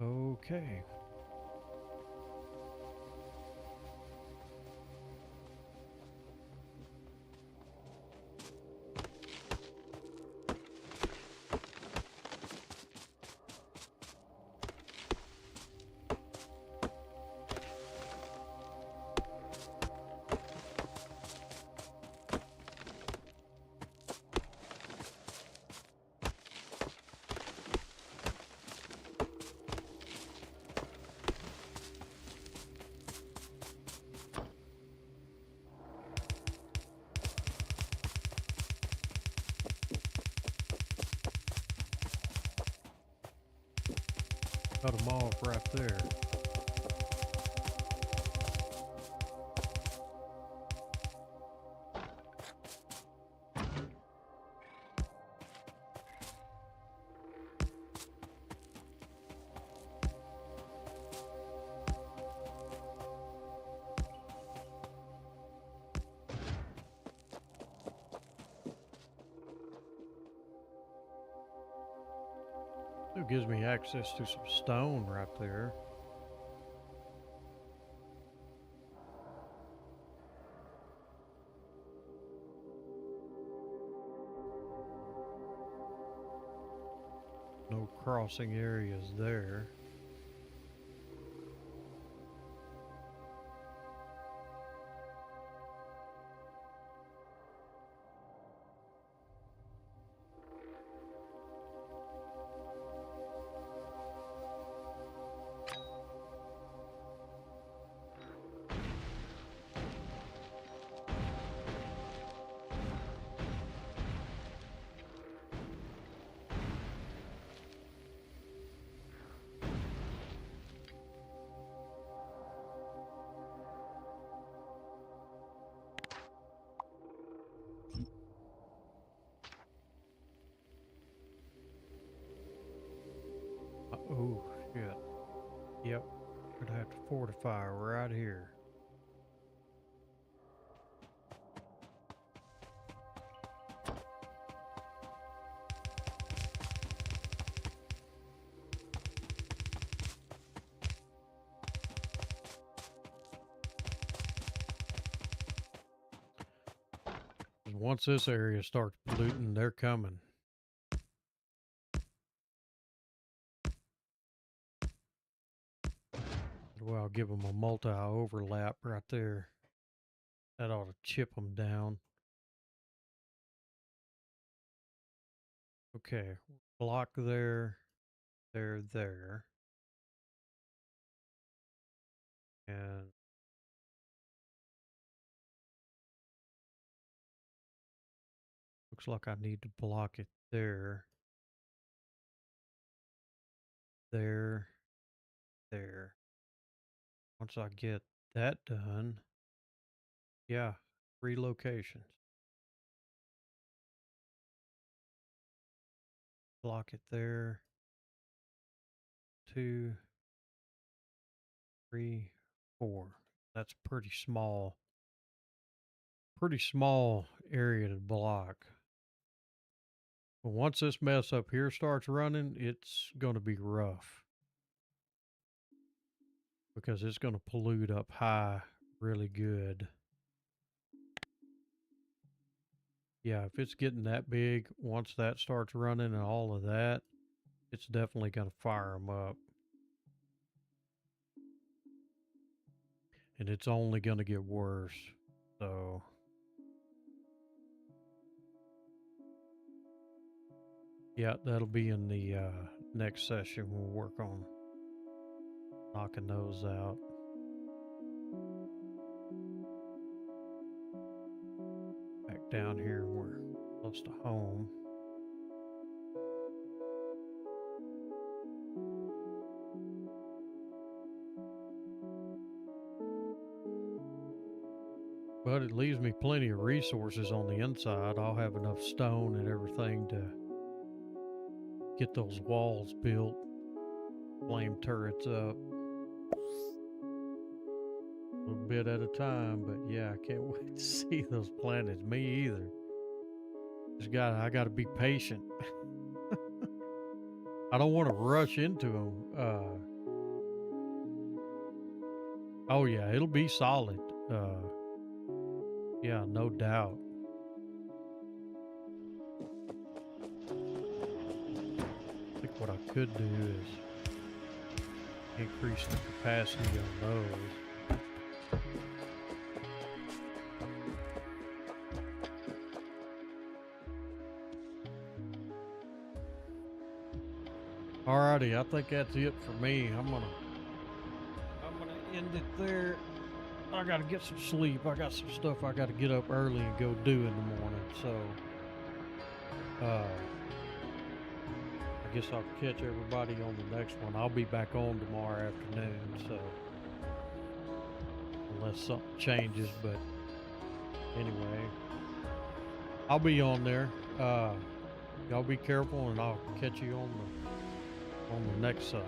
Okay. Cut them off right there. It gives me access to some stone right there. No crossing areas there. Oh, shit. Yep. Gonna have to fortify right here. Once this area starts polluting, they're coming. Well, I'll give them a multi-overlap right there. That ought to chip them down. Okay, block there, there. And looks like I need to block it there. There. There. Once I get that done, yeah, 3 locations. Block it there. 2, 3, 4. That's pretty small. Pretty small area to block. But once this mess up here starts running, it's going to be rough. Because it's going to pollute up high really good. Yeah, if it's getting that big, once that starts running and all of that, it's definitely going to fire them up. And it's only going to get worse. So yeah, that'll be in the next session. We'll work on knocking those out. Back down here, we're close to home. But it leaves me plenty of resources on the inside. I'll have enough stone and everything to get those walls built, flame turrets up. A little bit at a time, but yeah, I can't wait to see those planets. Me either. I gotta be patient. I don't want to rush into them. Oh yeah, it'll be solid. Yeah, no doubt. I think what I could do is increase the capacity on those. Alrighty, I think that's it for me. I'm gonna end it there. I gotta get some sleep. I got some stuff I gotta get up early and go do in the morning. So, I guess I'll catch everybody on the next one. I'll be back on tomorrow afternoon. So, unless something changes, but anyway, I'll be on there. Y'all be careful, and I'll catch you on the next side.